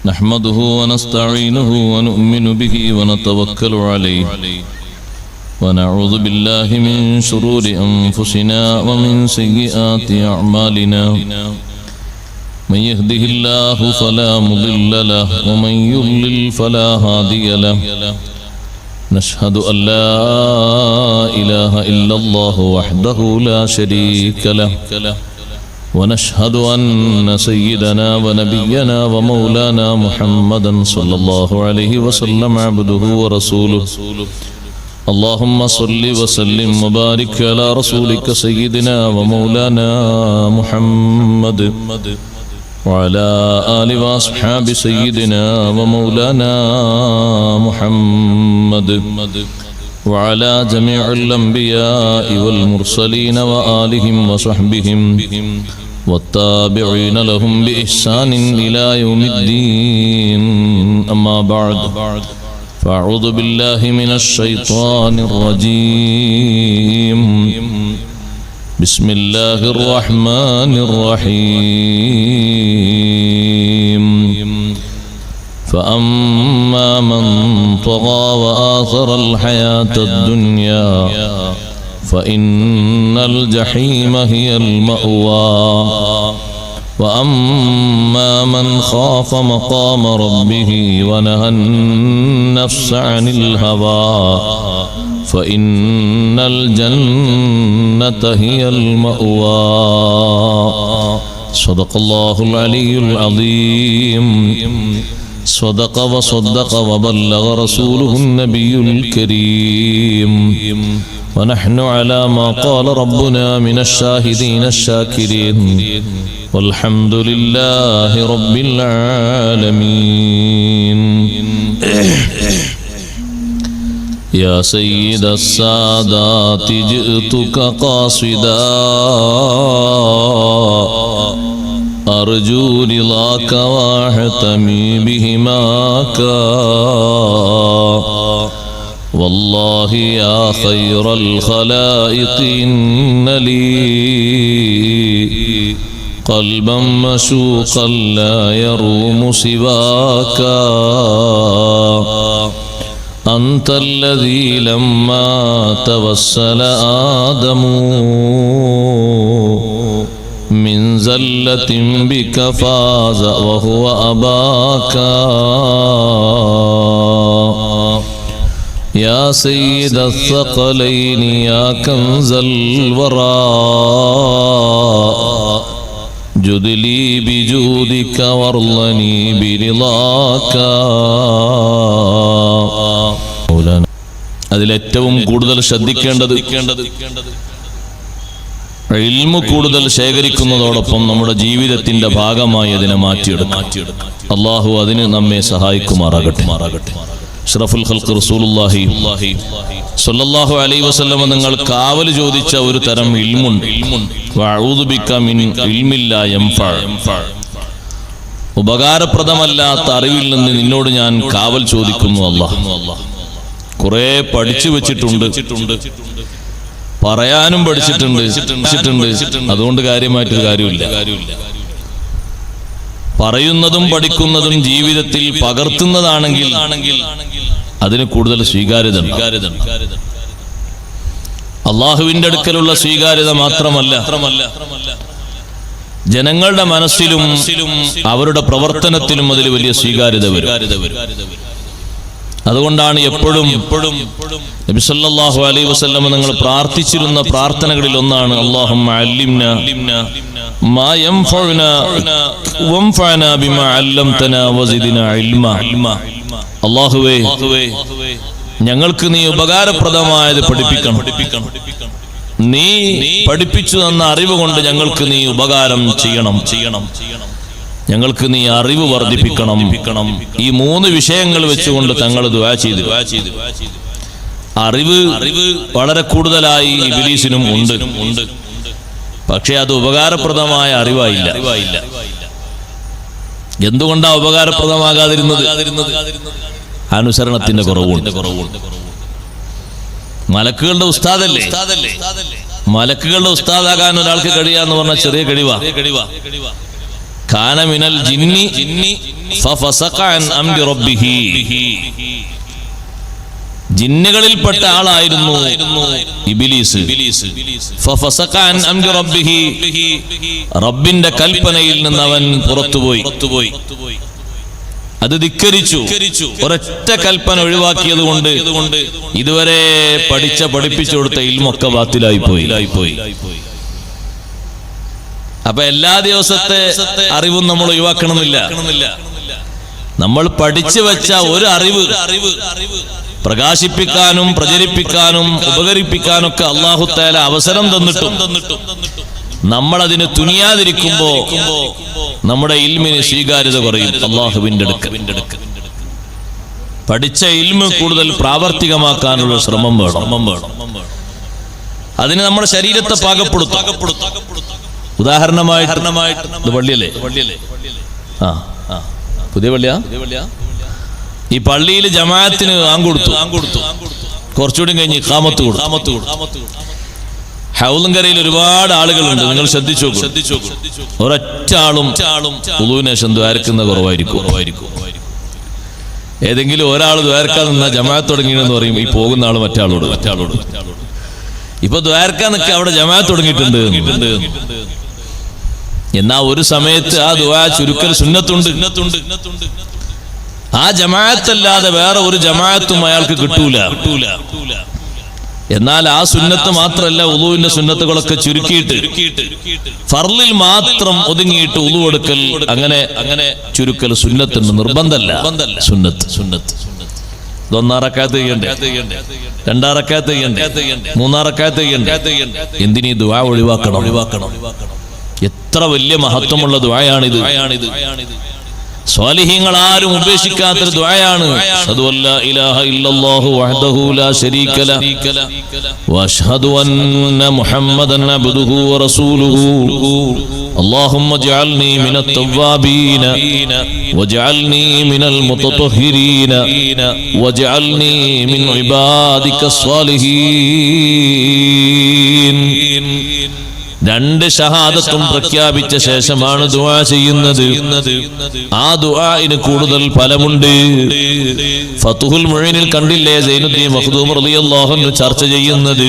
نحمده ونستعينه ونؤمن به ونتوكل عليه ونعوذ بالله من شرور أنفسنا ومن سيئات أعمالنا من يهده الله فلا مضل له ومن يضلل فلا هادي له نشهد أن لا إله إلا الله وحده لا شريك له ونشهد أن سيدنا ونبينا ومولانا محمدا صلى الله عليه وسلم عبده ورسوله اللهم صل وسلم وبارك على رسولك سيدنا ومولانا محمد وعلى آل وأصحاب سيدنا ومولانا محمد وعلى جميع الأنبياء والمرسلين وآلهم وصحبهم والتابعين لهم بإحسان إلى يوم الدين أما بعد فأعوذ بالله من الشيطان الرجيم بسم الله الرحمن الرحيم فأما من طغى وآثر الحياة الدنيا فإن الجحيم هي المأوى وأما من خاف مقام ربه ونهى النفس عن الهوى فإن الجنة هي المأوى صدق الله العلي العظيم صدق وصدق وبلغ رسوله النبي الكريم ونحن على ما قال ربنا من الشاهدين الشاكرين والحمد لله رب العالمين يا سيد السادات جئتك قاصدا أرجو رضاك واحتمي بهماك والله يا خير الخلائق إن لي قلبا مشوقا لا يروم سواك أنت الذي لما توسل آدم من زلة بك فاز وهو أباك يا سيد الثقلين يا كنز الورى جد لي بجودك وارضني برضاك അതിലേറ്റവും കൂടുതൽ ശ്രദ്ധിക്കേണ്ടത് ഇൽമു കൂടുതൽ ശേഖരിക്കുന്നതോടൊപ്പം നമ്മുടെ ജീവിതത്തിന്റെ ഭാഗമായി അതിനെ മാറ്റിയെടുക്കാം. അള്ളാഹു അതിന് നമ്മെ സഹായിക്കുമാറാകട്ടെ. അഷ്റഫുൽ ഖൽഖ് റസൂലുള്ളാഹി സ്വല്ലല്ലാഹു അലൈഹി വസല്ലം നിങ്ങൾ കാവൽ ചോദിച്ച ഒരു തരം ഇൽമുണ്ട്. വഅഊദു ബിക മിൻ ഇൽമിൻ ലാ യൻഫഅ, ഉപകാരപ്രദമല്ലാത്ത അറിവിൽ നിന്ന് നിന്നോട് ഞാൻ കാവൽ ചോദിക്കുന്നു. അല്ലാഹ് കുറെ പഠിച്ചു വെച്ചിട്ടുണ്ട്, പറയാനും പഠിച്ചിട്ടുണ്ട്. അതുകൊണ്ട് കാര്യമായിട്ടൊരു കാര്യമില്ല. പറയുന്നതും പഠിക്കുന്നതും ജീവിതത്തിൽ പകർത്തുന്നതാണെങ്കിൽ അതിന് കൂടുതൽ സ്വീകാര്യത. അള്ളാഹുവിന്റെ അടുക്കലുള്ള സ്വീകാര്യത മാത്രമല്ല, ജനങ്ങളുടെ മനസ്സിലും അവരുടെ പ്രവർത്തനത്തിലും അതിൽ വലിയ സ്വീകാര്യത വരും. അതുകൊണ്ടാണ് എപ്പോഴും നബി സല്ലല്ലാഹു അലൈഹി വസല്ലം നിങ്ങൾ പ്രാർത്ഥിച്ചിരുന്ന പ്രാർത്ഥനകളിൽ ഒന്നാണ് അല്ലാഹുമ്മ അല്ലിംനാ മാ യൻഫഉനാ വൻഫഅനാ ബിമാ അല്ലംതനാ വസിദ്നാ ഇൽമാ. അല്ലാഹുവേ, ഞങ്ങൾക്ക് നീ ഉപകാരപ്രദമായത് പഠിപ്പിക്കണം. നീ പഠിപ്പിച്ചു തന്ന അറിവ് കൊണ്ട് ഞങ്ങൾക്ക് നീ ഉപകാരം ചെയ്യണം. ഞങ്ങൾക്ക് നീ അറിവ് വർദ്ധിപ്പിക്കണം. ഈ മൂന്ന് വിഷയങ്ങൾ വെച്ചുകൊണ്ട് തങ്ങൾ ദുആ ചെയ്തു. അറിവ് വളരെ കൂടുതലായി ഇബ്ലീസിനും ഉണ്ട്. പക്ഷെ അത് ഉപകാരപ്രദമായ അറിവായില്ല. എന്തുകൊണ്ടാ ഉപകാരപ്രദമാകാതിരുന്നത്? അനുസരണത്തിന്റെ കുറവുണ്ട്. മലക്കുകളുടെ ഉസ്താദല്ലേ? മലക്കുകളുടെ ഉസ്താദാകാൻ ഒരാൾക്ക് കഴിയാന്ന് പറഞ്ഞാൽ ചെറിയ കഴിവാ. കാന മിനൽ ജിന്നി ഫഫസഖ അൻ അംരി റബ്ബിഹി. ജിന്നുകളിൽപ്പെട്ട ആളായിരുന്നു ഇബ്ലീസ്. ഫഫസഖ അൻ അംരി റബ്ബിഹി, റബ്ബിന്റെ കൽപ്പനയിൽ നിന്ന് അവൻ പുറത്തുപോയി, അത് ധിക്കരിച്ചു. ഒരൊറ്റ കൽപ്പന ഒഴിവാക്കിയത് കൊണ്ട് ഇതുവരെ പഠിപ്പിച്ചു കൊടുത്ത ഇൽമൊക്കെ ബാത്തിലായി പോയി. അപ്പൊ എല്ലാ ദിവസത്തെ അറിവും നമ്മൾ ഒഴിവാക്കണമെന്നില്ല. നമ്മൾ പഠിച്ചു വെച്ച ഒരു അറിവ് പ്രകാശിപ്പിക്കാനും പ്രചരിപ്പിക്കാനും ഉപകരിപ്പിക്കാനൊക്കെ അല്ലാഹു തആല അവസരം തന്നിട്ടും നമ്മൾ അതിന് തുനിയാതിരിക്കുമ്പോ നമ്മുടെ ഇൽമിന് സ്വീകാര്യത കുറയും. അല്ലാഹുവിന്റെ അടുക്കൽ പഠിച്ച ഇൽമ് കൂടുതൽ പ്രാവർത്തികമാക്കാനുള്ള ശ്രമം വേണം. അതിന് നമ്മുടെ ശരീരത്തെ പാകപ്പെടുത്തും. ഉദാഹരണമായിട്ട് ഇത് പള്ളിയല്ലേ? പുതിയ പള്ളിയാ? ഈ പള്ളിയിൽ ജമാഅത്തിന് കൊടുത്തു, കുറച്ചുകൂടി കഴിഞ്ഞ് ഇഖാമത്ത് കൊടുത്തു. ഹൗലുങ്കരയിൽ ഒരുപാട് ആളുകളുണ്ട്. നിങ്ങൾ ശ്രദ്ധിച്ചു, ഒരൊറ്റ ആളും ഉളൂവിന് ശേഷം ദ്വാരക്കുന്ന കുറവായിരിക്കും. ഏതെങ്കിലും ഒരാൾ ദ്വാരക്കാൻ നിന്നാ ജമാഅത്ത് തുടങ്ങിയെന്ന് പറയും ഈ പോകുന്ന ആള് മറ്റാളോട്. ഇപ്പൊ ദ്വാരക്കാൻ നിൽക്കുക അവിടെ ജമാഅത്ത് തുടങ്ങിയിട്ടുണ്ട്. എന്നാ ഒരു സമയത്ത് ആ ദുആ ചുരുക്കൽ സുന്നത്തുണ്ട്. ആ ജമാഅത്തല്ലാതെ വേറെ ഒരു ജമാഅത്തും അയാൾക്ക് കിട്ടൂല. എന്നാൽ ആ സുന്നത്ത് മാത്രമല്ല, ഉളൂവിന്റെ സുന്നത്തുകളൊക്കെ ചുരുക്കിയിട്ട് ഫർളിൽ മാത്രം ഒതുങ്ങിയിട്ട് ഉളൂ എടുക്കൽ, അങ്ങനെ ചുരുക്കൽ സുന്നത്തുണ്ട്. നിർബന്ധമല്ല, സുന്നത്ത്. ഒന്നാറക്കാത്ത് ചെയ്യണ്ടേ, രണ്ടാറക്കാത്ത് ചെയ്യണ്ടേ, മൂന്നാറക്കാത്ത് ചെയ്യണ്ടേ? എന്തിനീ ദുആ ഒഴിവാക്കണം? എത്ര വലിയ മഹത്വമുള്ള ദുആയാണിത്. സ്വാലിഹീങ്ങൾ ആരും ഉപേക്ഷിക്കാത്തൊരു ദുആയാണ്. അഷ്ഹദു അല്ലാ ഇലാഹ ഇല്ലല്ലാഹു വഹ്ദഹു ലാ ശരീക ലഹു വഅഷ്ഹദു അന്ന മുഹമ്മദൻ അബ്ദുഹു വറസൂലുഹു അല്ലാഹുമ്മ ജഅൽനി മിനത് തവ്വാബീന വജഅൽനി മിനൽ മുതതഹിരീന വജഅൽനി മിൻ ഇബാദികസ് സ്വാലിഹീൻ. രണ്ട് ഷഹാദത്തും പ്രഖ്യാപിച്ച ശേഷമാണ് ദുആ ചെയ്യുന്നത്. ആ ദുആഇന് കൂടുതൽ ഫലമുണ്ട്. ഫതുഹുൽ മുഈനിൽ കണ്ടില്ലേ സൈനുദ്ദീൻ മഖ്ദൂം റളിയല്ലാഹു അൻഹു ചർച്ച ചെയ്യുന്നത്,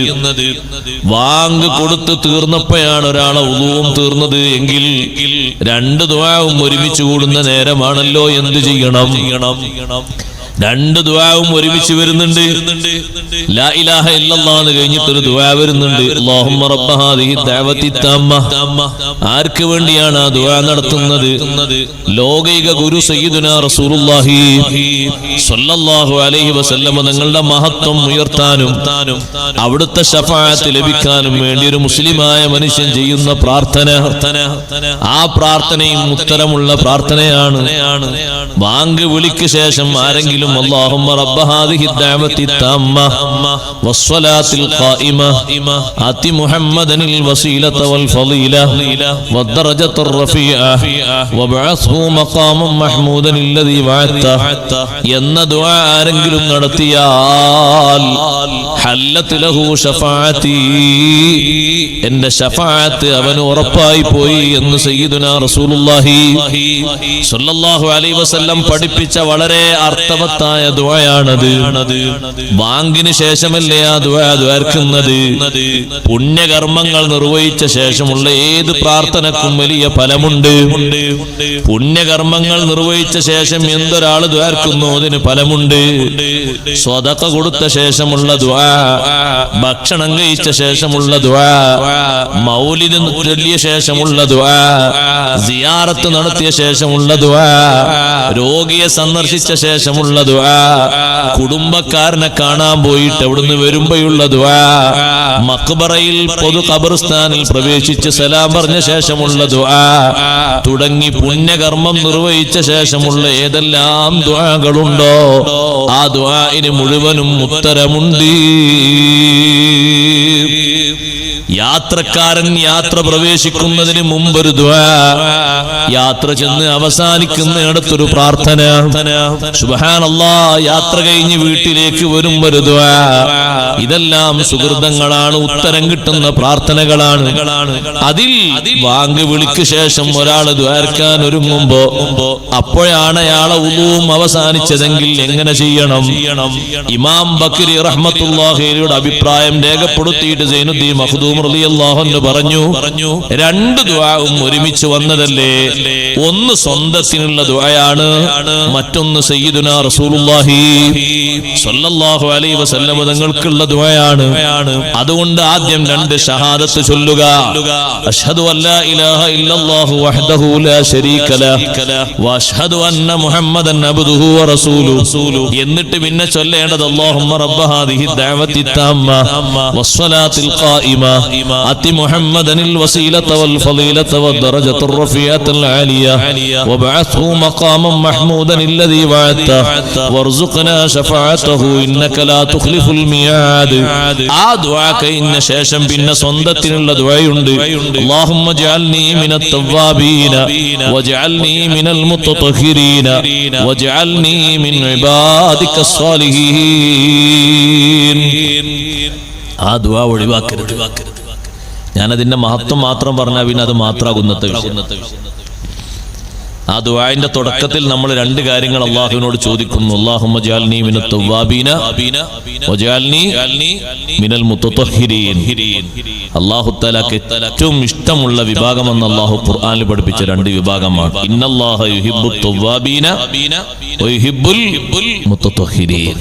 വാങ്ക് കൊടുത്ത് തീർന്നപ്പോഴാണ് ഒരാളെ ഉളൂവും തീർന്നത് എങ്കിൽ രണ്ട് ദുആവും ഒരുമിച്ച് കൂടുന്ന നേരമാണല്ലോ, എന്ത് ചെയ്യണം? രണ്ട് ദുആവും ഒരുമിച്ച് വരുന്നുണ്ട്. ലാ ഇലാഹ ഇല്ലല്ലാഹ് എന്ന് കഴിഞ്ഞിട്ട് ഒരു ദുആ വരുന്നുണ്ട്, അല്ലാഹുമ്മ റബ്ബ ഹാദിഹി ദഅവതി തമ്മ. ആർക്ക് വേണ്ടിയാണ് ആ ദുആ നടത്തുന്നത്? ലോകൈക ഗുരു സയ്യിദുനാ റസൂലുള്ളാഹി സ്വല്ലല്ലാഹു അലൈഹി വസല്ലം തങ്ങളുടെ മഹത്വം ഉയർത്താനും അവിടുത്തെ ശഫാഅത്ത് ലഭിക്കാനും വേണ്ടി ഒരു മുസ്ലിമായ മനുഷ്യൻ ചെയ്യുന്ന പ്രാർത്ഥന, ആ പ്രാർത്ഥനയും ഉത്തരമുള്ള പ്രാർത്ഥനയാണ്. ബാങ്ക് വിളിക്ക് ശേഷം ആരെങ്കിലും اللهم رب هذه الدعوة التامة والصلاة القائمة آت محمدا الوسيلة والفضيلة والدرجة الرفيعة وابعثه مقاما محمودا الذي وعدته എന്ന ദുആ ആരെങ്കിലും നടത്തിയാൽ ഹല്ലത്ത് ലഹു ശഫാഅത്തി, എന്റെ ശഫാഅത്ത് അവന് ഉറപ്പായി പോയി എന്ന് സയ്യിദുനാ റസൂലുള്ളാഹി സ്വല്ലല്ലാഹു അലൈഹി വസല്ലം പഠിപ്പിച്ച വളരെ അർത്ഥവത്തായ ദുആയാണത്. ബാങ്കിന് ശേഷമല്ലേ ആ ദുആ ദ്വാർക്കുന്നത്. പുണ്യകർമ്മങ്ങൾ നിർവഹിച്ച ശേഷമുള്ള ഏത് പ്രാർത്ഥനക്കും വലിയ ഫലമുണ്ട്. പുണ്യകർമ്മങ്ങൾ നിർവഹിച്ച ശേഷം എന്തൊരാൾ ദ്വാർക്കുന്നു അതിന് ഫലമുണ്ട്. സ്വതക്ക കൊടുത്ത ശേഷമുള്ള ദുആ, ഭക്ഷണം കഴിച്ച ശേഷമുള്ള ദുആ, മൗലിദ് ചൊല്ലിയ ശേഷമുള്ള ദുആ, സിയാറത്ത് നടത്തിയ ശേഷമുള്ള ദുആ, രോഗിയെ സന്ദർശിച്ച ശേഷമുള്ള ദുആ, കുടുംബക്കാരനെ കാണാൻ പോയിട്ട് അവിടുന്ന് വരുമ്പോഴുള്ള ദുആ, മഖ്ബറയിൽ പൊതു ഖബർസ്ഥാനിൽ പ്രവേശിച്ച് സലാം പറഞ്ഞ ശേഷമുള്ള ദുആ തുടങ്ങി പുണ്യകർമ്മം നിർവഹിച്ച ശേഷമുള്ള ഏതെല്ലാം ദുആകളുണ്ടോ ആ ദുആഇന് മുഴുവനും ഉത്തരമുണ്ട്. യാത്രക്കാരൻ യാത്ര പ്രവേശിക്കുന്നതിന് മുമ്പൊരു ദുആ, യാത്ര ചെന്ന് അവസാനിക്കുന്നിടത്തൊരു പ്രാർത്ഥന. സുബ്ഹാനല്ലാഹ്, യാത്ര കഴിഞ്ഞ് വീട്ടിലേക്ക് വരുമ്പൊരു ദുആ. ഇതെല്ലാം സുഹൃതങ്ങളാണ്, ഉത്തരം കിട്ടുന്ന പ്രാർത്ഥനകളാണ്. അതിൽ വാങ്ക് വിളിക്ക് ശേഷം ഒരാൾ ദ്വാരക്കാൻ ഒരുങ്ങുമ്പോ അപ്പോഴാണ് അയാളെ ഉളൂം അവസാനിച്ചതെങ്കിൽ എങ്ങനെ ചെയ്യണം? ഇമാം ബക്കരി റഹ്മത്തുള്ളാഹിയുടെ അഭിപ്രായം രേഖപ്പെടുത്തിയിട്ട് സൈനുദ്ദീൻ മഖ്ദൂം റളിയല്ലാഹു അൻഹു പറഞ്ഞു, രണ്ട് ദുആവും ഒരുമിച്ച് വന്നതല്ലേ? ഒന്ന് സ്വന്തത്തിനുള്ള ദുആയാണ്, മറ്റൊന്ന് സയ്യിദുനാ റസൂലുള്ളാഹി സ്വല്ലല്ലാഹു അലൈഹി വസല്ലം തങ്ങൾക്കുള്ള ദുആയാണ്. അതുകൊണ്ട് ആദ്യം രണ്ട് ഷഹാദത്ത് ചൊല്ലുക. അഷ്ഹദു അല്ലാ ഇലാഹ ഇല്ലല്ലാഹു വഹ്ദഹു ലാ ശരീക ലഹു വഅഷ്ഹദു അന്ന മുഹമ്മദൻ അബ്ദുഹു വറസൂലുഹു. എന്നിട്ട് പിന്നെ ചൊല്ലേണ്ടത് അല്ലാഹുമ്മ റബ്ബ ഹാദിഹി ദഅവത്തി തമ്മ വസ്സലാത്തിൽ ഖായിമ അതി മുഹമ്മദനിൽ വസീലത വൽ ഫളീലത വദ്ദറജത്തുർ റഫീഅത്തുൽ ആലിയ വബഅത്ഹു മഖാമൻ മഹ്മൂദൻ അല്ലദീ വഅദത വർസുഖ്നാ ശഫാഅതഹു ഇന്നക ലാ തുഖ്ലിഫുൽ മിയാദ്. ആ ദുആ കഴിഞ്ഞ ശേഷം പിന്നെ സ്വന്തത്തിനുള്ള ദുആയുണ്ട്. അല്ലാഹുമ്മ ജഅൽനി മിനത് തവ്വാബീന വജഅൽനി മിനൽ മുത്തതഹിരീന വജഅൽനി മിൻ ഇബാദിക സ്വാലിഹീൻ. ആ ദുആ ഒഴിവാക്കരുത്. ഞാനതിന്റെ മഹത്വം മാത്രം പറഞ്ഞാൽ പിന്നെ അത് മാത്രമാകുന്നത്തെ വിഷയം. ആ ദുആഇന്റെ തുടക്കത്തിൽ നമ്മൾ രണ്ട് കാര്യങ്ങൾ അല്ലാഹുവിനോട് ചോദിക്കുന്നു. അല്ലാഹുമ്മ ജഅൽനി മിനത് തവ്വാബീന വജഅൽനി മിനൽ മുത്തതഹിരീൻ. അല്ലാഹു തആലക്ക് ഏറ്റവും ഇഷ്ടമുള്ള വിഭാഗമെന്ന് അല്ലാഹു ഖുർആനിൽ പഠിപ്പിച്ച രണ്ട് വിഭാഗമാണ്. ഇന്നല്ലാഹ യുഹിബ്ബുത് തവ്വാബീന വയുഹിബ്ബുൽ മുത്തതഹിരീൻ.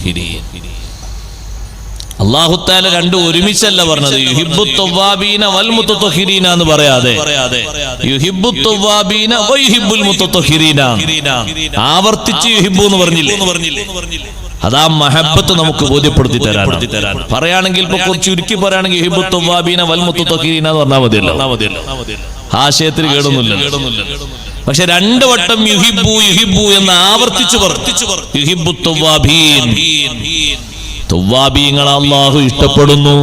അല്ലാഹു തആല രണ്ടും ഒരുമിച്ചല്ല പറഞ്ഞത്. യുഹിബ്ബുത് തവ്വാബീന വൽ മുത്തതഹിരീന എന്ന് പറയാതെ യുഹിബ്ബുത് തവ്വാബീന വയുഹിബ്ബുൽ മുത്തതഹിരീന ആവർത്തിച്ച് യുഹിബ്ബു എന്ന് പറഞ്ഞില്ലേ? അതാ മഹബ്ബത്ത് നമുക്ക് ബോധ്യപ്പെടുത്തി തരാൻ. പറയുകയാണെങ്കിൽ ഇപ്പൊ കുറച്ച് ചുരുക്കി പറയുകയാണെങ്കിൽ യുഹിബ്ബുത് തവ്വാബീന വൽ മുത്തതഹിരീന എന്ന് പറഞ്ഞാൽ മതിയല്ലോ. ആശയത്തിൽ കേടൊന്നുമില്ല. പക്ഷെ രണ്ടു വട്ടം യുഹിബ്ബു യുഹിബ്ബു എന്ന് ആവർത്തിച്ചു പറഞ്ഞു. യുഹിബ്ബുത് തവ്വാബീൻ, തവ്വാബീങ്ങളെ അല്ലാഹു ഇഷ്ടപ്പെടുന്നു.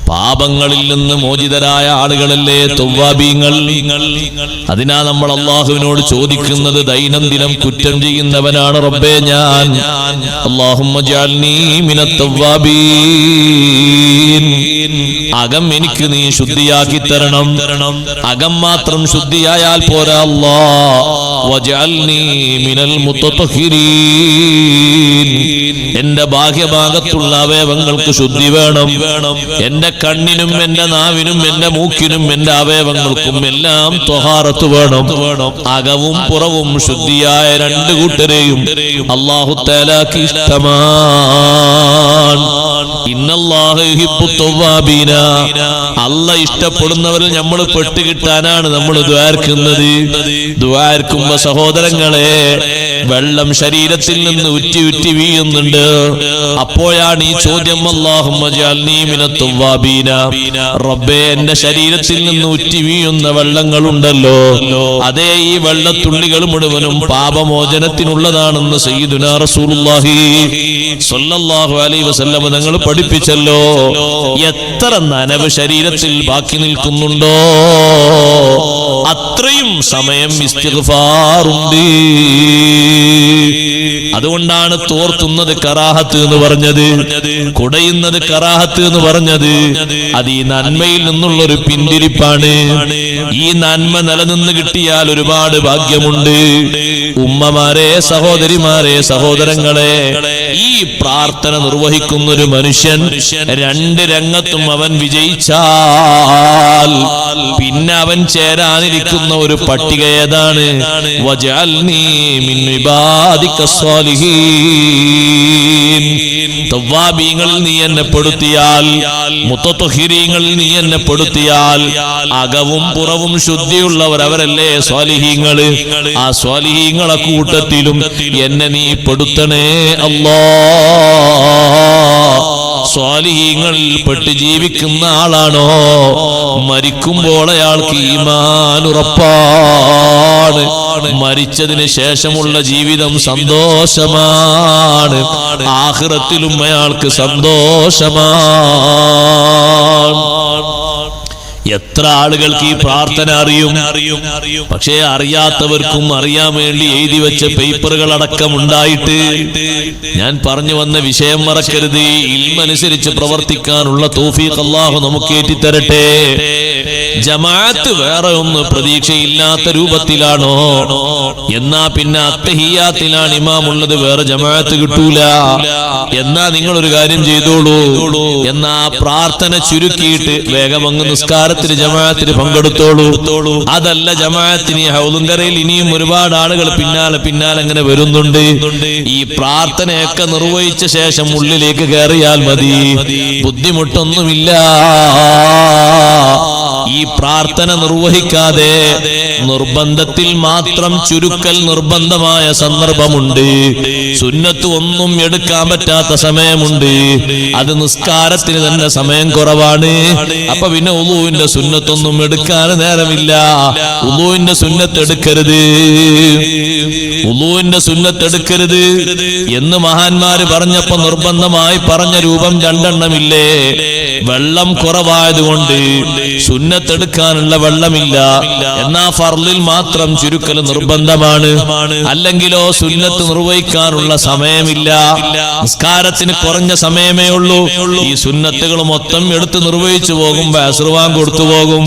പാപങ്ങളിൽ നിന്ന് മോചിതരായ ആളുകളല്ലേ തവ്വാബീങ്ങൾ. അതിനാ നമ്മൾ അല്ലാഹുവിനോട് ചോദിക്കുന്നത്, ദൈനംദിനം കുറ്റം ചെയ്യുന്നവനാണ് റബ്ബേ ഞാൻ. അല്ലാഹുമ്മ ജഅൽനി മിനത് തവ്വാബീൻ. അകം എനിക്ക് നീ ശുദ്ധിയാക്കി തരണം. അകം മാത്രം ശുദ്ധിയായാൽ പോരാ. അല്ലാഹ് വജഅൽനി മിനൽ മുത്തതഹിരീൻ. എന്റെ ഭാഗ്യഭാഗത്തുള്ള അവയവങ്ങൾക്ക് ശുദ്ധി വേണം. എന്റെ കണ്ണിനും എന്റെ നാവിനും എന്റെ മൂക്കിനും എന്റെ അവയവങ്ങൾക്കും എല്ലാം ത്വഹാറത്ത് വേണം. അകവും പുറവും ശുദ്ധിയായ രണ്ട് കൂട്ടരെയും അല്ലാഹു തആലക്ക് ഇഷ്ടമാണ്. ഇന്നല്ലാഹ യുഹിബ്ബുത് തവ്വാബീന. അല്ലാഹ് ഇഷ്ടപ്പെടുന്നവരിൽ നമ്മൾ പെട്ടുകിട്ടാനാണ് നമ്മൾ ദുആർക്കുന്നത്. ദുആർക്കുമ്പോ സഹോദരങ്ങളെ, വെള്ളം ശരീരത്തിൽ നിന്ന് ഉറ്റി ഉറ്റി വീഴുന്നുണ്ട്. അപ്പോഴാണ് ഈ ചോദ്യം, അല്ലാഹുമ്മ ജഅൽനി മിനത് തവ്വാബീന. റബ്ബേ, എന്റെ ശരീരത്തിൽ നിന്ന് ഉറ്റി വീഴുന്ന വെള്ളങ്ങളുണ്ടല്ലോ, അതേ ഈ വെള്ളത്തുള്ളികൾ മുഴുവനും പാപമോചനത്തിനുള്ളതാണെന്ന് സയ്യിദുനാ റസൂലുള്ളാഹി സ്വല്ലല്ലാഹു അലൈഹി വസല്ലം തങ്ങൾ പഠിപ്പിച്ചല്ലോ. എത്ര നനവ് ശരീരത്തിൽ ബാക്കി നിൽക്കുന്നുണ്ടോ അത്രയും സമയം ഇസ്തിഗ്ഫാറുണ്ട്. അതുകൊണ്ടാണ് തോർത്തുന്നത് കറാഹത്ത് എന്ന് പറഞ്ഞത്, കുടയുന്നത് കറാഹത്ത് എന്ന് പറഞ്ഞത്. അത് ഈ നന്മയിൽ നിന്നുള്ളൊരു പിന്തിരിപ്പാണ്. ഈ നന്മ നിലനിന്ന് കിട്ടിയാൽ ഒരുപാട് ഭാഗ്യമുണ്ട്. ഉമ്മമാരെ, സഹോദരിമാരെ, സഹോദരങ്ങളെ, ഈ പ്രാർത്ഥന നിർവഹിക്കുന്ന ഒരു മനുഷ്യൻ രണ്ട് രംഗത്തും അവൻ വിജയിച്ചാൽ പിന്നെ അവൻ ചേരാനിരിക്കുന്ന ഒരു പട്ടിക ഏതാണ്? വജഅൽനി മിൻ ഇബാദിക സ്വാലിഹീൻ. തവ്വാബീങ്ങളിൽ നീ എന്നെ പെടുത്തിയാൽ, മുത്തതഹിരീങ്ങളിൽ നീ എന്നെ പെടുത്തിയാൽ, അകവും പുറവും ശുദ്ധിയുള്ളവർ അവരല്ലേ സ്വാലിഹീങ്ങള്. ആ സ്വാലിഹീങ്ങളെ കൂട്ടത്തിലും എന്നെ നീ പെടുത്തണേ അല്ലാഹ്. സ്വാലിഹീങ്ങളിൽ പെട്ട് ജീവിക്കുന്ന ആളാണോ മരിക്കുമ്പോൾ അയാൾക്ക് ഈമാൻ ഉറപ്പാണ്. മരിച്ചതിന് ശേഷമുള്ള ജീവിതം സന്തോഷമാണ്, ആഖിറത്തിലും അയാൾക്ക് സന്തോഷമാണ്. എത്ര ആളുകൾക്ക് ഈ പ്രാർത്ഥന അറിയും? പക്ഷേ അറിയാത്തവർക്കും അറിയാൻ വേണ്ടി എഴുതി വെച്ച പേപ്പറുകൾ അടക്കം ഉണ്ടായിട്ട് ഞാൻ പറഞ്ഞു വന്ന വിഷയം മറക്കരുത്. ഇൽമനുസരിച്ച് പ്രവർത്തിക്കാനുള്ള തൗഫീഖ് അല്ലാഹു നമുക്ക് ഏറ്റിത്തരട്ടെ. ജമാഅത്ത് വേറെ ഒന്ന് പ്രതീക്ഷയില്ലാത്ത രൂപത്തിലാണോ എന്നാ പിന്നെ അത്തഹിയ്യാത്തിലാണ് ഇമാമുള്ളത്, വേറെ ജമാഅത്ത് കിട്ടൂല. എന്നാ നിങ്ങൾ ഒരു കാര്യം ചെയ്തോളൂ, എന്നാ പ്രാർത്ഥന ചുരുക്കിയിട്ട് വേഗം അങ്ങ് നിസ്കാരത്തിന് ജമാഅത്തിന് പങ്കെടുത്തോളൂ. അതല്ല ജമാഅത്തിന് ഹൗലുങ്കരയിൽ ഇനിയും ഒരുപാട് ആളുകൾ പിന്നാലെ അങ്ങനെ വരുന്നുണ്ട്. ഈ പ്രാർത്ഥനയൊക്കെ നിർവഹിച്ച ശേഷം ഉള്ളിലേക്ക് കയറിയാൽ മതി, ബുദ്ധിമുട്ടൊന്നുമില്ല. ഈ പ്രാർത്ഥന നിർവഹിക്കാതെ നിർബന്ധത്തിൽ മാത്രം ചുരുക്കൽ നിർബന്ധമായ സന്ദർഭമുണ്ട്. സുന്നത്ത് ഒന്നും എടുക്കാൻ പറ്റാത്ത സമയമുണ്ട്. അത് നിസ്കാരത്തിന് തന്നെ സമയം കുറവാണ്. അപ്പൊ പിന്നെ ഉളൂവിന്റെ സുന്നത്തൊന്നും എടുക്കാൻ നേരമില്ല. ഉളൂവിന്റെ സുന്നത്ത് എടുക്കരുത്, ഉളൂവിന്റെ സുന്നത്ത് എടുക്കരുത് എന്ന് മഹാന്മാര് പറഞ്ഞപ്പോ നിർബന്ധമായി പറഞ്ഞ രൂപം രണ്ടെണ്ണമില്ലേ? വെള്ളം കുറവായതുകൊണ്ട് സുന്നത്തെടുക്കാനുള്ള വെള്ളമില്ല, എന്നാ ഫർളിൽ മാത്രം ചുരുക്കൽ നിർബന്ധമാണ്. അല്ലെങ്കിലോ സുന്നത്ത് നിർവഹിക്കാനുള്ള സമയമില്ല, നിസ്കാരത്തിന് കുറഞ്ഞ സമയമേ ഉള്ളൂ. ഈ സുന്നത്തുകൾ മൊത്തം എടുത്ത് നിർവഹിച്ചു പോകുമ്പോ അസ്റുവാൻ കൊടുത്തു പോകും.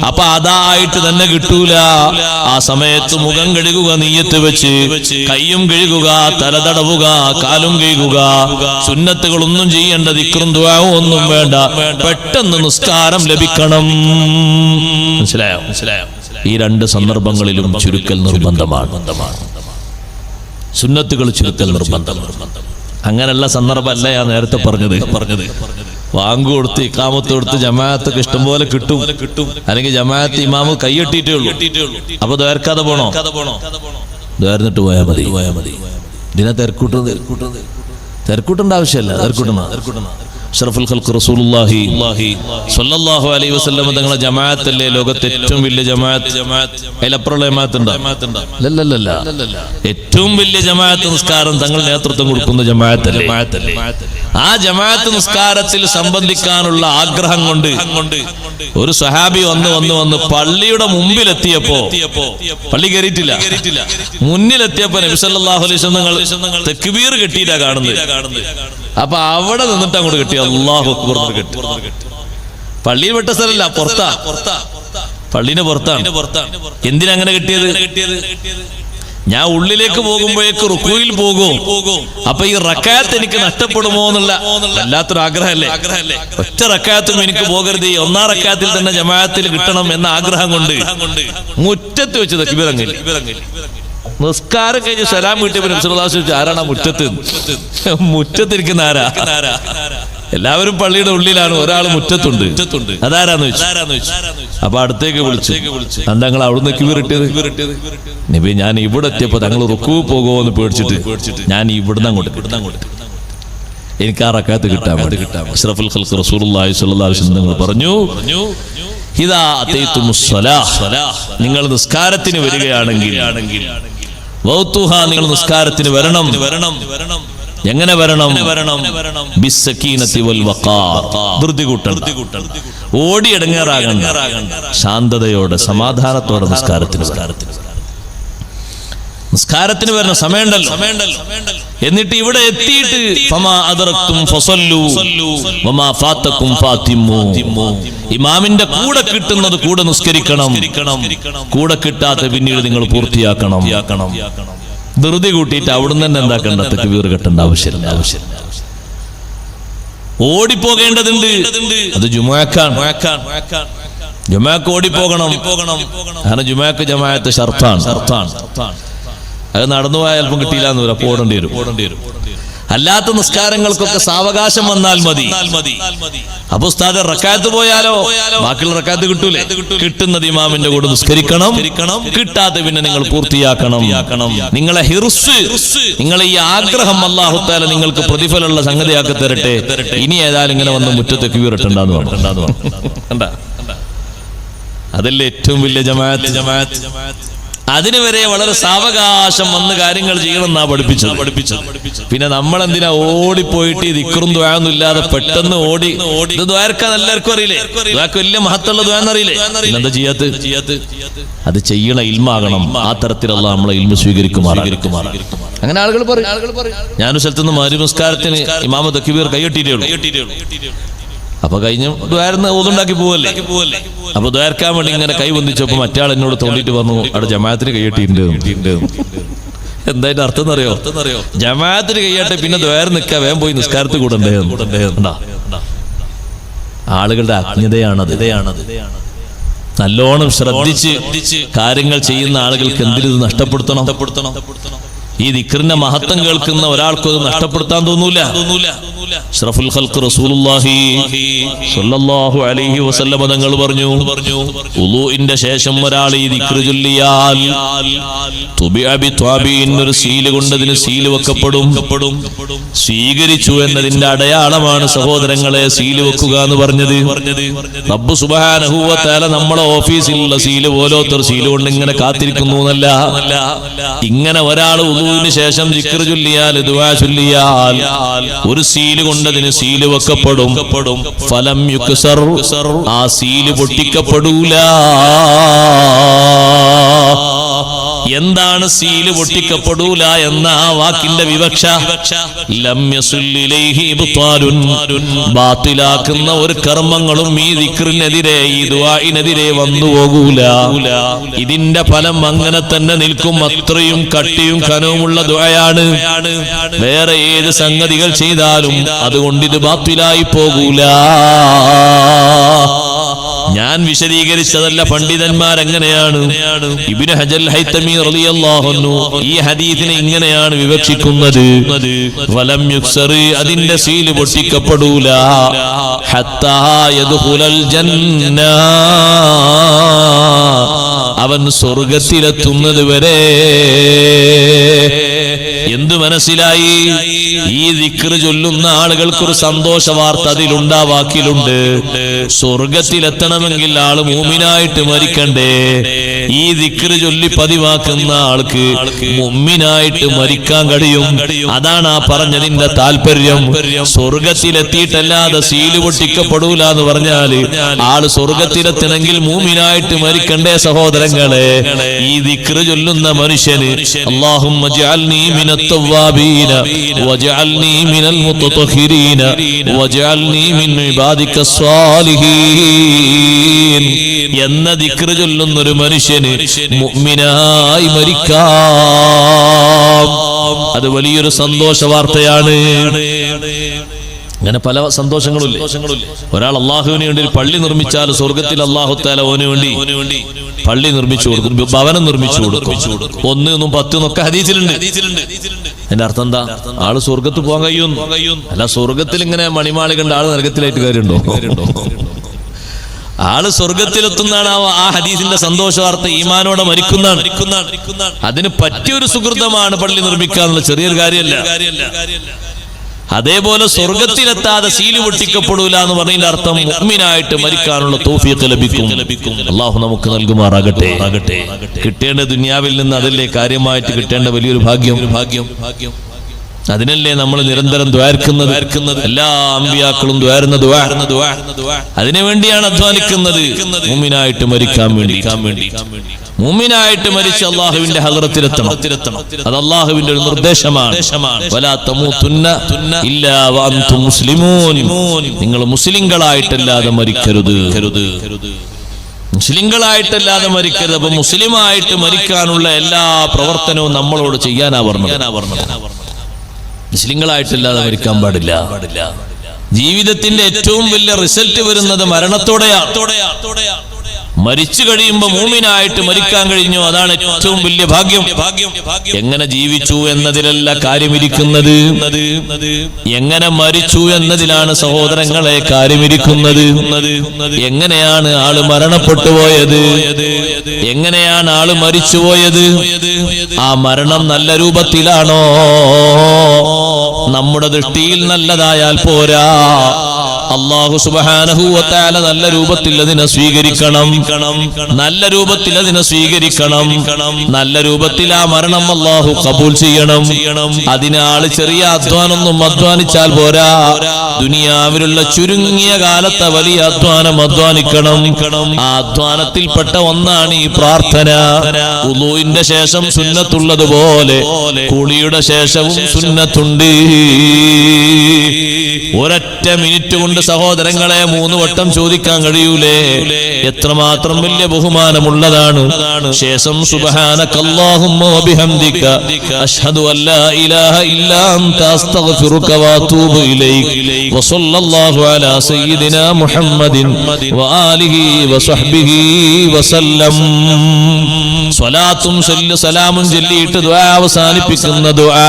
അപ്പൊ അതായിട്ട് തന്നെ കിട്ടൂല. ആ സമയത്ത് മുഖം കഴുകുക നീയത്ത് വെച്ച്, കയ്യും കഴുകുക, തലതടവുക, കാലും കഴുകുക, സുന്നത്തുകളൊന്നും ചെയ്യേണ്ട, ദിക്റും ദുആവും ഒന്നും വേണ്ട, പെട്ടെന്ന് നിസ്കാരം ലഭിക്കണം. മനസ്സിലായോ? ഈ രണ്ട് സന്ദർഭങ്ങളിലും ചുരുക്കൽ നിർബന്ധമാണ്. സുന്നത്തുകൾ ചുരുക്കൽ നിർബന്ധം. അങ്ങനെയുള്ള സന്ദർഭമല്ല ഞാൻ നേരത്തെ പറഞ്ഞത്. വാങ്ക് കൊടുത്ത് ഇഖാമത്ത് കൊടുത്ത് ജമാഅത്തൊക്കെ ഇഷ്ടംപോലെ കിട്ടും, അല്ലെങ്കിൽ ജമാഅത്ത് ഇമാമ് കൈയ്യെട്ടിയിട്ടേ ഉള്ളൂ. അപ്പൊ ദ്വാരക്കാതെ പോണോ? ദ്വാരന്നിട്ട് പോയാൽ മതി. ഇതിനെ തിരക്കൂട്ടേണ്ട ആവശ്യമല്ല. അഷ്റഫുൽ ഖൽഖ് റസൂലുള്ളാഹി സ്വല്ലല്ലാഹു അലൈഹി വസല്ലം തങ്ങളുടെ ജമാഅത്തല്ലേ ലോകത്തെ ഏറ്റവും വലിയ ജമാഅത്ത്. അതിലപ്പുറമുള്ള ജമാഅത്ത് ഉണ്ടോ? അല്ലല്ല. ഏറ്റവും വലിയ ജമാഅത്ത് നിസ്കാരം തങ്ങൾ നേതൃത്വം കൊടുക്കുന്ന ജമാഅത്തല്ലേ. ആ ജമാഅത്ത് നിസ്കാരത്തിൽ സംബന്ധിക്കാനുള്ള ആഗ്രഹം കൊണ്ട് ഒരു സഹാബി വന്ന് പള്ളിയുടെ മുമ്പിലെത്തിയപ്പോ, പള്ളി കയറിയിട്ടില്ല, മുന്നിലെത്തിയപ്പോ നബി സല്ലല്ലാഹു അലൈഹി വസല്ലം തക്ബീർ കെട്ടിയിട്ടാ കാണുന്നത്. അപ്പൊ അവിടെ നിന്നിട്ട് അങ്ങോട്ട് കെട്ടി, അല്ലാഹു അക്ബർ കെട്ടി. പള്ളിയിൽ വിട്ട സ്ഥലമല്ല, പള്ളിന്റെ പുറത്താണ്. എന്തിനാ അങ്ങനെ കെട്ടിയത്? ഞാൻ ഉള്ളിലേക്ക് പോകുമ്പോഴേക്ക് റുക്കൂയിൽ പോകും, അപ്പൊ ഈ റക്കാത്ത് എനിക്ക് നഷ്ടപ്പെടുമോ എന്നുള്ള വല്ലാത്തൊരു ആഗ്രഹമല്ലേ. ഒറ്റ റക്കാത്തും എനിക്ക് പോകരുത്, ഈ ഒന്നാം റക്കാത്തിൽ തന്നെ ജമാഅത്തിൽ കിട്ടണം എന്ന ആഗ്രഹം കൊണ്ട് മുറ്റത്ത് വെച്ച് തക്ബീർ അങ്ങ്. നിസ്കാരം കഴിഞ്ഞ് സലാം കിട്ടിയപ്പോൾ നബി സല്ലല്ലാഹു അലൈഹി വസല്ലം ആരാണ് മുറ്റത്തിരിക്കുന്ന? ആരാ? എല്ലാവരും പള്ളിയുടെ ഉള്ളിലാണ്, ഒരാൾ മുറ്റത്തുണ്ട്. അതാരാന്ന് വെച്ചു. അപ്പൊ അടുത്തേക്ക് വിളിച്ചു, തങ്ങൾ അവിടുന്ന് കിവിറിട്ടത്. നബി, ഞാൻ ഇവിടെ എത്തിയപ്പോ തങ്ങൾ റുക്കൂ പോകുമോ എന്ന് പേടിച്ചിട്ട് ഞാൻ ഇവിടുന്ന് അങ്ങോട്ട് എനിക്ക് ആ റക്കാത്ത് കിട്ടാൻ വേണ്ടി. അഷ്റഫുൽ ഖൽഖ് റസൂലുള്ളാഹി സ്വല്ലല്ലാഹു അലൈഹി വസല്ലം തങ്ങൾ പറഞ്ഞു, ഇദാ അതൈതുമുസ് സ്വലാഹ്, നിങ്ങൾ നിസ്കാരത്തിന് വരികയാണെങ്കിൽ, വൗതുഹാ, നിങ്ങൾ നിസ്കാരത്തിന് വരണം. എങ്ങനെ വരണം? ബിസ്സകീനതി വൽ വഖാർ, ധൃതി കൂട്ടണ്ട, ഓടി ഇടങ്ങേറാകണ്ട, ശാന്തതയോടെ സമാധാനത്തോടെ നിസ്കാരത്തിന് വരണം. സമയമുണ്ടല്ലോ. എന്നിട്ട് ഇവിടെ എത്തിയിട്ട് ഫമാ അദറക്തും ഫസല്ലു വമാ ഫാതകും ഫാതിമു, ഇമാമിന്റെ കൂടെ കിട്ടുന്നത് കൂടെ നിസ്കരിക്കണം, കൂടെ കിട്ടാത്ത പിന്നീട് നിങ്ങൾ പൂർത്തിയാക്കണം. ധൃതി കൂട്ടിയിട്ട് അവിടുന്ന് തന്നെ എന്താക്കണ്ട, തക്ബീർ കെട്ടേണ്ട ആവശ്യമില്ല. ഓടിപ്പോകേണ്ടതുണ്ട്. അത് ജുമുഅക്കാണ്. ജുമുഅക്ക് ഓടിപ്പോകണം. കാരണം ജുമുഅക്ക് ജമാഅത്ത് ഷർത്താണ്. അത് നടന്നു പോയാൽ അല്പം കിട്ടിയില്ല എന്ന് വരാം, ഓടേണ്ടി വരും. അല്ലാത്ത നിസ്കാരങ്ങൾക്കൊക്കെ സാവകാശം വന്നാൽ മതി. അപ്പൊ ഉസ്താദ് റക്കാത്ത് പോയാലോ ബാക്കിയുള്ള റക്കാത്ത് കിട്ടൂലേ? കിട്ടുന്നത് ഇമാമിന്റെ കൂടെ നിസ്കരിക്കണം, കിട്ടാതെ പിന്നെ നിങ്ങൾ പൂർത്തിയാക്കണം. നിങ്ങളെ ഹിർസ്, നിങ്ങളെ ഈ ആഗ്രഹം അല്ലാഹു തആല നിങ്ങൾക്ക് പ്രതിഫലമുള്ള സംഗതിയാക്കി തരട്ടെ. ഇനി ഏതായാലും ഇങ്ങനെ വന്ന് മുറ്റത്തേക്ക് വീറിട്ടുണ്ടാന്ന് വേണ്ട. അതല്ലേ ഏറ്റവും വലിയ ജമാഅത്ത്. അതിന് വരെ വളരെ സാവകാശം വന്ന് കാര്യങ്ങൾ ചെയ്യണമെന്നാ പഠിപ്പിച്ചത്. പിന്നെ നമ്മളെന്തിനാ ഓടിപ്പോയിട്ട് ദിക്റും ദുആയൊന്നും ഇല്ലാതെ പെട്ടെന്ന് ഓടി ഇത് ദ്വാരക്കാൻ എല്ലാവർക്കും അറിയില്ലേ, ദ്വാക്ക് വലിയ മഹത്തുള്ള ദ്വാന്നറിയില്ലേ, എന്താ ചെയ്യാത്ത? അത് ചെയ്യണ ഇൽമാകണം. ആ തരത്തിൽ അല്ലാഹു നമ്മളെ ഇൽമ സ്വീകരിക്കുമാറാകട്ടെ. അങ്ങനെ ആളുകൾ പറയും. ഞാനൊരു സ്ഥലത്തുനിന്ന് മഗ്‌രിബ് നിസ്കാരത്തിന് ഇമാമ തക്ബീർ കൈയ്യട്ടിട്ടേ ഉള്ളൂ. അപ്പൊ കഴിഞ്ഞ ദ്വാരന്ന് ഓതുണ്ടാക്കി പോവല്ലേ. അപ്പൊ ദ്വാരക്കാൻ വേണ്ടി ഇങ്ങനെ കൈ പൊന്തിച്ചപ്പോ മറ്റാൾ എന്നോട് തോണ്ടിട്ട് പറഞ്ഞു, അവിടെ ജമാഅത്തിന് കൈയ്യട്ടിട്ടുണ്ട്. എന്തായിട്ട് അർത്ഥം അറിയോ? ജമാഅത്തിന് കൈയ്യട്ടെ, പിന്നെ ദ്വാരം നിൽക്കാ, വേഗം പോയി നിസ്കാരത്തിൽ കൂടണ്ടേ. ആളുകളുടെ അജ്ഞതയാണത്. നല്ലോണം ശ്രദ്ധിച്ച് കാര്യങ്ങൾ ചെയ്യുന്ന ആളുകൾക്ക് എന്തിനത് നഷ്ടപ്പെടുത്തണം? ഈ ദിക്റിന്റെ മഹത്വം കേൾക്കുന്ന ഒരാൾക്കും അത് നഷ്ടപ്പെടുത്താൻ തോന്നൂല. അഷ്റഫുൽ ഖൽഖ് റസൂലുള്ളാഹി സ്വല്ലല്ലാഹു അലൈഹി വസല്ലം തങ്ങൾ പറഞ്ഞു, വുളൂഇന്റെ ശേഷം ഒരാൾ ഈ ദിക്ർ ചൊല്ലിയാൽ തുബിഅ ബിത്വാബിൻ, ഒരു സീൽ കൊണ്ട് അതിന് സീൽ വെക്കപ്പെടും. സ്വീകരിച്ചു എന്നതിന്റെ അടയാളമാണ് സഹോദരങ്ങളെ സീൽ വെക്കുക എന്ന് പറഞ്ഞത്. റബ്ബ് സുബ്ഹാനഹു വ തആല നമ്മളെ ഓഫീസിലുള്ള സീൽ പോലോത്തർ സീൽ കൊണ്ട് ഇങ്ങനെ കാത്തിരിക്കുന്നു എന്നല്ല. ഇങ്ങനെ ഒരാൾ വുളൂഇന് ശേഷം ദിക്ർ ചൊല്ലിയാൽ, ദുആ ചൊല്ലിയാൽ ഒരു സീൽ കൊണ്ട് അതിന് സീല് വെക്കപ്പെടും. ഫലം യുക്സർ, ആ സീല് പൊട്ടിക്കപ്പെടൂല. എന്താണ് സീല് പൊട്ടിക്കപ്പെടൂല എന്ന ആ വാക്കിന്റെ വിവക്ഷ? ലം യസുൽ ഇലൈഹി ഇബ്താലുൻ, ബാത്തിലാക്കുന്ന ഒരു കർമ്മങ്ങളും ഈ ദിക്റിനെതിരെ, ഈ ദുആഇനെതിരെ വന്നു പോകൂല. ഇതിന്റെ ഫലം അങ്ങനെ തന്നെ നിൽക്കും. അത്രയും കട്ടിയും കനവുമുള്ള ദുആയാണ്. വേറെ ഏത് സംഗതികൾ ചെയ്താലും അതുകൊണ്ട് ഇത് ബാത്തിലായി പോകൂല. ഞാൻ വിശദീകരിച്ചതല്ല, പണ്ഡിതന്മാരെങ്ങനെയാണ്. ഇബ്നു ഹജർ ഹൈതമി റളിയല്ലാഹു അൻഹു ഈ ഹദീസിനെ ഇങ്ങനെയാണ് വിവക്ഷിക്കുന്നത്. വലം യുക്സർ, അതിന്റെ സീൽ പൊട്ടിക്കപ്പെടൂല. ഹത്താ യദ്ഖുലൽ ജന്ന, അവൻ സ്വർഗത്തിലെത്തുന്നത് വരെ. എന്തു മനസ്സിലായി? ഈ ദിക്ർ ചൊല്ലുന്ന ആളുകൾക്കൊരു സന്തോഷ വാർത്ത അതിലുണ്ടാ വാക്കിലുണ്ട്. സ്വർഗത്തിലെത്തണമെങ്കിൽ ആള് മുഅ്മിനായിട്ട് മരിക്കണ്ടേ. ഈ ദിക്ർ ചൊല്ലി പതിവാക്കുന്ന ആൾക്ക് മുഅ്മിനായിട്ട് മരിക്കാൻ കഴിയും. അതാണ് ആ പറഞ്ഞതിന്റെ താല്പര്യം. സ്വർഗത്തിലെത്തിയിട്ടല്ലാതെ സീല് പൊട്ടിക്കപ്പെടൂല എന്ന് പറഞ്ഞാല് ആള് സ്വർഗത്തിലെത്തണമെങ്കിൽ മുഅ്മിനായിട്ട് മരിക്കണ്ടേ. സഹോദരങ്ങളെ, ഈ ദിക്ർ ചൊല്ലുന്ന മനുഷ്യന് അല്ലാഹുമ്മ ജഅൽനി മിനൽ തവ്വാബീന വജഅൽനി മിനൽ മുതതഹിരീന വജഅൽനി മിൻ ഇബാദിക സ്വാലിഹീൻ എന്ന ദിക്ർ ചൊല്ലുന്ന ഒരു മനുഷ്യന് മുഅ്മിനായി മരിക്കാം. അത് വലിയൊരു സന്തോഷ വാർത്തയാണ്. അങ്ങനെ പല സന്തോഷങ്ങളുമില്ലേ. ഒരാൾ അള്ളാഹുവിന് വേണ്ടി ഒരു പള്ളി നിർമ്മിച്ചാൽ സ്വർഗത്തിൽ അള്ളാഹു തആല ഓന് വേണ്ടി പള്ളി നിർമ്മിച്ചു കൊടുക്കും, ഭവനം നിർമ്മിച്ചു കൊടുക്കും. 1 എന്നും 10 എന്നൊക്കെ ഹദീസിലുണ്ട്. അതിന്റെ അർത്ഥം എന്താ? ആള് സ്വർഗത്ത് പോകാൻ കഴിയും. അല്ല, സ്വർഗത്തിൽ ഇങ്ങനെ മണിമാളി കണ്ട ആള് നരകത്തിലായിട്ട് കാര്യമുണ്ടോ? ആള് സ്വർഗത്തിലെത്തുന്നതാണ് ആ ഹദീസിന്റെ സന്തോഷ വാർത്ത. ഈമാനോടെ മരിക്കുന്നതാണ്. അതിന് പറ്റിയൊരു സുഹൃതമാണ് പള്ളി നിർമ്മിക്കുക എന്നുള്ള ചെറിയൊരു കാര്യമല്ല. അതേപോലെ സ്വർഗത്തിലെത്താതെ സീല് പൊട്ടിക്കപ്പെടൂല എന്ന് പറഞ്ഞതിന്റെ അർത്ഥം മുഅ്മിനായിട്ട് മരിക്കാനുള്ള തൗഫീഖ് ലഭിക്കും. അല്ലാഹു നമുക്ക് നൽകുമാറാകട്ടെ. കിട്ടേണ്ട ദുനിയാവിൽ നിന്ന് അതല്ലേ കാര്യമായിട്ട് കിട്ടേണ്ട വലിയൊരു ഭാഗ്യം. അതിനല്ലേ നമ്മൾ നിരന്തരം ദ്വാർക്കുന്നത്. എല്ലാ അമ്പിയാക്കളും ദ്വാരുന്ന ദുആ. അതിനുവേണ്ടിയാണ് അധ്വാനിക്കുന്നത്, മുഅ്മിനായിട്ട് മരിക്കാൻ വേണ്ടി. മുഅ്മിനായിട്ട് മരിച്ച് അല്ലാഹുവിന്റെ ഹദ്റത്തിലെത്തണം. അത് അല്ലാഹുവിന്റെ ഒരു നിർദ്ദേശമാണ്. വലാ തമൂതുന്ന ഇല്ലാ വഅൻതും മുസ്ലിമൂൻ, നിങ്ങൾ മുസ്ലിങ്ങളായിട്ടല്ലാതെ മരിക്കരുത്. മുസ്ലിങ്ങളായിട്ടല്ലാതെ മരിക്കരുത്. അപ്പൊ മുസ്ലിമായിട്ട് മരിക്കാനുള്ള എല്ലാ പ്രവർത്തനവും നമ്മളോട് ചെയ്യാനാ പറഞ്ഞത്. മുസ്ലിങ്ങളായിട്ടല്ലാതെ മരിക്കാൻ പാടില്ല. ജീവിതത്തിന്റെ ഏറ്റവും വലിയ റിസൾട്ട് വരുന്നത് മരണത്തോടെയാണ്. മരിച്ചു കഴിയുമ്പോ മുഅ്മിനായിട്ട് മരിക്കാൻ കഴിഞ്ഞു, അതാണ് ഏറ്റവും വലിയ ഭാഗ്യം. എങ്ങനെ ജീവിച്ചു എന്നതിലല്ല കാര്യമിരിക്കുന്നത്, എങ്ങനെ മരിച്ചു എന്നതിലാണ് സഹോദരങ്ങളെ കാര്യമിരിക്കുന്നത്. എങ്ങനെയാണ് ആള് മരണപ്പെട്ടു പോയത്, എങ്ങനെയാണ് ആള് മരിച്ചുപോയത്, ആ മരണം നല്ല രൂപത്തിലാണോ? നമ്മുടെ ദൃഷ്ടിയിൽ നല്ലതായാൽ പോരാ, അല്ലാഹു സുബ്ഹാനഹു വ തആല നല്ല രൂപത്തിൽ അതിനെ സ്വീകരിക്കണം. നല്ല രൂപത്തിൽ അതിനെ സ്വീകരിക്കണം. നല്ല രൂപത്തിൽ ആ മരണം അല്ലാഹു കബൂൽ ചെയ്യണം. അതിനാള് ചെറിയ അധ്വാനമൊന്നും അധ്വാനിച്ചാൽ പോരാ. ദുനിയാവിലുള്ള ചുരുങ്ങിയ കാലത്തെ വലിയ അധ്വാനം അധ്വാനിക്കണം. ആ അധ്വാനത്തിൽപ്പെട്ട ഒന്നാണ് ഈ പ്രാർത്ഥന. വുളൂഇന്റെ ശേഷം സുന്നത്തുള്ളതുപോലെ കുളിയുടെ ശേഷവും സുന്നത്തുണ്ട്. ഒരൊറ്റ മിനിറ്റ് കൊണ്ട് സഹോദരങ്ങളെ 3 വട്ടം ചോദിക്കാൻ കഴിയൂലേ? എത്രമാത്രം വലിയ ബഹുമാനമുള്ളതാണ്. ശേഷം സുബ്ഹാനകല്ലാഹുമ്മ വബിഹംദിക അഷ്ഹദു അല്ലാ ഇലാഹ ഇല്ലാ അൻത അസ്തഗ്ഫിറുക വഅതൂബു ഇലൈക വസല്ലല്ലാഹു അലാ സയ്യിദിനാ മുഹമ്മദിൻ വആലിഹി വസഹ്ബിഹി വസല്ലം. സ്വലാത്തും സലാമും ചൊല്ലിയിട്ട് ദുആ അവസാനിപ്പിക്കുന്ന ദുആ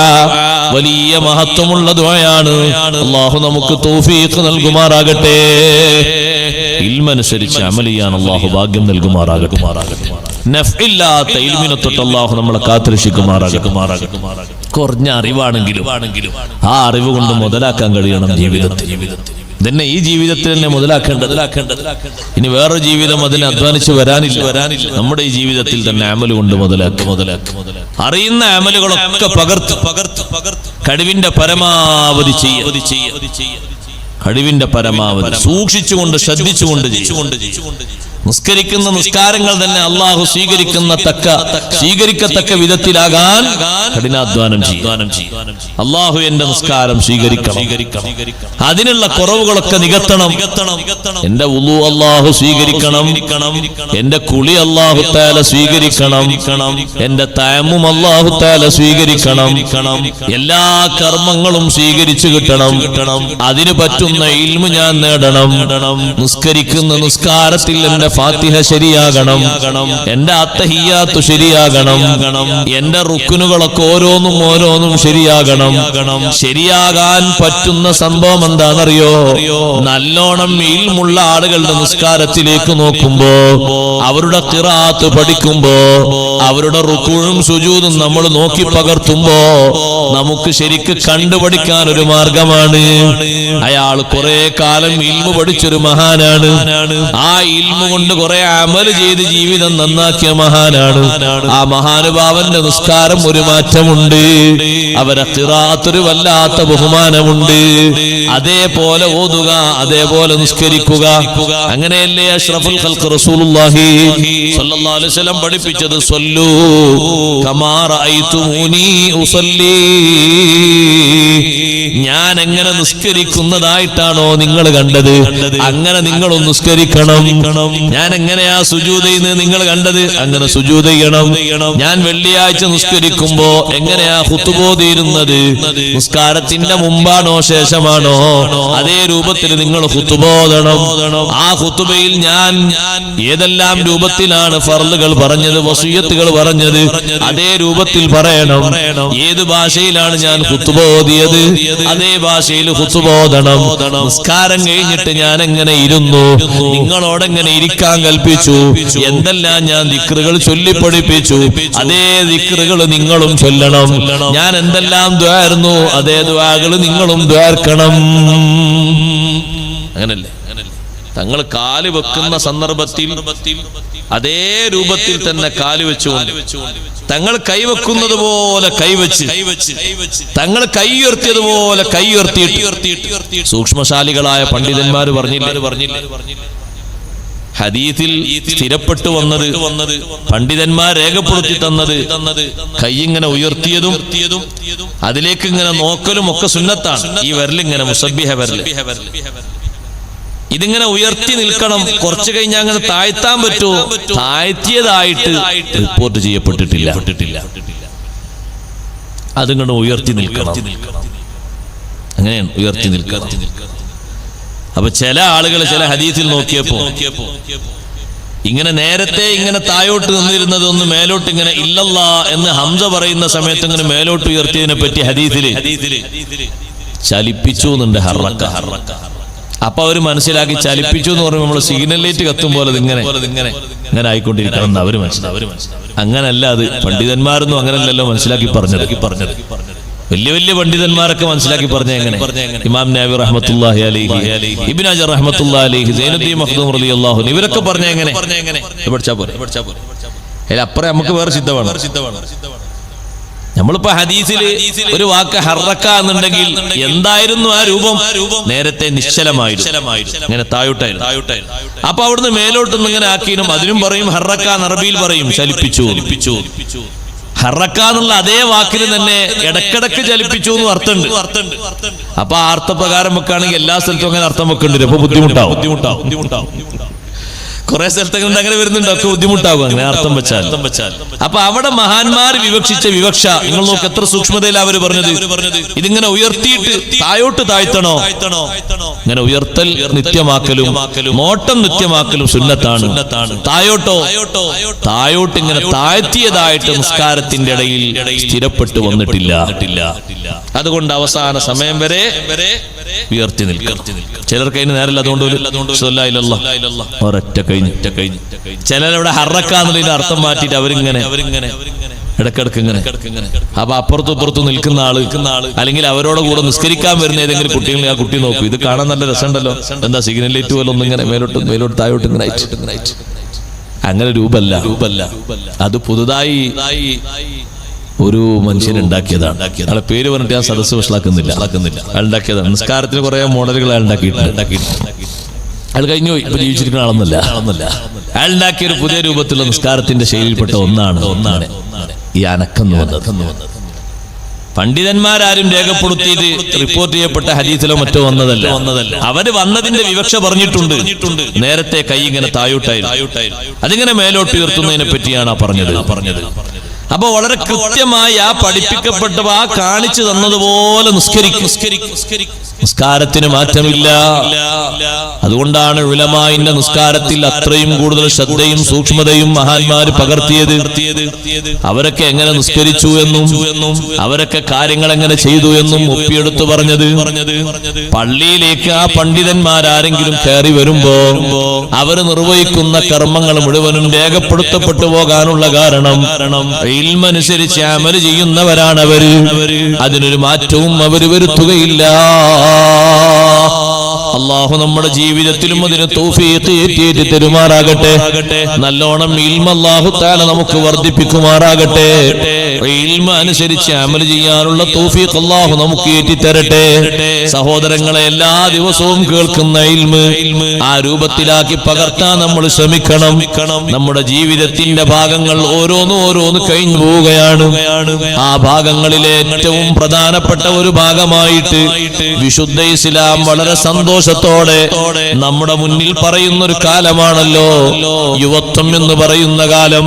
വലിയ മഹത്വമുള്ള ദുആയാണ്. അല്ലാഹു നമുക്ക് തൗഫീഖ് നൽകുമാറാകട്ടെ. ഇൽമനുസരിച്ച് അമൽ ചെയ്യാൻ അല്ലാഹു ഭാഗ്യം നൽകുമാറാകട്ടെ. നഫ്ഇല്ലാത്ത ഇൽമിനെ തൊട്ട് അല്ലാഹു നമ്മളെ കാത്തുരക്ഷിക്കുമാറാകട്ടെ. കുറഞ്ഞ അറിവാണെങ്കിലും ആ അറിവ് കൊണ്ട് മുതലാക്കാൻ കഴിയണം ജീവിതത്തിൽ. തന്നെ ഈ ജീവിതത്തിൽ തന്നെ മുതലാക്കേണ്ടത്. ഇനി വേറൊരു ജീവിതം അതിന് അധ്വാനിച്ച് വരാനില്ല. നമ്മുടെ ഈ ജീവിതത്തിൽ തന്നെ അമല് കൊണ്ട് മുതലാക്കി അറിയുന്ന അമലുകളൊക്കെ പകർത്ത് കഴിവിന്റെ പരമാവധി കഴിവിന്റെ പരമാവധി സൂക്ഷിച്ചുകൊണ്ട് ശ്രദ്ധിച്ചുകൊണ്ട് നിസ്കരിക്കുന്ന നിസ്കാരങ്ങൾ തന്നെ അള്ളാഹു സ്വീകരിക്കത്തക്ക വിധത്തിലാകാൻ കഠിനാധ്വാനം ചെയ്യും. അള്ളാഹു എന്റെ നിസ്കാരം സ്വീകരിക്കണം. അതിനുള്ള കുറവുകളൊക്കെ നികത്തണം. എന്റെ വുളു അള്ളാഹു സ്വീകരിക്കണം. എന്റെ കുളി അള്ളാഹു തആല സ്വീകരിക്കണം. എന്റെ തയമ്മും അള്ളാഹു തആല സ്വീകരിക്കണം. എല്ലാ കർമ്മങ്ങളും സ്വീകരിച്ചു കിട്ടണം. അതിന് പറ്റുന്ന ഇൽമു ഞാൻ നേടണം. നിസ്കരിക്കുന്ന നിസ്കാരത്തിൽ എന്റെ ഫാത്തിഹ ശരിയാകണം. എന്റെ അത്തഹിയ്യാത്തു ശരിയാകണം. എന്റെ റുക്നുകളൊക്കെ ഓരോന്നും ശരിയാകണം. ശരിയാകാൻ പറ്റുന്ന സംഭവം എന്താണെന്നറിയോ? നല്ലോണം ഇൽമുള്ള ആളുകളുടെ നിസ്കാരത്തിലേക്ക് നോക്കുമ്പോ, അവരുടെ ഖിറാഅത്ത് പഠിക്കുമ്പോ, അവരുടെ റുക്ഊഉം സുജൂദും നമ്മൾ നോക്കി പകർത്തുമ്പോ നമുക്ക് ശരിക്ക് കണ്ടുപഠിക്കാൻ ഒരു മാർഗമാണ്. അയാൾ കുറെ കാലം ഇൽമു പഠിച്ചൊരു മഹാനാണ്. ആ ഇൽമു കൊണ്ട് കുറെ അമൽ ചെയ്ത് ജീവിതം നന്നാക്കിയ മഹാനാണ്. ആ മഹാനുഭാവന്റെ നിസ്കാരം ഒരു മാറ്റമുണ്ട്. അവരെ ഖിറാഅത്ത് ഒരു വല്ലാത്ത ബഹുമാനമുണ്ട്. അതേപോലെ ഓതുക, അതേപോലെ നിസ്കരിക്കുക. അങ്ങനെയല്ലേ അഷ്റഫുൽ ഖൽഖ് റസൂലുള്ളാഹി സ്വല്ലല്ലാഹു അലൈഹി വസല്ലം പഠിപ്പിച്ചത്? സ്വല്ലൂ കമാ റഅയ്തുമൂനി ഉസല്ലി. ഞാൻ എങ്ങനെ നിസ്കരിക്കുന്നതായിട്ടാണോ നിങ്ങൾ കണ്ടത്, അങ്ങനെ നിങ്ങൾ നിസ്കരിക്കണം. ഞാൻ എങ്ങനെയാ സുജൂദ് ചെയ്യുന്നത് നിങ്ങൾ കണ്ടത്, അങ്ങനെ സുജൂദ് ചെയ്യണം. ഞാൻ വെള്ളിയാഴ്ച നിസ്കരിക്കുമ്പോ എങ്ങനെയാ ഖുതുബ ഓതിയിരുന്നത്, നിസ്കാരത്തിന്റെ മുമ്പാണോ ശേഷമാണോ, അതേ രൂപത്തിൽ നിങ്ങൾ ഖുതുബ ഓതണം. ആ ഖുതുബയിൽ ഞാൻ ഏതെല്ലാം രൂപത്തിലാണ് ഫർളുകൾ പറഞ്ഞത്, വസിയ്യത്തുകൾ പറഞ്ഞത്, അതേ രൂപത്തിൽ പറയണം. ഏത് ഭാഷയിലാണ് ഞാൻ ഖുതുബ ഓതിയത്, അതേ ഭാഷയിൽ ഖുതുബ ഓതണം. നിസ്കാരം കഴിഞ്ഞിട്ട് ഞാൻ എങ്ങനെ ഇരുന്നു, നിങ്ങളോടെങ്ങനെ ഇരിക്കാൻ കൽപ്പിച്ചു, എന്തെല്ലാം ഞാൻ ദിക്റുകൾ ചൊല്ലി പഠിപ്പിച്ചു, അതേ ദിക്റുകൾ നിങ്ങളും ചൊല്ലണം. ഞാൻ എന്തെല്ലാം ദുആയിരുന്നു, അതേ ദുആകൾ നിങ്ങളും ദുആർക്കണം. അങ്ങനല്ലേ? തങ്ങൾ കാല് വെക്കുന്ന സന്ദർഭത്തിൽ അതേ രൂപത്തിൽ തന്നെ കാല് വെച്ചുകൊണ്ട്, തങ്ങൾ കൈവെക്കുന്നത് പോലെ കൈവച്ച്, തങ്ങൾ കൈ ഉയർത്തിയതുപോലെ കൈ ഉയർത്തിയിട്ട് സൂക്ഷ്മശാലികളായ പണ്ഡിതന്മാർ പറഞ്ഞില്ലേ, ഹദീസിൽ സ്ഥിരപ്പെട്ടു വന്നത്, പണ്ഡിതന്മാർ രേഖപ്പെടുത്തി തന്നത്, കൈ ഇങ്ങനെ ഉയർത്തിയതും അതിലേക്ക് ഇങ്ങനെ നോക്കലും ഒക്കെ സുന്നത്താണ്. ഈ വിരലിങ്ങനെ മുസബ്ബിഹ വിരൽ ഇതിങ്ങനെ ഉയർത്തി നിൽക്കണം. കുറച്ചു കഴിഞ്ഞാൽ അങ്ങനെ താഴ്ത്താൻ പറ്റുമോ? താഴ്ത്തിയതായിട്ട് റിപ്പോർട്ട് ചെയ്യപ്പെട്ടിട്ടില്ല. അതിങ്ങനെ ഉയർത്തി നിൽക്കണം. അങ്ങനെയാണ് ഉയർത്തി നിൽക്കണം. അപ്പൊ ചില ആളുകൾ ചില ഹദീസിൽ നോക്കിയപ്പോ ഇങ്ങനെ നേരത്തെ ഇങ്ങനെ താഴോട്ട് നിന്നിരുന്നത് ഒന്ന് മേലോട്ട് ഇങ്ങനെ ഇല്ലല്ലാ എന്ന് ഹംസ പറയുന്ന സമയത്ത് ഇങ്ങനെ മേലോട്ട് ഉയർത്തിയതിനെ പറ്റി ഹദീസിൽ ചലിപ്പിച്ചു എന്നുണ്ട്. ഹർറക്ക. അപ്പൊ അവര് മനസ്സിലാക്കി ചലിപ്പിച്ചു എന്ന് പറയുമ്പോൾ നമ്മൾ സിഗ്നൽ ലൈറ്റ് കത്തും പോലെ ഇങ്ങനെ ആയിക്കൊണ്ടിരിക്കണം എന്ന് അവര് മനസ്സിലാവും. അങ്ങനല്ല, അത് പണ്ഡിതന്മാരൊന്നും അങ്ങനല്ലല്ലോ മനസ്സിലാക്കി പറഞ്ഞത്. വലിയ വലിയ പണ്ഡിതന്മാരൊക്കെ മനസ്സിലാക്കി പറഞ്ഞ എങ്ങനെ? ഇമാം നവവി റഹ്മത്തുള്ളാഹി അലൈഹി, ഇബ്നു ഹജർ റഹ്മത്തുള്ളാഹി അലൈഹി, സൈനുദ്ദീൻ മഖ്ദൂം റളിയല്ലാഹു അൻഹു, ഇവരൊക്കെ പറഞ്ഞ എങ്ങനെ? അപ്പുറം നമുക്ക് വേറെ ചിന്തമാണ്. നമ്മളിപ്പോ ഹദീസില് ഒരു വാക്ക് ഹറക്ക എന്നുണ്ടെങ്കിൽ എന്തായിരുന്നു ആ രൂപം? നേരത്തെ നിശ്ചലമായിരുന്നു, ഇങ്ങനെ താഴോട്ടായിരുന്നു. അപ്പൊ അവിടുന്ന് മേലോട്ടൊന്നും ഇങ്ങനെ ആക്കിയും അതിനും പറയും ഹറക്ക, അറബിയിൽ പറയും ചലിപ്പിച്ചു. ഹറക്ക എന്നുള്ള അതേ വാക്കിന് തന്നെ ഇടക്കിടക്ക് ചലിപ്പിച്ചു എന്ന് അർത്ഥമുണ്ട്. അപ്പൊ ആ അർത്ഥപ്രകാരം വെക്കുകയാണെങ്കിൽ എല്ലാ സ്ഥലത്തും അങ്ങനെ അർത്ഥം വെക്കേണ്ടി. അപ്പൊ ബുദ്ധിമുട്ടാവും. കുറെ സ്ഥലത്തൊക്കെ അങ്ങനെ വരുന്നുണ്ട്, ഒക്കെ ബുദ്ധിമുട്ടാകും അങ്ങനെ അർത്ഥം വെച്ചാൽ. അപ്പൊ അവിടെ മഹാന്മാർ വിവക്ഷിച്ച വിവക്ഷ നിങ്ങൾ നോക്ക്, എത്ര സൂക്ഷ്മതയിൽ അവർ പറഞ്ഞത്. ഇതിങ്ങനെ ഉയർത്തിയിട്ട് താഴോട്ട് താഴ്ത്തണോ? ഇങ്ങനെ ഉയർത്തൽ നിത്യമാക്കലും നോട്ടം നിത്യമാക്കലും സുന്നത്താണ്. താഴോട്ട് ഇങ്ങനെ താഴ്ത്തിയതായിട്ട് നിസ്കാരത്തിന്റെ ഇടയിൽ സ്ഥിരപ്പെട്ടു വന്നിട്ടില്ല. അതുകൊണ്ട് അവസാന സമയം വരെ ഉയർത്തി നിൽക്കും. ചിലർക്ക് അതിന് നേരല്ല, അതുകൊണ്ട് ഒരൊറ്റ കഴിഞ്ഞു. ചിലരവിടെ ഹറക്കാന്നുള്ളതിന്റെ അർത്ഥം മാറ്റിയിട്ട് അവരിങ്ങനെ ഇടക്കിടക്ക് ഇങ്ങനെ. അപ്പൊ അപ്പുറത്തും ഇപ്പുറത്തും നിൽക്കുന്ന ആള് അല്ലെങ്കിൽ അവരോട് കൂടെ നിസ്കരിക്കാൻ വരുന്ന ഏതെങ്കിലും കുട്ടികളെ ആ കുട്ടി നോക്കും, ഇത് കാണാൻ നല്ല രസമുണ്ടല്ലോ, എന്താ സിഗ്നൽ ലൈറ്റ് പോലെ ഒന്നിങ്ങനെ മേലോട്ട് താഴോട്ട് ഇങ്ങനെ അങ്ങനെ രൂപല്ല. അത് പുതുതായി ഒരു മനുഷ്യൻ ഉണ്ടാക്കിയതാണ്. അയാളെ പേര് പറഞ്ഞിട്ട് ഞാൻ സദസ്സ് വഷളാക്കുന്നില്ല. അയാൾ ഉണ്ടാക്കിയതാണ്. നിസ്കാരത്തിന് കുറെ മോഡലുകൾ അയാൾ ഉണ്ടാക്കിയിട്ടുണ്ട്. അയാൾ കഴിഞ്ഞു പോയി, ഇപ്പൊ ജീവിച്ചിരിക്കുന്ന ആളൊന്നല്ല. അയാൾ ഉണ്ടാക്കിയ ഒരു പുതിയ രൂപത്തിലുള്ള നിസ്കാരത്തിന്റെ ശൈലിയിൽപ്പെട്ട ഒന്നാണ് ഈ അനക്കം വന്നത്. പണ്ഡിതന്മാരാരും രേഖപ്പെടുത്തിയത് റിപ്പോർട്ട് ചെയ്യപ്പെട്ട ഹദീസിലോ മറ്റോ വന്നതല്ല. അവര് വന്നതിന്റെ വിവക്ഷ പറഞ്ഞിട്ടുണ്ട്. നേരത്തെ കൈ ഇങ്ങനെ താഴോട്ടായിരുന്നു, അതിങ്ങനെ മേലോട്ട് ഉയർത്തുന്നതിനെ പറ്റിയാണ് പറഞ്ഞത്. അപ്പൊ വളരെ കൃത്യമായി ആ പഠിപ്പിക്കപ്പെട്ട ആ കാണിച്ചു തന്നതുപോലെ നിസ്കരിക്കും. നിസ്കാരത്തിന് മാറ്റമില്ല. അതുകൊണ്ടാണ് ഉലമാഇന്റെ നിസ്കാരത്തിൽ അത്രയും കൂടുതൽ ശ്രദ്ധയും സൂക്ഷ്മതയും മഹാന്മാര് പകർത്തിയത്. അവരൊക്കെ എങ്ങനെ നിസ്കരിച്ചു എന്നും അവരൊക്കെ കാര്യങ്ങൾ എങ്ങനെ ചെയ്തു എന്നും ഒപ്പിയെടുത്ത് പറഞ്ഞത്. പള്ളിയിലേക്ക് ആ പണ്ഡിതന്മാരാരെങ്കിലും കയറി വരുമ്പോ അവർ നിർവഹിക്കുന്ന കർമ്മങ്ങൾ മുഴുവനും രേഖപ്പെടുത്തപ്പെട്ടു പോകാനുള്ള കാരണം ഇൽമനുസരിച്ച് അമൽ ചെയ്യുന്നവരാണ് അവര്. അതിനൊരു മാറ്റവും അവര് വരുത്തുകയില്ല. അല്ലാഹു നമ്മുടെ ജീവിതത്തിലും അതിന് തൗഫീഖ് ഏറ്റി തരുമാറാകട്ടെ. നല്ലോണം ഇൽമ അല്ലാഹു തആല നമുക്ക് വർദ്ധിപ്പിക്കുമാറാകട്ടെ. ഇൽമ അനുസരിച്ച് അമൽ ചെയ്യാനുള്ള തൗഫീഖ് അല്ലാഹു നമുക്ക് ഏറ്റി തരട്ടെ. സഹോദരങ്ങളെ, എല്ലാ ദിവസവും കേൾക്കുന്ന ഇൽമ ആ രൂപത്തിലാക്കി പകർത്താൻ നമ്മൾ ശ്രമിക്കണം. നമ്മുടെ ജീവിതത്തിന്റെ ഭാഗങ്ങൾ ഓരോന്ന് കഴിഞ്ഞു പോവുകയാണ്. ആ ഭാഗങ്ങളിലെ ഏറ്റവും പ്രധാനപ്പെട്ട ഒരു ഭാഗമായിട്ട് വിശുദ്ധ ഇസ്ലാം വളരെ സന്തോഷത്തോടെ നമ്മുടെ മുന്നിൽ പറയുന്ന ഒരു കാലമാണല്ലോ യുവത്വം എന്ന് പറയുന്ന കാലം.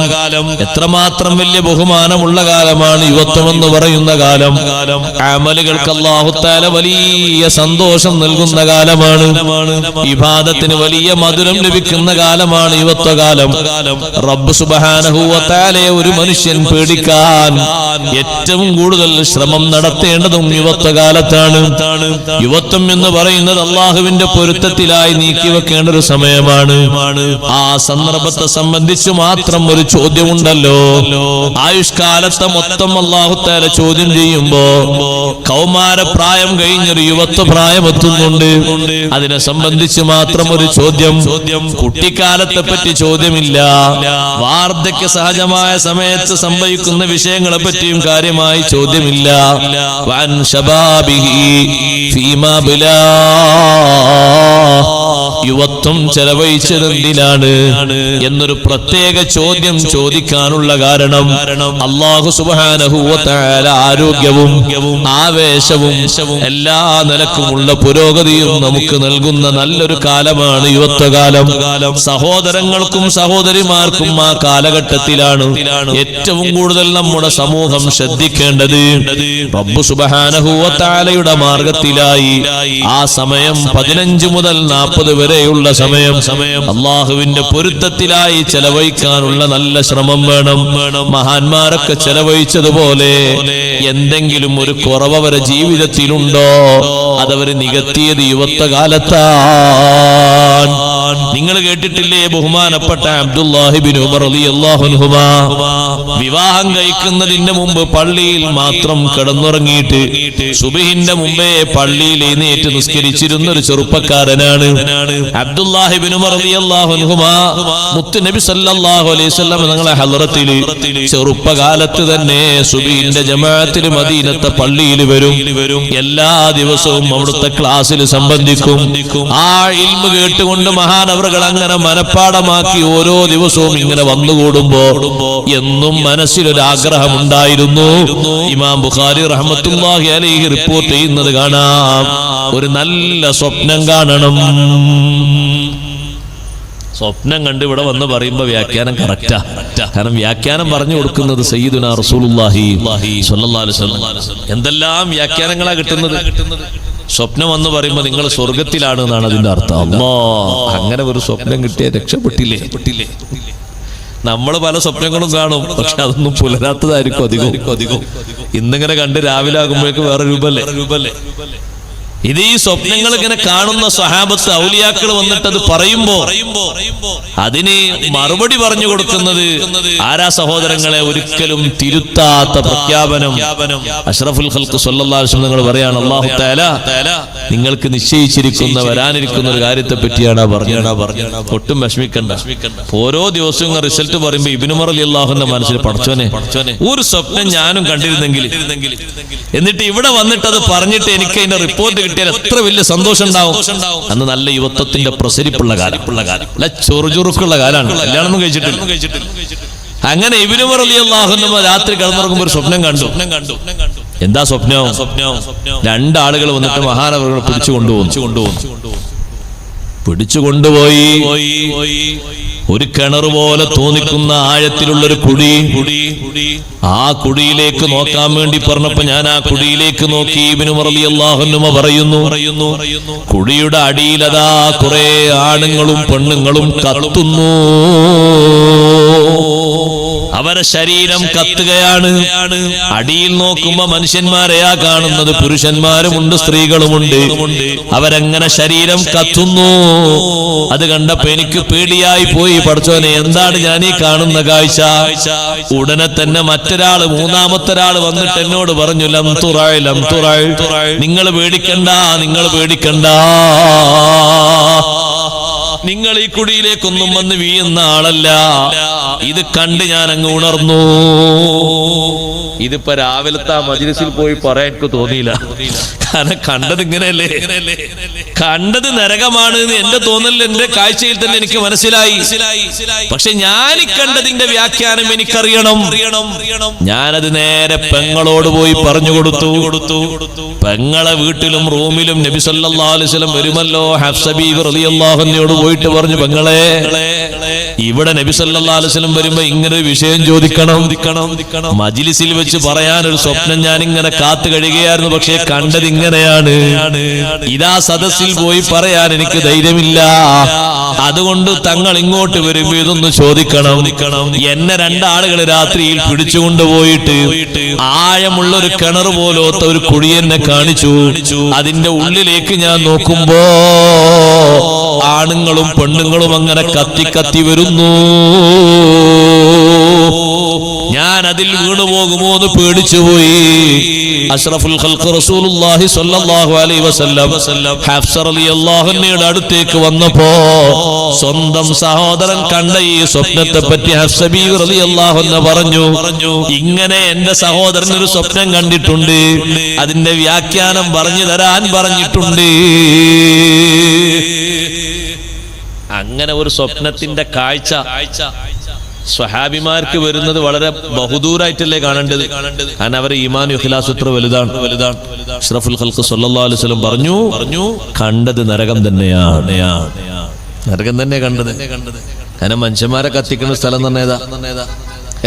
എത്രമാത്രം വലിയ ബഹുമാനമുള്ള കാലമാണ് യുവത്വം എന്ന് പറയുന്ന കാലം. അമലുകൾക്ക് അല്ലാഹു തആല വലിയ സന്തോഷം നൽകുന്ന കാലമാണ്. ഇബാദത്തിന് വലിയ മധുരം ലഭിക്കുന്ന കാലമാണ് യുവത്വകാലം. റബ്ബ് സുബ്ഹാനഹു വ തആലയെ ഒരു മനുഷ്യൻ പേടിക്കാൻ ഏറ്റവും കൂടുതൽ ശ്രമം നടത്തേണ്ടതും യുവത്വകാലത്താണ്. യുവത്വം എന്ന് പറയുന്നത് അള്ളാഹുവിന്റെ പൊരുത്തത്തിലായി നീക്കി വെക്കേണ്ട ഒരു സമയമാണ്. ആ സന്ദർഭത്തെ സംബന്ധിച്ച് മാത്രം ഒരു ചോദ്യമുണ്ടല്ലോ. ആയുഷ്കാലത്തെ മൊത്തം അല്ലാഹു തആല ചോദ്യം ചെയ്യുമ്പോ കൗമാരപ്രായം കഴിഞ്ഞൊരു യുവത്വ പ്രായം എത്തുന്നുണ്ട്. അതിനെ സംബന്ധിച്ച് മാത്രം ഒരു ചോദ്യം. കുട്ടിക്കാലത്തെ പറ്റി ചോദ്യമില്ല. വാർദ്ധക്യ സഹജമായ സമയത്ത് സംഭവിക്കുന്ന വിഷയങ്ങളെ പറ്റിയും കാര്യമായി ചോദ്യമില്ല. വൻ ശബാബിഹി ഫീമാ ബിലാ, യുവത്വം ചെലവഴിച്ചതെന്തിനാണ് എന്നൊരു പ്രത്യേക ചോദ്യം ചോദിക്കാനുള്ള കാരണം അല്ലാഹു സുബ്ഹാനഹു വ തആല ആരോഗ്യവും ആവേശവും എല്ലാ നിലക്കുമുള്ള പുരോഗതിയും നമുക്ക് നൽകുന്ന നല്ലൊരു കാലമാണ് യുവത്വകാലം. സഹോദരങ്ങൾക്കും സഹോദരിമാർക്കും ആ കാലഘട്ടത്തിലാണ് ഏറ്റവും കൂടുതൽ നമ്മുടെ സമൂഹം ശ്രദ്ധിക്കേണ്ടത്. റബ്ബ് സുബ്ഹാനഹു വ തആലയുടെ മാർഗത്തിലായി ആ സമയം 15 മുതൽ 40 വരെയുള്ള സമയം അള്ളാഹുവിന്റെ പൊരുത്തത്തിലായി ചെലവഴിക്കാനുള്ള നല്ല ശ്രമം വേണം. മഹാന്മാരൊക്കെ ചെലവഴിച്ചതുപോലെ എന്തെങ്കിലും ഒരു കുറവ് അവരുടെ ജീവിതത്തിലുണ്ടോ? അതവര് നികത്തിയത് യുവത്വകാലത്താണ്. നിങ്ങൾ കേട്ടിട്ടില്ലേ ബഹുമാനപ്പെട്ട അബ്ദുല്ലാഹി ബിൻ ഉമർ റളിയല്ലാഹു അൻഹുമാ വിവാഹം കഴിക്കുന്നതിന്റെ മുമ്പ് പള്ളിയിൽ മാത്രം കിടന്നുറങ്ങിയിട്ട് സുബ്ഹിന്റെ മുമ്പേ പള്ളിയിൽ എഴുന്നേറ്റ് നിസ്കരിച്ചിരുന്ന ഒരു ചെറുപ്പക്കാരനാണ് അബ്ദുല്ലാഹി ബിൻ ഉമർ റളിയല്ലാഹു അൻഹുമാ. മുത്ത് നബി സല്ലല്ലാഹു അലൈഹി വസല്ലം തങ്ങളെ ഹദ്റത്തിൽ ചെറുപ്പകാലത്ത് തന്നെ സുബ്ഹിന്റെ ജമാഅത്തിൽ മദീനത്തെ പള്ളിയിൽ വരും. എല്ലാ ദിവസവും അവിടുത്തെ ക്ലാസ്സിൽ സംബന്ധിക്കും. ആ ഇൽമു കേട്ടുകൊണ്ട് മഹാനവറുകൾ അങ്ങനെ മനപ്പാടമാക്കി ഓരോ ദിവസവും ഇങ്ങനെ വന്നുകൂടുമ്പോ എന്നും മനസ്സിലൊരു ആഗ്രഹം ഉണ്ടായിരുന്നു. ഇമാം ബുഖാരി റഹ്മത്തുള്ളാഹി അലൈഹി റിപ്പോർട്ട് ചെയ്യുന്നത് കാണാം, ഒരു നല്ല സ്വപ്നം കാണണം. സ്വപ്നം കണ്ട് ഇവിടെ വന്ന് പറയുമ്പോ വ്യാഖ്യാനം കറക്റ്റാ. കാരണം വ്യാഖ്യാനം പറഞ്ഞു കൊടുക്കുന്നത് സയ്യിദുനാ റസൂലുള്ളാഹി സ്വല്ലല്ലാഹു അലൈഹി വസല്ലം. എന്തെല്ലാം വ്യാഖ്യാനങ്ങളാ കിട്ടുന്നത്. സ്വപ്നം എന്ന് പറയുമ്പോ നിങ്ങൾ സ്വർഗത്തിലാണ് എന്നാണ് അതിന്റെ അർത്ഥം. അല്ലാഹ്, അങ്ങനെ ഒരു സ്വപ്നം കിട്ടിയ രക്ഷപ്പെട്ടില്ലേ. നമ്മൾ പല സ്വപ്നങ്ങളും കാണും, പക്ഷെ അതൊന്നും പുലരാത്തതായിരിക്കും അധികം. ഇന്നിങ്ങനെ കണ്ട് രാവിലെ ആകുമ്പോഴേക്ക് വേറെ രൂപല്ലേ. ഇത് ഈ സ്വപ്നങ്ങൾ ഇങ്ങനെ കാണുന്ന സ്വഹാബത്ത് ഔലിയാക്കൾ വന്നിട്ട് അത് പറയുമ്പോ അതിന് മറുപടി പറഞ്ഞു കൊടുക്കുന്നത് ആരാ സഹോദരങ്ങളെ? ഒരിക്കലും തിരുത്താത്ത പ്രഖ്യാപനം അഷ്റഫുൽ ഖൽഖ് സ്വല്ലല്ലാഹു അലൈഹി വസല്ലം നിങ്ങൾ പറയാണ്, അല്ലാഹു തആല നിങ്ങൾക്ക് നിശ്ചയിച്ചിരിക്കുന്ന വരാനിരിക്കുന്ന ഒരു കാര്യത്തെ പറ്റിയാണ് പറഞ്ഞത്. ഒട്ടും വിഷമിക്കണ്ട. ഓരോ ദിവസവും റിസൾട്ട് പറയുമ്പോ ഇബ്നു ഉമർ റളിയല്ലാഹു അൻഹു മനസ്സിൽ പടച്ചോനെ ഒരു സ്വപ്നം ഞാനും കണ്ടിരുന്നെങ്കിൽ, എന്നിട്ട് ഇവിടെ വന്നിട്ട് അത് പറഞ്ഞിട്ട് എനിക്ക് അതിന്റെ റിപ്പോർട്ട് കിട്ടിയാൽ എത്ര വലിയ സന്തോഷം ഉണ്ടാവും. അന്ന് നല്ല യുവത്വത്തിന്റെ പ്രസരിപ്പുള്ള കാലം, അല്ല ചൊറുചുറുക്കുള്ള കാലാണ്. കല്യാണം കഴിച്ചിട്ടില്ല. അങ്ങനെ ഇബ്നു ഉമർ റളിയല്ലാഹു അൻഹു രാത്രി കിടന്നുറങ്ങുമ്പോൾ ഒരു സ്വപ്നം കണ്ടു. എന്താ സ്വപ്നം? രണ്ടാളുകൾ വന്നിട്ട് മഹാനവറുകളെ പിടിച്ചുകൊണ്ടുപോയി ഒരു കിണർ പോലെ തോന്നിക്കുന്ന ആഴത്തിലുള്ളൊരു കുഴി. ആ കുഴിയിലേക്ക് നോക്കാൻ വേണ്ടി പറഞ്ഞപ്പോ ഞാൻ ആ കുഴിയിലേക്ക് നോക്കി. ഇബ്നു ഉമർ റളിയല്ലാഹു അൻഹു പറയുന്നു, കുഴിയുടെ അടിയിലതാ കുറെ ആണുങ്ങളും പെണ്ണുങ്ങളും കത്തുന്നു. അവരെ ശരീരം കത്തുകയാണ്. അടിയിൽ നോക്കുമ്പോ മനുഷ്യന്മാരെയാ കാണുന്നത്, പുരുഷന്മാരുമുണ്ട് സ്ത്രീകളുമുണ്ട്. അവരെങ്ങനെ ശരീരം കത്തുന്നു. അത് കണ്ടപ്പോ എനിക്ക് പേടിയായി പോയി. പടച്ചോനെ, എന്താണ് ഞാൻ ഈ കാണുന്ന കാഴ്ച? ഉടനെ തന്നെ മറ്റൊരാള്, മൂന്നാമത്തെ ഒരാള് വന്നിട്ട് എന്നോട് പറഞ്ഞു, ലം തുറഅ്, നിങ്ങൾ പേടിക്കണ്ട, നിങ്ങൾ ഈ കുടിയിലേക്കൊന്നും വന്ന് വീഴുന്ന ആളല്ല. ഇത് കണ്ട് ഞാൻ അങ്ങ് ഉണർന്നു. ഇതിപ്പോ രാവിലത്തെ ആ മജ്‌ലിസിൽ പോയി പറയാൻ എനിക്ക് തോന്നിയില്ല. കാരണം കണ്ടത് ഇങ്ങനെയല്ലേ, കണ്ടത് നരകമാണ് എന്ന് എന്റെ തോന്നലിൽ, എന്റെ കാഴ്ചയിൽ തന്നെ എനിക്ക് മനസ്സിലായി. പക്ഷെ ഞാൻ ഈ കണ്ടതിന്റെ വ്യാഖ്യാനം എനിക്കറിയണം. ഞാനത് നേരെ പെങ്ങളോട് പോയി പറഞ്ഞു കൊടുത്തു. പെങ്ങളെ വീട്ടിലും റൂമിലും നബി സല്ലല്ലാഹു അലൈഹി വസല്ലം വരുമല്ലോ. ഹഫ്സ ബീവി റളിയല്ലാഹു അൻഹയോട് പോയിട്ട് പറഞ്ഞു, പെങ്ങളെ, ഇവിടെ നബി സല്ലല്ലാഹു അലൈഹി വസല്ലം വരുമ്പോ ഇങ്ങനെ ഒരു വിഷയം ചോദിക്കണം. മജ്‌ലിസിൽ വെച്ച് പറയാൻ ഒരു സ്വപ്നം ഞാൻ ഇങ്ങനെ കാത്തു കഴിയുകയായിരുന്നു. പക്ഷേ കണ്ടത് ഇങ്ങനെയാണ്. ഇതാ സദസ്സിൽ പോയി പറയാൻ എനിക്ക് ധൈര്യമില്ല. അതുകൊണ്ട് തങ്ങൾ ഇങ്ങോട്ട് വരുമ്പോ ഇതൊന്ന് ചോദിക്കണം. എന്നെ രണ്ടാളുകൾ രാത്രിയിൽ പിടിച്ചുകൊണ്ടുപോയിട്ട് ആഴമുള്ള ഒരു കിണർ പോലത്തെ ഒരു കുഴി എന്നെ കാണിച്ചു. അതിന്റെ ഉള്ളിലേക്ക് ഞാൻ നോക്കുമ്പോ ആണുങ്ങളും പെണ്ണുങ്ങളും അങ്ങനെ കത്തി വരുന്നു. ഞാൻ അതിൽ വീണുപോകുമോ എന്ന് പേടിച്ചുപോയി. അഷ്റഫുൽ ഖൽഖ് റസൂലുള്ളാഹി സ്വല്ലല്ലാഹു അലൈഹി വസല്ലം ഹഫ്സ റളിയല്ലാഹു അൻഹയുടെ അടുത്തേക്ക് വന്നപ്പോ സ്വന്തം സഹോദരൻ കണ്ട ഈ സ്വപ്നത്തെ പറ്റി ഹഫ്സ ബീവി റളിയല്ലാഹു അൻഹ പറഞ്ഞു, ഇങ്ങനെ എന്റെ സഹോദരൻ ഒരു സ്വപ്നം കണ്ടിട്ടുണ്ട്, അതിന്റെ വ്യാഖ്യാനം പറഞ്ഞു തരാൻ പറഞ്ഞിട്ടുണ്ട്. അങ്ങനെ ഒരു സ്വപ്നത്തിന്റെ കാഴ്ച സ്വഹാബിമാർക്ക് വരുന്നത് വളരെ ബഹുദൂരായിട്ടല്ലേ കാണേണ്ടത്. കാരണം അവരെ ഈമാൻ ഇഖ്ലാസ് എത്ര വലുതാണ്. അഷ്റഫുൽ ഖൽഖ് സ്വല്ലല്ലാഹു അലൈഹി വസല്ലം പറഞ്ഞു, കണ്ടത് നരകം തന്നെയാണ്. നരകം തന്നെ കണ്ടത്. കാരണം മനുഷ്യന്മാരെ കത്തിക്കുന്ന സ്ഥലം തന്നെ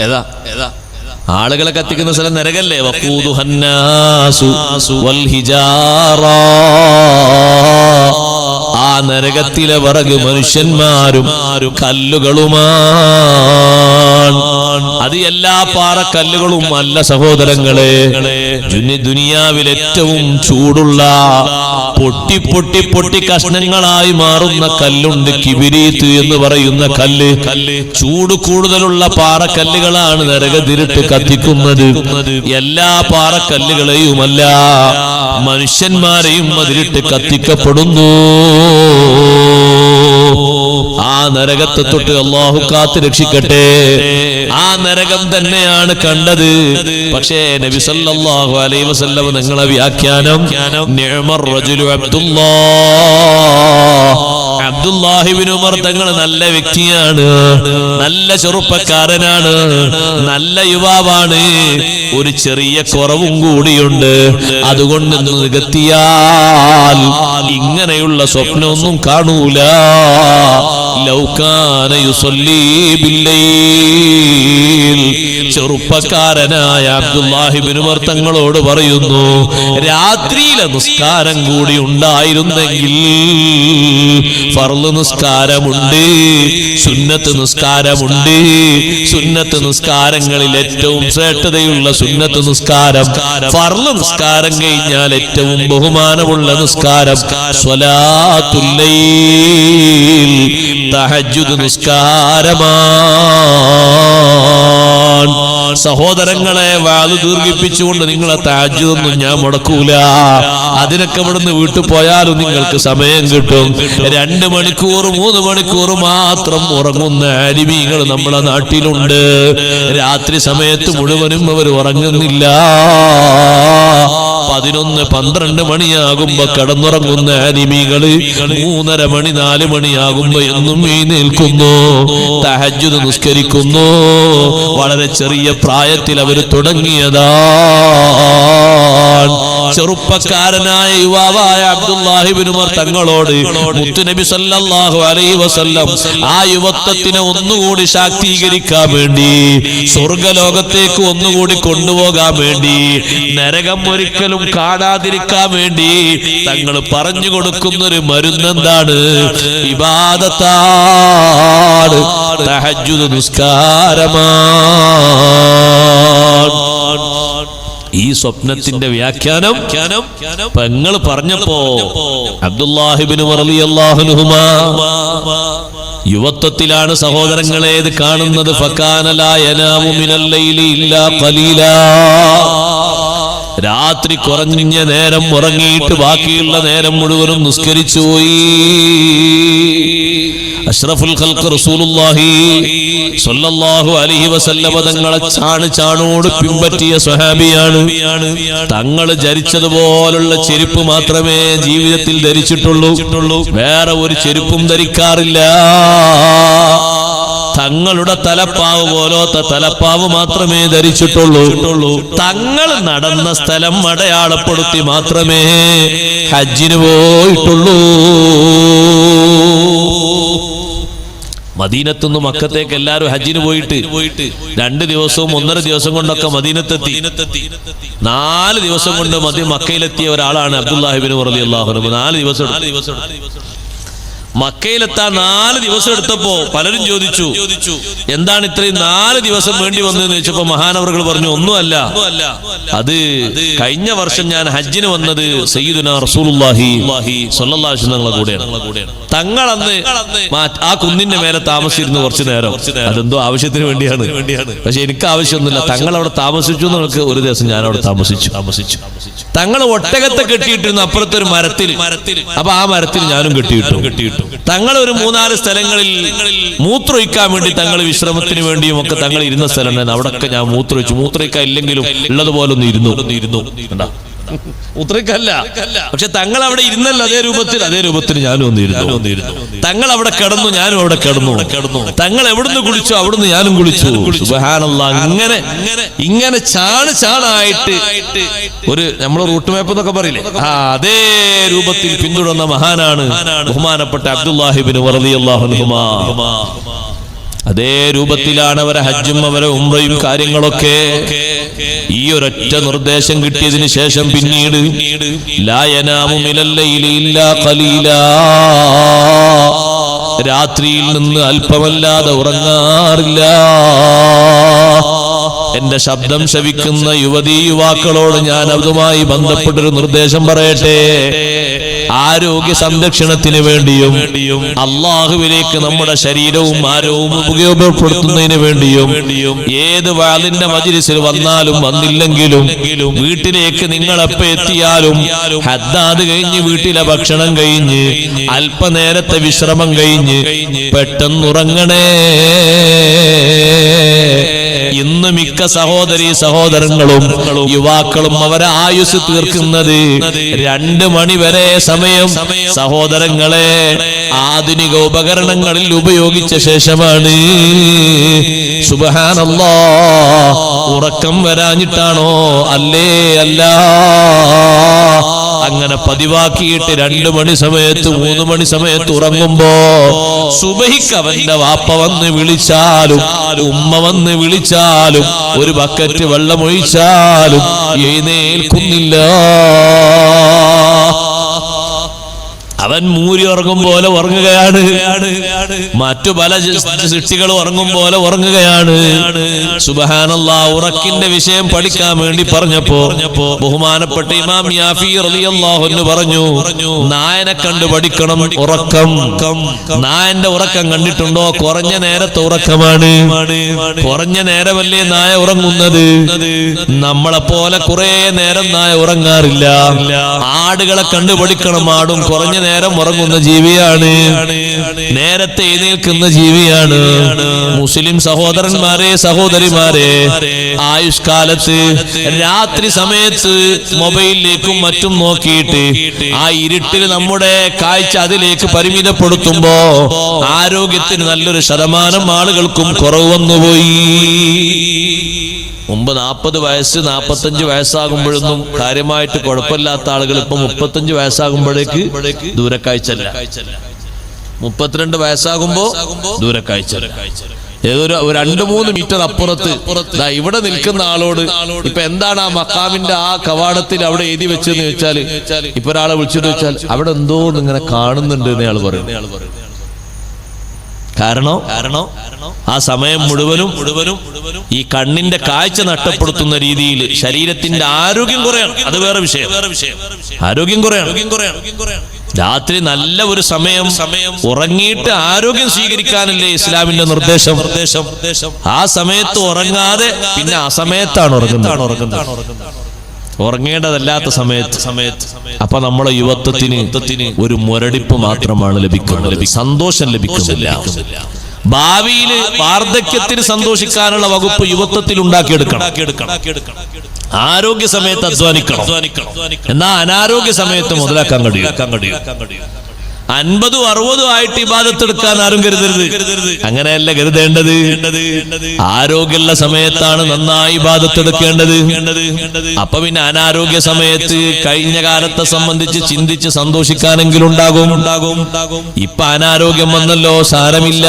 ഏതാ? ആളുകളെ കത്തിക്കുന്ന സ്ഥലം നരകല്ലേ. വഖൂദുഹന്നാസു വൽ ഹിജാറ. ആ നരകത്തിലെ വിറക് മനുഷ്യന്മാരും കല്ലുകളുമാണ്. അത് എല്ലാ പാറക്കല്ലുകളും അല്ല സഹോദരങ്ങളെ. ദുനിയാവിൽ ഏറ്റവും ചൂടുള്ള പൊട്ടി പൊട്ടി പൊട്ടി കഷ്ണങ്ങളായി മാറുന്ന കല്ലുണ്ട്, കിബിരീത്ത് എന്ന് പറയുന്ന കല്ല്. ചൂട് കൂടുതലുള്ള പാറക്കല്ലുകളാണ് നരകത്തിലിട്ട് കത്തിക്കുന്നത്. എല്ലാ പാറക്കല്ലുകളെയുമല്ല, മനുഷ്യന്മാരെയും അതിലിട്ട് കത്തിക്കപ്പെടുന്നു. ആ നരകത്തെ തൊട്ട് അല്ലാഹു കാത്ത് രക്ഷിക്കട്ടെ. ആ നരകം തന്നെയാണ് കണ്ടത്. പക്ഷേ നബി സല്ലല്ലാഹു അലൈഹി വസല്ലം നിങ്ങളെ വ്യാഖ്യാനം നിഅമർ റജുലു അബ്ദുല്ലാഹി ഇബ്നു ഉമർ തങ്ങൾ നല്ല വ്യക്തിയാണ്, നല്ല ചെറുപ്പക്കാരനാണ്, നല്ല യുവാവാണ്. ഒരു ചെറിയ കുറവും കൂടിയുണ്ട്. അതുകൊണ്ട് നികത്തിയാൽ ഇങ്ങനെയുള്ള സ്വപ്നമൊന്നും കാണൂല. ലൗകാന യുസല്ലി ബില്ലൈൽ. ചെറുപ്പക്കാരനായ അബ്ദുല്ലാഹി ഇബ്നു ഉമർ തങ്ങളോട് പറയുന്നു, രാത്രിയിലെ നിസ്കാരം കൂടി ഉണ്ടായിരുന്നെങ്കിൽ. ഫർള് നിസ്കാരമുണ്ട്, സുന്നത്ത് നിസ്കാരമുണ്ട്. സുന്നത്ത് നിസ്കാരങ്ങളിൽ ഏറ്റവും ശ്രേഷ്ഠതയുള്ള സുന്നത്ത് നിസ്കാരം, ഫർള് നിസ്കാരം കഴിഞ്ഞാൽ ഏറ്റവും ബഹുമാനമുള്ള നിസ്കാരം സ്വലാത്തുൽ ലൈൽ, തഹജ്ജുദ് നിസ്കാരമാണ്. സഹോദരങ്ങളെ, വാള് ദീർഘിപ്പിച്ചുകൊണ്ട് നിങ്ങളെ തഹജ്ജുദൊന്നും ഞാൻ മുടക്കൂല. അതിനൊക്കെ ഇവിടുന്ന് വീട്ടിൽ പോയാലും നിങ്ങൾക്ക് സമയം കിട്ടും. 2 മണിക്കൂർ 3 മണിക്കൂർ മാത്രം ഉറങ്ങുന്ന ആലിമീങ്ങൾ നമ്മുടെ നാട്ടിലുണ്ട്. രാത്രി സമയത്ത് മുഴുവനും അവർ ഉറങ്ങുന്നില്ല. 11-12 മണിയാകുമ്പോ കിടന്നുറങ്ങുന്ന ആലിമീകള് 3:30 മണി 4 മണിയാകുമ്പോ എന്നും എഴുന്നേൽക്കുന്നു, തഹജ്ജുദ് നിസ്കരിക്കുന്നു. വളരെ ചെറിയ പ്രായത്തിൽ അവർ തുടങ്ങിയതാണ്. ചെറുപ്പക്കാരനായ യുവാവായ അബ്ദുല്ലാഹി ഇബ്നു ഉമർ തങ്ങളോട് മുത്തുനബി സല്ലല്ലാഹു അലൈഹി വസല്ലം ആ യുവത്വത്തിനെ ഒന്നുകൂടി ശാക്തീകരിക്കാൻ വേണ്ടി, സ്വർഗലോകത്തേക്ക് ഒന്നുകൂടി കൊണ്ടുപോകാൻ വേണ്ടി, നരകം ഒരിക്കലും കാണാതിരിക്കാൻ വേണ്ടി തങ്ങൾ പറഞ്ഞു കൊടുക്കുന്നൊരു മരുന്നെന്താണ്? ഇബാദത്താണ്, തഹജ്ജുദ് നിസ്കാരമാണ്. ഈ സ്വപ്നത്തിന്റെ വ്യാഖ്യാനം പെങ്ങൾ പറഞ്ഞപ്പോ അബ്ദുല്ലാഹി ഇബ്നു ഉമർ റളിയല്ലാഹു അൻഹുമാ യുവത്വത്തിലാണ് സഹോദരങ്ങളെ ഇത് കാണുന്നത്. ഫകാന ലാ യനാമു മിനൽ ലൈലി ഇല്ലാ ഖലീലാ. രാത്രി കുറഞ്ഞ നേരം ഉറങ്ങിയിട്ട് ബാക്കിയുള്ള നേരം മുഴുവനും നിസ്കരിച്ചു പോയി. അഷ്റഫുൽ ഖൽഖ് റസൂലുള്ളാഹി സ്വല്ലല്ലാഹു അലൈഹി വസല്ലം തങ്ങളെ ചാണോട് പിൻപറ്റിയ സ്വഹാബിയാണ്. തങ്ങൾ ധരിച്ചതുപോലുള്ള ചെരുപ്പ് മാത്രമേ ജീവിതത്തിൽ ധരിച്ചിട്ടുള്ളൂ, വേറെ ഒരു ചെരുപ്പും ധരിക്കാറില്ല. തങ്ങളുടെ തലപ്പാവ് പോലത്തെ തലപ്പാവ് മാത്രമേ ധരിച്ചിട്ടുള്ളൂ. തങ്ങൾ നടന്ന സ്ഥലം അടയാളപ്പെടുത്തി മാത്രമേ ഹജ്ജിന് പോയിട്ടുള്ളൂ. മദീനത്തുനിന്ന് മക്കത്തേക്ക് എല്ലാവരും ഹജ്ജിന് പോയിട്ട് 2 ദിവസവും 1.5 ദിവസം കൊണ്ടൊക്കെ മദീനത്തെത്തി. 4 ദിവസം കൊണ്ട് മക്കയിലെത്തിയ ഒരാളാണ് അബ്ദുല്ലാഹി ഇബ്നു ഉമർ റളിയല്ലാഹു അൻഹു. 4 ദിവസം മക്കയിലെത്താൻ 4 ദിവസം എടുത്തപ്പോ പലരും ചോദിച്ചു, എന്താണ് ഇത്രയും 4 ദിവസം വേണ്ടി വന്നതെന്ന് ചോദിച്ചപ്പോ മഹാനവറുകൾ പറഞ്ഞു, ഒന്നുമല്ല, അത് കഴിഞ്ഞ വർഷം ഞാൻ ഹജ്ജിന് വന്നത് സയ്യിദുനാ റസൂലുള്ളാഹി സ്വല്ലല്ലാഹു അലൈഹി വസല്ലം കൂടെയാണ്. തങ്ങൾ അന്ന് ആ കുന്നിന്റെ മേലെ താമസിച്ചിരുന്നു കുറച്ചു നേരം. അതെന്തോ ആവശ്യത്തിന് വേണ്ടിയാണ്. പക്ഷെ എനിക്ക് ആവശ്യമൊന്നുമില്ല. തങ്ങൾ അവിടെ താമസിച്ചു എന്നൊക്കെ ഒരു ദിവസം ഞാൻ അവിടെ താമസിച്ചു. തങ്ങൾ ഒട്ടകത്തെ കെട്ടിയിട്ടിരുന്നു അപ്പുറത്തൊരു മരത്തിൽ. അപ്പൊ ആ മരത്തിൽ ഞാനും കെട്ടിയിട്ടു. തങ്ങൾ ഒരു 3-4 സ്ഥലങ്ങളിൽ മൂത്രമൊഴിക്കാൻ വേണ്ടി, തങ്ങൾ വിശ്രമത്തിന് വേണ്ടിയും ഒക്കെ തങ്ങൾ ഇരുന്ന സ്ഥലം അവിടൊക്കെ ഞാൻ മൂത്രമൊഴിച്ചു. മൂത്രമൊഴിക്കാൻ ഇല്ലെങ്കിലും ഉള്ളതുപോലെ ഒന്ന് ഇരുന്നു. മൂത്രക്കല്ല, പക്ഷെ തങ്ങൾ അവിടെ ഇരുന്നല്ലോ അതേ രൂപത്തിൽ ഞാനും ഒന്നിരുന്നു. തങ്ങൾ അവിടെ കിടന്നു, ഞാനും അവിടെ കിടന്നു. തങ്ങൾ എവിടുന്ന് കുളിച്ചു അവിടുന്ന് ഞാനും കുളിച്ചു. സുബ്ഹാനല്ലാഹ്. ഇങ്ങനെ ചാണായിട്ട് ഒരു നമ്മള് റൂട്ട് മാപ്പ് എന്നൊക്കെ പറയില്ലേ, അതേ രൂപത്തിൽ പിന്തുടർന്ന മഹാനാണ് ബഹുമാനപ്പെട്ട അബ്ദുല്ലാഹി ഇബ്നു ഉമർ റളിയല്ലാഹു അൻഹുമാ. അതേ രൂപത്തിലാണ് അവരെ ഹജ്ജും അവരെ ഉംറയും കാര്യങ്ങളൊക്കെ. ഈ ഒരൊറ്റ നിർദ്ദേശം കിട്ടിയതിന് ശേഷം പിന്നീട് ലാ യനാമു മിനൽ ലൈലി ഇല്ലാ ഖലീലാ, രാത്രിയിൽ നിന്ന് അല്പമല്ലാതെ ഉറങ്ങാറില്ല. എന്റെ ശബ്ദം ശവിക്കുന്ന യുവതീ യുവാക്കളോട് ഞാൻ അതുമായി ബന്ധപ്പെട്ടൊരു നിർദ്ദേശം പറയട്ടെ. ആരോഗ്യ സംരക്ഷണത്തിന് വേണ്ടിയും അള്ളാഹുവിലേക്ക് നമ്മുടെ ശരീരവും ആരോഗ്യവും ഉപയോഗപ്പെടുത്തുന്നതിന് വേണ്ടിയും ഏത് വാളിന്റെ മജ്‌ലിസിൽ വന്നാലും വന്നില്ലെങ്കിലും വീട്ടിലേക്ക് നിങ്ങളെപ്പോ എത്തിയാലും ഹദ്ദാദ് കഴിഞ്ഞ് വീട്ടിലെ ഭക്ഷണം കഴിഞ്ഞ് അല്പനേരത്തെ വിശ്രമം കഴിഞ്ഞ് പെട്ടെന്നുറങ്ങണേ. ഇന്ന് മിക്ക സഹോദരീ സഹോദരങ്ങളും യുവാക്കളും അവരെ ആയുസ് തീർക്കുന്നത് 2 മണി വരെ സമയം സഹോദരങ്ങളെ ആധുനിക ഉപകരണങ്ങളിൽ ഉപയോഗിച്ച ശേഷമാണ്. സുബ്ഹാനല്ലാഹ്, ഉറക്കം വരാഞ്ഞിട്ടാണോ? അല്ലേ അല്ല. അങ്ങനെ പതിവാക്കിയിട്ട് 2 മണി സമയത്ത് 3 മണി സമയത്ത് ഉറങ്ങുമ്പോ സുബഹിക്ക് അവന്റെ വാപ്പ വന്ന് വിളിച്ചാലും ഉമ്മ വന്ന് വിളിച്ചാലും ഒരു ബക്കറ്റ് വെള്ളമൊഴിച്ചാലും എഴുന്നേൽക്കുന്നില്ല. അവൻ മൂരി ഉറങ്ങും പോലെ ഉറങ്ങുകയാണ്. മറ്റു പല സൃഷ്ടികളും ഉറങ്ങും പോലെ ഉറങ്ങുകയാണ്. സുബ്ഹാനല്ലാഹ്, ഉറക്കിന്റെ വിഷയം പഠിക്കാൻ വേണ്ടി പറഞ്ഞപ്പോ ബഹുമാനപ്പെട്ട ഇമാം യാഫി റളിയല്ലാഹു അൻഹു പറഞ്ഞു, നായനെ കണ്ടു പഠിക്കണം ഉറക്കം. നായന്റെ ഉറക്കം കണ്ടിട്ടുണ്ടോ? കുറഞ്ഞ നേരത്തെ ഉറക്കമാണ്. കുറഞ്ഞ നേരമല്ലേ നായ ഉറങ്ങുന്നത്. നമ്മളെ പോലെ കുറെ നേരം നായ ഉറങ്ങാറില്ല. ആടുകളെ കണ്ടു പഠിക്കണം. ആടും കുറഞ്ഞ നേരം ഉറങ്ങുന്ന ജീവിയാണ്, നേരത്തെ എഴുന്നേൽക്കുന്ന ജീവിയാണ്. മുസ്ലിം സഹോദരന്മാരെ സഹോദരിമാരെ, ആയുഷ്കാലത്ത് രാത്രി സമയത്ത് മൊബൈലിലേക്കും മറ്റും നോക്കിയിട്ട് ആ ഇരുട്ടിൽ നമ്മുടെ കാഴ്ച അതിലേക്ക് പരിമിതപ്പെടുത്തുമ്പോ ആരോഗ്യത്തിന് നല്ലൊരു ശതമാനം ആളുകൾക്കും കുറവ് വന്നുപോയി. മുമ്പ് 40 വയസ്സ് 45 വയസ്സാകുമ്പോഴൊന്നും കാര്യമായിട്ട് കുഴപ്പമില്ലാത്ത ആളുകൾ ഇപ്പൊ 35 വയസ്സാകുമ്പോഴേക്ക് ദൂരക്കാഴ്ചല്ല, 32 വയസ്സാകുമ്പോ ദൂരക്കാഴ്ച. ഏതൊരു 2-3 മീറ്റർ അപ്പുറത്ത് ഇവിടെ നിൽക്കുന്ന ആളോട് ഇപ്പൊ എന്താണ് ആ മക്കാമിന്റെ ആ കവാടത്തിൽ അവിടെ എഴുതി വെച്ചെന്ന് ചോദിച്ചാല്, ഇപ്പൊ ഒരാളെ വിളിച്ചിട്ട് വെച്ചാൽ അവിടെ എന്തോ ഇങ്ങനെ കാണുന്നുണ്ട് എന്നയാൾ പറയും. കാരണം ആ സമയം മുഴുവനും ഈ കണ്ണിന്റെ കാഴ്ച നഷ്ടപ്പെടുത്തുന്ന രീതിയിൽ ശരീരത്തിന്റെ ആരോഗ്യം കുറയാണ്. അത് വേറെ വിഷയം. ആരോഗ്യം കുറയാണ്. രാത്രി നല്ല ഒരു സമയം ഉറങ്ങിയിട്ട് ആരോഗ്യം സ്വീകരിക്കാനല്ലേ ഇസ്ലാമിന്റെ നിർദ്ദേശം. ആ സമയത്ത് ഉറങ്ങാതെ പിന്നെ ആ സമയത്താണ് ഉറങ്ങുന്നത്, ഉറങ്ങേണ്ടതല്ലാത്ത സമയത്ത്. അപ്പൊ നമ്മളെ യുവത്വത്തിന് ഒരു മുരടിപ്പ് മാത്രമാണ് ലഭിക്കുന്നത്, സന്തോഷം ലഭിക്കുന്നില്ല. ഭാവിയിൽ വാർദ്ധക്യത്തിന് സന്തോഷിക്കാനുള്ള വകുപ്പ് യുവത്വത്തിൽ ഉണ്ടാക്കിയെടുക്കണം. ആരോഗ്യ സമയത്ത് അധ്വാനിക്കണം, എന്നാൽ അനാരോഗ്യ സമയത്ത് മുതലാക്കാൻ കഴിയും. 50-60 ആയിട്ട് ഇബാദത്ത് എടുക്കാൻ ആരും കരുതരുത്. അങ്ങനെയല്ല കരുതേണ്ടത്. ആരോഗ്യമുള്ള സമയത്താണ് നന്നായി ഇബാദത്ത് എടുക്കേണ്ടത്. അപ്പൊ പിന്നെ അനാരോഗ്യ സമയത്ത് കഴിഞ്ഞ കാലത്തെ സംബന്ധിച്ച് ചിന്തിച്ച് സന്തോഷിക്കാനെങ്കിലും ഉണ്ടാകും. ഇപ്പൊ അനാരോഗ്യം വന്നല്ലോ, സാരമില്ല.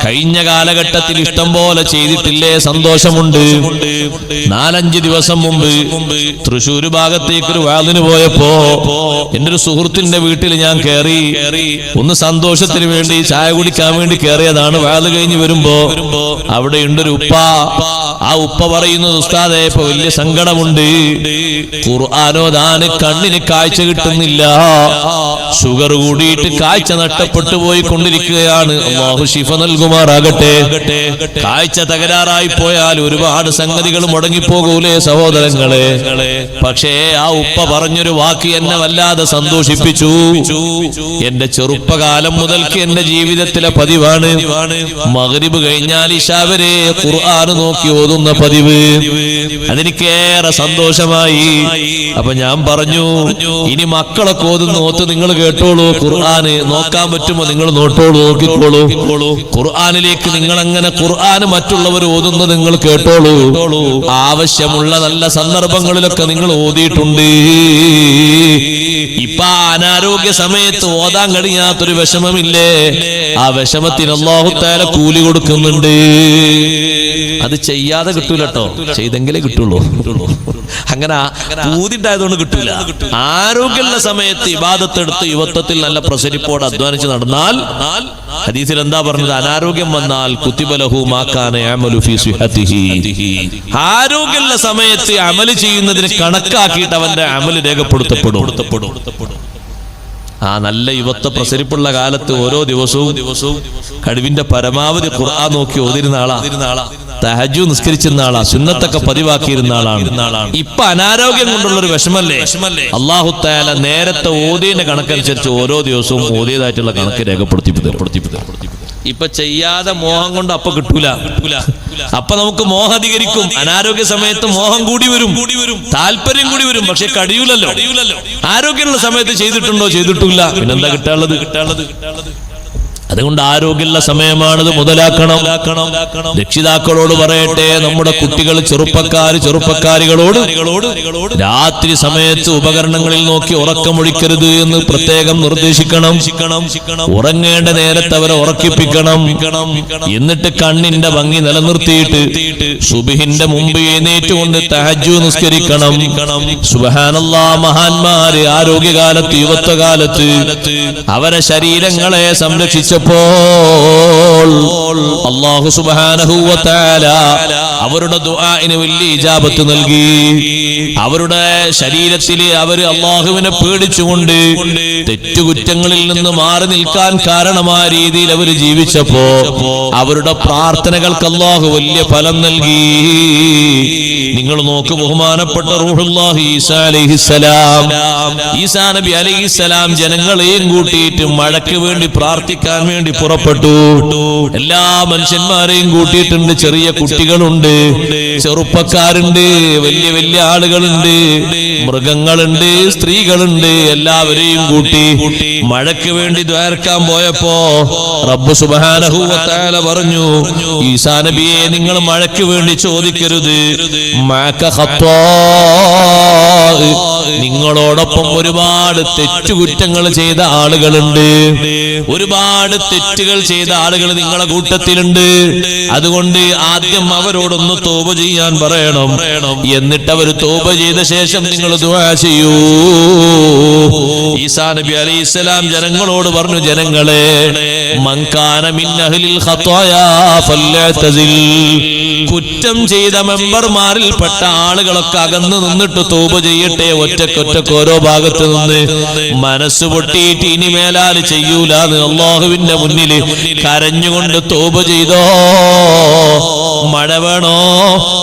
കഴിഞ്ഞ കാലഘട്ടത്തിൽ ഇഷ്ടം പോലെ ചെയ്തിട്ടില്ലേ, സന്തോഷമുണ്ട്. 4-5 ദിവസം മുമ്പ് തൃശ്ശൂർ ഭാഗത്തേക്കൊരു വാളിന് പോയപ്പോ എന്റെ ഒരു സുഹൃത്തിന്റെ വീട്ടിൽ ഞാൻ കയറി. ഒന്ന് സന്തോഷത്തിന് വേണ്ടി ചായ കുടിക്കാൻ വേണ്ടി കയറിയതാണ്. വാള് കഴിഞ്ഞ് വരുമ്പോ അവിടെ ഉണ്ടൊരു ഉപ്പ. ആ ഉപ്പ പറയുന്നത്, ഉസ്താദേ ഇപ്പൊ വലിയ സങ്കടമുണ്ട്, ഖുർആനോദാന് കണ്ണിന് കാഴ്ച കിട്ടുന്നില്ല, ഷുഗർ കൂടിയിട്ട് കാഴ്ച നഷ്ടപ്പെട്ടു പോയി കൊണ്ടിരിക്കുകയാണ്. അല്ലാഹു ശിഫ നൽകുമാറാകട്ടെ. കാഴ്ച തകരാറായി പോയാൽ ഒരുപാട് സംഗതികൾ മുടങ്ങിപ്പോകൂലേ സഹോദരങ്ങളെ. പക്ഷേ ആ ഉപ്പ പറഞ്ഞൊരു വാക്ക് എന്നെ വല്ലാതെ സന്തോഷിപ്പിച്ചു. എന്റെ ചെറുപ്പകാലം മുതൽക്ക് എന്റെ ജീവിതത്തിലെ പതിവാണ് മഗ്രിബ് കഴിഞ്ഞാൽ ഇശാ വരെ ഖുർആൻ നോക്കി ഓതുന്ന പതിവ്. അതെനിക്കേറെ സന്തോഷമായി. അപ്പൊ ഞാൻ പറഞ്ഞു, ഇനി മക്കളൊക്കെ ഓതുന്ന ഓത്ത് നിങ്ങൾ കേട്ടോളൂ, ഖുർആൻ നോക്കാൻ പറ്റുമോ നിങ്ങൾ നോക്കിക്കോളൂ. ഖുർആൻ ഖുർആനിലേക്ക് നിങ്ങൾ അങ്ങനെ ഖുർആൻ മറ്റുള്ളവർ ഓതുന്നത് നിങ്ങൾ കേട്ടോളൂ. ആവശ്യമുള്ള നല്ല സന്ദർഭങ്ങളിലൊക്കെ നിങ്ങൾ ഓതിയിട്ടുണ്ട്. ഇപ്പൊ അനാരോഗ്യ സമയത്ത് ഓതാൻ കഴിയാത്തൊരു വിഷമമില്ലേ? ആ വിഷമത്തിന് അല്ലാഹു തആല കൂലി കൊടുക്കുന്നുണ്ട്. അത് ചെയ്യാതെ കിട്ടൂല കേട്ടോ, ചെയ്തെങ്കിലേ കിട്ടുള്ളൂ. അങ്ങനെ പൂതിണ്ടായതുകൊണ്ട് കിട്ടൂല. ആരോഗ്യമുള്ള സമയത്ത് ഇബാദത്തെടുത്ത് യുവത്വത്തിൽ നല്ല പ്രസരിപ്പോടെ അധ്വാനിച്ച് നടന്നാൽ ഹദീസിൽ എന്താ പറഞ്ഞത്? അനാരോഗ്യം വന്നാൽ കുത്തിബ ലഹു മാ കാന യഅമലു ഫീ സിഹത്തിഹി. ആരോഗ്യമുള്ള സമയത്ത് അമല് ചെയ്യുന്നതിന് കണക്കാക്കിയിട്ട് അവന്റെ അമല് രേഖപ്പെടുത്തപ്പെടും. ആ നല്ല യുവത്വ പ്രസരിപ്പുള്ള കാലത്ത് ഓരോ ദിവസവും കഴിവിന്റെ പരമാവധി ഖുർആൻ നോക്കി ഓതിരുന്ന ആളാ, തഹജ്ജുദ് നിസ്കരിച്ചിരുന്ന ആളാ, സുന്നത്തൊക്കെ പതിവാക്കിയിരുന്ന ആളാണ്. ഇപ്പൊ അനാരോഗ്യം കൊണ്ടുള്ളൊരു വിഷമല്ലേ? അല്ലാഹു തആല നേരത്തെ ഓതിയതിന്റെ കണക്കനുസരിച്ച് ഓരോ ദിവസവും ഓതിയതായിട്ടുള്ള കണക്ക് രേഖപ്പെടുത്തി. ഇപ്പൊ ചെയ്യാതെ മോഹം കൊണ്ട് അപ്പൊ കിട്ടൂല. അപ്പൊ നമുക്ക് മോഹം അധികരിക്കും. അനാരോഗ്യ സമയത്ത് മോഹം കൂടി വരും, താല്പര്യം കൂടി വരും. പക്ഷെ കഴിയൂലല്ലോ. ആരോഗ്യമുള്ള സമയത്ത് ചെയ്തിട്ടുണ്ടോ? ചെയ്തിട്ടില്ല. പിന്നെന്താ കിട്ടാനുള്ളത്? അതുകൊണ്ട് ആരോഗ്യമുള്ള സമയമാണത് മുതലാക്കണം. രക്ഷിതാക്കളോട് പറയട്ടെ, നമ്മുടെ കുട്ടികൾ ചെറുപ്പക്കാരികളോട് രാത്രി സമയത്ത് ഉപകരണങ്ങളിൽ നോക്കി ഉറക്കമൊഴിക്കരുത് എന്ന് പ്രത്യേകം നിർദ്ദേശിക്കണം. ഉറങ്ങേണ്ട നേരത്തെ അവരെ ഉറക്കിപ്പിക്കണം. എന്നിട്ട് കണ്ണിന്റെ ഭംഗി നിലനിർത്തിയിട്ട് സുബ്ഹിന്റെ മുമ്പ് എഴുന്നേറ്റുകൊണ്ട് തഹജ്ജുദ് നിസ്കരിക്കണം. സുബ്ഹാനല്ലാഹ്, മഹാന്മാര് ആരോഗ്യകാലത്ത് യുവത്വകാലത്ത് അവരെ ശരീരങ്ങളെ സംരക്ഷിച്ചപ്പോൾ അല്ലാഹു സുബ്ഹാനഹു വ തആല അവരുടെ ദുആഇന് വലിയ ഇജാബത്ത് നൽകി. അവരുടെ ശരീരത്തിലെ അവര് അല്ലാഹുവിനെ പേടിച്ചുകൊണ്ട് തെറ്റുകുറ്റങ്ങളിൽ നിന്ന് മാറി നിൽക്കാൻ കാരണമായ രീതിയിൽ അവർ ജീവിച്ചപ്പോ അവരുടെ പ്രാർത്ഥനകൾക്ക് അല്ലാഹു വലിയ ഫലം നൽകി. നിങ്ങൾ നോക്ക്, ബഹുമാനപ്പെട്ട റൂഹുല്ലാഹി ഈസാ അലൈഹിസ്സലാം, ഈസാ നബി അലൈഹിസ്സലാം ജനങ്ങളെയും കൂട്ടിയിട്ട് മഴയ്ക്ക് വേണ്ടി പ്രാർത്ഥിക്കാൻ വേണ്ടി പുറപ്പെട്ടു. എല്ലാ മനുഷ്യന്മാരെയും കൂട്ടിയിട്ടുണ്ട്. ചെറിയ കുട്ടികളുണ്ട്, ചെറുപ്പക്കാരുണ്ട്, വലിയ വലിയ ആളുകളുണ്ട്, മൃഗങ്ങളുണ്ട്, സ്ത്രീകളുണ്ട്. എല്ലാവരെയും കൂട്ടി മഴയ്ക്ക് വേണ്ടി ദ്വാരക്കാൻ പോയപ്പോ റബ്ബ് സുബ്ഹാനഹു വ തആല പറഞ്ഞു, ഈസാ നബിയെ നിങ്ങൾ മഴയ്ക്ക് വേണ്ടി ചോദിക്കരുത്. മഅക ഖത്താ, നിങ്ങളോടൊപ്പം ഒരുപാട് തെറ്റുകുറ്റങ്ങൾ ചെയ്ത ആളുകളുണ്ട്, ഒരുപാട് തെറ്റുകൾ ചെയ്ത ആളുകൾ നിങ്ങളെ കൂട്ടത്തിലുണ്ട്. അതുകൊണ്ട് ആദ്യം അവരോടൊന്ന് തൗബ ചെയ്യാൻ പറയണം. എന്നിട്ട് അവർ തൗബ ചെയ്ത ശേഷം നിങ്ങൾ ദുആ ചെയ്യൂ. ഈസാ നബി അലൈഹിസ്സലാം ജനങ്ങളോട് പറഞ്ഞു, ജനങ്ങളെ, മൻ കാന മിൻ അഹ്ലിൽ ഖതായാ ഫല്യതസിൽ, കുറ്റം ചെയ്ത മെമ്പർമാരിൽപ്പെട്ട ആളുകളൊക്കെ അകന്നു നിന്നിട്ട് തൗബ ചെയ്യട്ടെ. ഒറ്റക്കൊറ്റക്ക് ഓരോ ഭാഗത്ത് നിന്ന് മനസ്സ് പൊട്ടിയിട്ട് ഇനി മേലാൽ ചെയ്യൂലാന്ന് അല്ലാഹുവിന്റെ മുന്നിൽ കരഞ്ഞുകൊണ്ട് തൗബ ചെയ്തോ. മഴ വേണോ?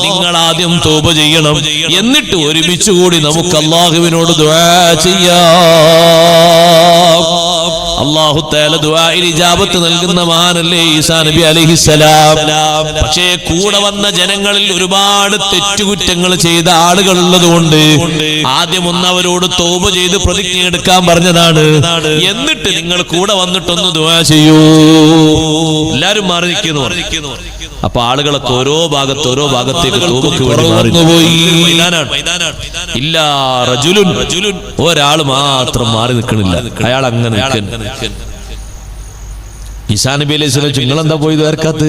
നിങ്ങൾ ആദ്യം തൗബ ചെയ്യണം. എന്നിട്ട് ഒരുമിച്ച് കൂടി നമുക്ക് അല്ലാഹുവിനോട് ദുആ ചെയ്യാം. അല്ലാഹു തആല ദുആഇന് ഇജാബത്ത് നൽകുന്ന മഹാനല്ലേ ഈസാ നബി അലൈഹിസ്സലാം. പക്ഷേ കൂടെ വന്ന ജനങ്ങളിൽ ഒരുപാട് തെറ്റുകുറ്റങ്ങൾ ചെയ്ത ആളുകൾ ഉള്ളതുകൊണ്ട് ആദ്യം ഒന്ന് അവരോട് തൗബ ചെയ്ത് പ്രതിജ്ഞ എടുക്കാൻ പറഞ്ഞതാണ്. എന്നിട്ട് നിങ്ങൾ കൂടെ വന്നിട്ടൊന്ന് ദുആ ചെയ്യൂ. എല്ലാരും മാറി നിൽക്കുന്നു. അപ്പൊ ആളുകളൊക്കെ ഓരോ ഭാഗത്തേക്ക് തൗബക്ക് വേണ്ടി മാറിപ്പോയി. ഇല്ല റജുലുൻ, ഒരാൾ മാത്രം മാറി നിൽക്കണില്ല. അയാൾ അങ്ങനെ ഈസാ നബി അലൈഹി സ്വലാം നിങ്ങളെന്താ പോയി ദ്വാരക്കാത്ത്?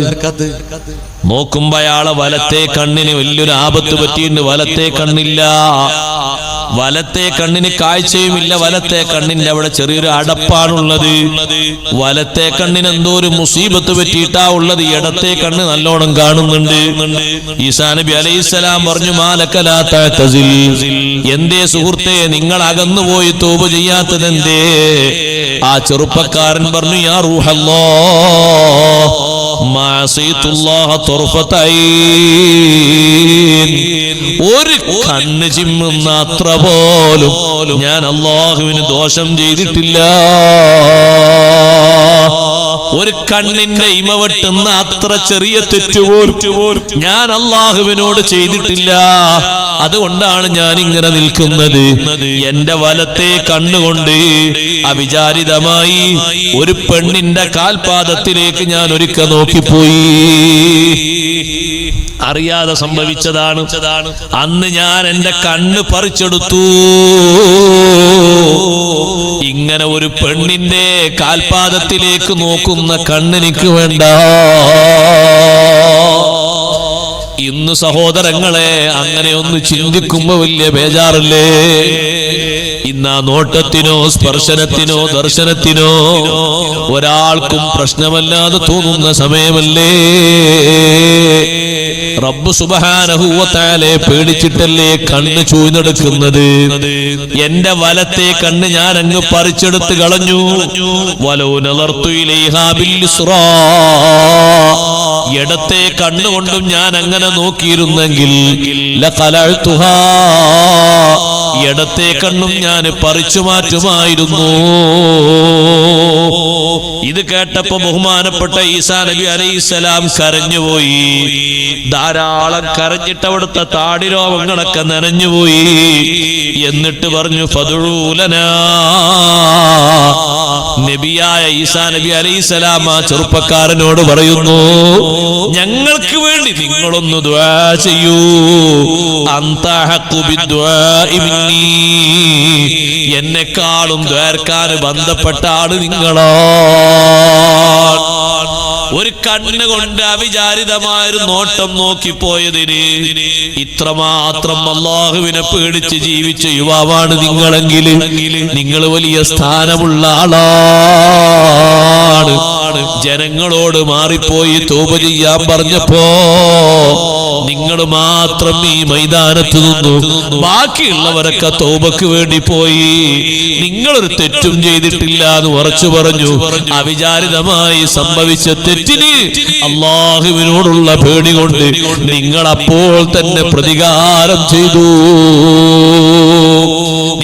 നോക്കുമ്പോ അയാളെ വലത്തെ കണ്ണിന് വലിയൊരു ആപത്ത് പറ്റിയിട്ടുണ്ട്. വലത്തെ കണ്ണില്ല, വലത്തെ കണ്ണിന് കാഴ്ചയുമില്ല. വലത്തെ കണ്ണിന്റെ അവിടെ ചെറിയൊരു അടപ്പാണുള്ളത്. വലത്തെ കണ്ണിന് എന്തോ ഒരു മുസീബത്ത് പറ്റിയിട്ടാ ഉള്ളത്. ഇടത്തെ കണ്ണ് നല്ലോണം കാണുന്നുണ്ട്. ഈസാ നബി അലൈഹിസ്സലാം പറഞ്ഞു, മാലക ലാ തഅ്തസിൽ, എന്തേ സുഹൃത്തേ നിങ്ങൾ അകന്നുപോയി തൗബ ചെയ്യാത്തത് എന്തേ? ആ ചെറുപ്പക്കാരൻ പറഞ്ഞു, യാ റൂഹല്ലാഹ് മാഅസിതുല്ലാഹ തുർഫത ഐൻ, ഒരു കണ്ണ് ചിമ്മുന്ന അത്ര പോലും ഞാൻ അല്ലാഹുവിന് ദോഷം ചെയ്തിട്ടില്ല. ഒരു കണ്ണിന്റെ ഇമ വെട്ടുന്ന അത്ര ചെറിയ തെറ്റുപോലും ഞാൻ അള്ളാഹുവിനോട് ചെയ്തിട്ടില്ല. അതുകൊണ്ടാണ് ഞാൻ ഇങ്ങനെ നിൽക്കുന്നത്. എന്റെ വലത്തെ കണ്ണുകൊണ്ട് അവിചാരിതമായി ഒരു പെണ്ണിന്റെ കാൽപാദത്തിലേക്ക് ഞാൻ ഒരിക്കൽ നോക്കിപ്പോയി. അറിയാതെ സംഭവിച്ചതാണ്. അന്ന് ഞാൻ എന്റെ കണ്ണ് പറിച്ചെടുത്തു. ഇങ്ങനെ ഒരു പെണ്ണിന്റെ കാൽപാദത്തിലേക്ക് നോക്കുന്ന കണ്ണെനിക്ക് വേണ്ട. ഇന്ന് സഹോദരങ്ങളെ അങ്ങനെ ഒന്ന് ചിന്തിക്കുമ്പോ വലിയ ബേജാറല്ലേ? ഇന്ന് ആ നോട്ടത്തിനോ സ്പർശനത്തിനോ ദർശനത്തിനോ ഒരാൾക്കും പ്രശ്നമല്ലാതെ തോന്നുന്ന സമയമല്ലേ? റബ്ബ് സുബ്ഹാനഹു വ തആലയെ പേടിച്ചിട്ടല്ലേ കണ്ണ് ചൂഴ്ന്നെടുക്കുന്നത്? എന്റെ വലത്തെ കണ്ണ് ഞാൻ അങ്ങ് പറിച്ചെടുത്ത് കളഞ്ഞു. വലൗ നളർതു ഇലൈഹാ ബിൽ ഇസ്റാ, ഇടത്തെ കണ്ണുകൊണ്ടും ഞാൻ അങ്ങനെ നോക്കിയിരുന്നെങ്കിൽ ലഖലഅ്തുഹാ, ഇടത്തെ കണ്ണും ഞാൻ പറിച്ചു മാറ്റുമായിരുന്നു. ഇത് കേട്ടപ്പോ ബഹുമാനപ്പെട്ട ഈസാ നബി അലൈഹിസ്സലാം കരഞ്ഞുപോയി. ധാരാളം കരഞ്ഞിട്ട് അവിടുത്തെ താടിരോമങ്ങളൊക്കെ നനഞ്ഞുപോയി. എന്നിട്ട് പറഞ്ഞു ഫദ്ഉലനാ. നബിയായ ഈസാ നബി അലൈഹിസ്സലാം ആ ചെറുപ്പക്കാരനോട് പറയുന്നു, ഞങ്ങൾക്ക് വേണ്ടി നിങ്ങളൊന്ന് ദുആ ചെയ്യൂ. അൻത ഹഖു ബിദ്ദുആഇ മിന്നീ, എന്നെക്കാളും ദ്വാരക്കാൻ ബന്ധപ്പെട്ട ആള് നിങ്ങളാ. ഒരു കണ്ണുകൊണ്ട് അവിചാരിതമായൊരു നോട്ടം നോക്കിപ്പോയതിന് ഇത്രമാത്രം അല്ലാഹുവിനെ പേടിച്ച് ജീവിച്ച യുവാവാണ് നിങ്ങളെങ്കിൽ നിങ്ങൾ വലിയ സ്ഥാനമുള്ള ആളാണ്. ജനങ്ങളോട് മാറിപ്പോയി തൗബ ചെയ്യാൻ പറഞ്ഞപ്പോ നിങ്ങൾ മാത്രം ഈ മൈതാനത്ത് നിന്നു. ബാക്കിയുള്ളവരൊക്കെ തൗബക്ക് വേണ്ടി പോയി. നിങ്ങളൊരു തെറ്റും ചെയ്തിട്ടില്ല എന്ന് ഉറച്ചു പറഞ്ഞു. അവിചാരിതമായി സംഭവിച്ച തെറ്റിന് അല്ലാഹുവിനോടുള്ള പേടി കൊണ്ട് നിങ്ങൾ അപ്പോൾ തന്നെ പ്രതികാരം ചെയ്തു.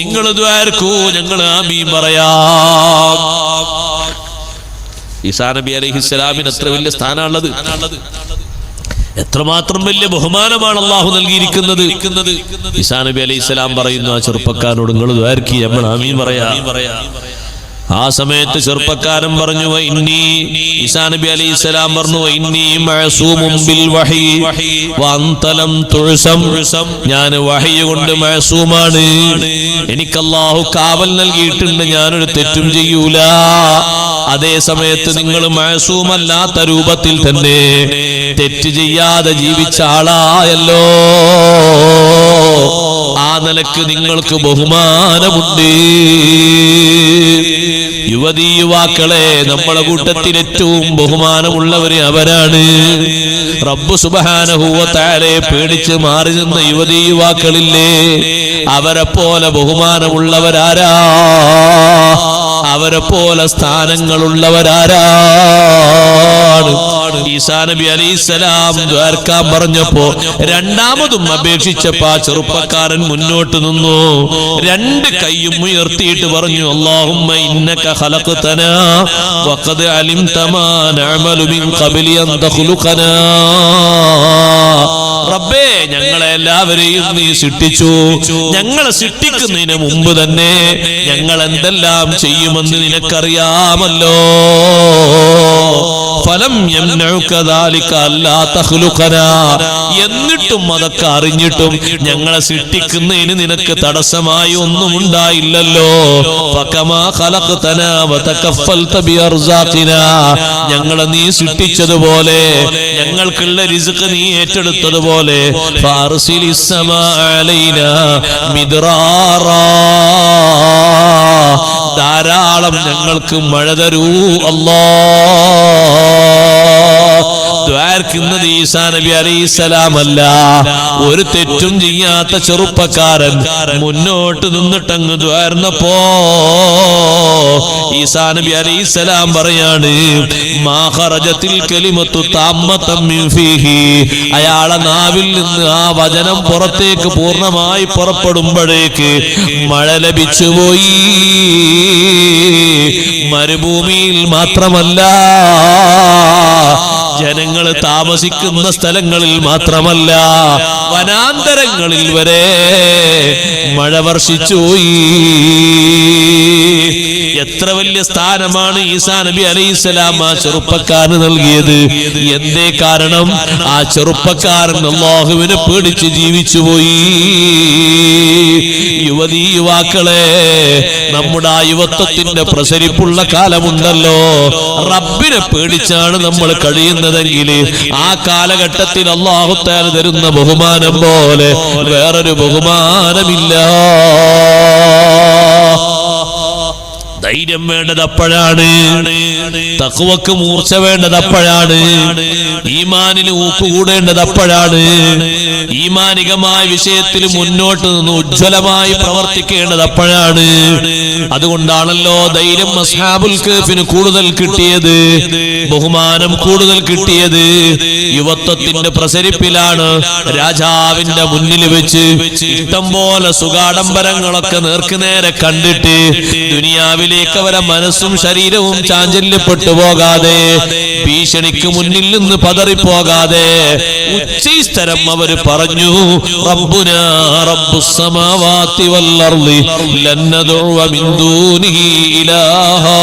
നിങ്ങൾ ദ്വാരക്കൂ, ഞങ്ങൾ ആമീൻ പറയാം. ഈസാ നബി അലൈഹിസ്സലാമിന് എത്ര വലിയ സ്ഥാനമുള്ളത്, എത്രമാത്രം വലിയ ബഹുമാനമാണ് അള്ളാഹു നൽകിയിരിക്കുന്നത്. ഈസാ നബി അലൈഹിസ്സലാം പറയുന്നു ആ ചെറുപ്പക്കാരനോട്, നിങ്ങൾ ദ്വാരക്കി, നമ്മൾ ആമീൻ പറയാ. ആ സമയത്ത് ചെറുപ്പക്കാരൻ പറഞ്ഞു ഈസാ നബി അലൈഹിസ്സലാം പറഞ്ഞു, ഞാൻ വഹി കൊണ്ട് മഅസൂമാണ്. എനിക്ക് അല്ലാഹു കാവൽ നൽകിയിട്ടുണ്ട്, ഞാനൊരു തെറ്റും ചെയ്യൂല. അതേ സമയത്ത് നിങ്ങൾ മഅസൂമല്ലാത്ത രൂപത്തിൽ തന്നെ തെറ്റ് ചെയ്യാതെ ജീവിച്ച ആളായല്ലോ. ആ നിലക്ക് നിങ്ങൾക്ക് ബഹുമാനമുണ്ട്. യുവതീ യുവാക്കളെ, നമ്മളെ കൂട്ടത്തിൽ ഏറ്റവും ബഹുമാനമുള്ളവര് അവരാണ്. റബ്ബ് സുബ്ഹാനഹു വ തആലയെ പേടിച്ച് മാറി നിന്ന യുവതീ യുവാക്കളില്ലേ, അവരെ പോലെ ബഹുമാനമുള്ളവരാരാ? അവരെ പോലെ സ്ഥാനങ്ങളുള്ളവരാരാണ്? ഈസാ നബി അലൈഹിസ്സലാം ദ്വാരക്കാൻ പറഞ്ഞപ്പോ രണ്ടാമതും അപേക്ഷിച്ചപ്പോ ആ ചെറുപ്പക്കാരൻ മുന്നോട്ട് നിന്നു. രണ്ട് കൈയും ഉയർത്തിയിട്ട് പറഞ്ഞു, അല്ലാഹുമ്മ ഇന്നക ഖലഖതനാ വഖദ് അലിംത മാ നഅമലു മിൻ ഖബ്ലി അൻ തഖ്ലുഖനാ. റബ്ബേ, ഞങ്ങളെ എല്ലാവരെയും നീ സൃഷ്ടിച്ചു. ഞങ്ങളെ സൃഷ്ടിക്കുന്നതിന് മുമ്പ് തന്നെ ഞങ്ങൾ എന്തെല്ലാം ചെയ്യുമെന്ന് നിനക്കറിയാമല്ലോ. ഫലം യംനഉക ദാലിക അല്ലാ തഖ്ലുഖനാ, എന്നിട്ടും അതൊക്കെ അറിഞ്ഞിട്ടും ഞങ്ങളെ സൃഷ്ടിക്കുന്നതിന് നിനക്ക് തടസ്സമായി ഒന്നും ഉണ്ടായില്ലല്ലോ. ഫകമാ ഖലഖതനാ വതകഫൽത ബിഅർസാഖിനാ, ഞങ്ങളെ നീ സൃഷ്ടിച്ചതുപോലെ ഞങ്ങൾക്കുള്ള റിസ്ക് നീ ഏറ്റെടുത്തതുപോലെ ഫാർസിലിസ് സമാ അലൈനാ മിദ്റാറാ, ധാരാളം ഞങ്ങൾക്ക് മഴ തരൂ അല്ലാഹ്. ദ്വാർക്കുന്നത് ഈസാ നബി അലൈഹിസ്സലാം അല്ല, ഒരു തെറ്റും ചെയ്യാത്ത ചെറുപ്പക്കാരൻ മുന്നോട്ട് നിന്നിട്ടങ്ങ് ദ്വാർന്നപ്പോ ഈസാ നബി അലൈഹിസ്സലാം പറയാണ്, മാ ഖറജത്തിൽ കലിമത്തു താമ്മതൻ മിൻ ഫീഹി, അയാളെ നാവിൽ നിന്ന് ആ വചനം പുറത്തേക്ക് പൂർണ്ണമായി പുറപ്പെടുമ്പോഴേക്ക് മഴ ലഭിച്ചുപോയി. മരുഭൂമിയിൽ മാത്രമല്ല, ജനങ്ങൾ താമസിക്കുന്ന സ്ഥലങ്ങളിൽ മാത്രമല്ല, വനാന്തരങ്ങളിൽ വരെ മഴ വർഷിച്ചുപോയി. എത്ര വലിയ സ്ഥാനമാണ് ഈസാ നബി അലൈഹിസ്സലാം ആ ചെറുപ്പക്കാരന് നൽകിയത്. എന്തേ കാരണം? ആ ചെറുപ്പക്കാരൻ അല്ലാഹുവിനെ പേടിച്ച് ജീവിച്ചുപോയി. യുവതീ യുവാക്കളെ, നമ്മുടെ ആ യുവത്വത്തിന്റെ പ്രസരിപ്പുള്ള കാലമുണ്ടല്ലോ, റബ്ബിനെ പേടിച്ചാണ് നമ്മൾ കഴിയുന്നതെങ്കിൽ ആ കാലഘട്ടത്തിൽ അല്ലാഹു തആല തരുന്ന ബഹുമാനം പോലെ വേറൊരു ബഹുമാനമില്ല. ധൈര്യം വേണ്ടത് അപ്പോഴാണ്, തഖ്വക്ക് മൂർച്ച വേണ്ടത് അപ്പോഴാണ്, ഈമാനിന് ഊക്കുകൂടേണ്ടത് അപ്പോഴാണ്, ഈമാനികമായ വിഷയത്തിൽ മുന്നോട്ട് നിന്ന് ഉജ്ജ്വലമായി പ്രവർത്തിക്കേണ്ടത് അപ്പോഴാണ്. അതുകൊണ്ടാണല്ലോ ധൈര്യം അസ്ഹാബുൽ കഹ്ഫിന് കൂടുതൽ കിട്ടിയത്, ബഹുമാനം കൂടുതൽ കിട്ടിയത് യുവത്വത്തിന്റെ പ്രസരിപ്പിലാണ്. രാജാവിന്റെ മുന്നിൽ വെച്ച് ഇഷ്ടം പോലെ സുഖാഡംബരങ്ങളൊക്കെ നേർക്കുനേരെ കണ്ടിട്ട് ദുനിയാവിലേക്ക് അവരെ മനസ്സും ശരീരവും ചാഞ്ചല്യപ്പെട്ടു പോകാതെ, ഭീഷണിക്ക് മുന്നിൽ നിന്ന് പതറിപ്പോകാതെ ഉച്ചസ്ഥരം അവർ പറഞ്ഞു, റബ്ബുനാ റബ്ബുസ് സമാവാതി വൽ അർളി ലൻ നദഉ മിൻ ദൂനിഹി ഇലാഹാ.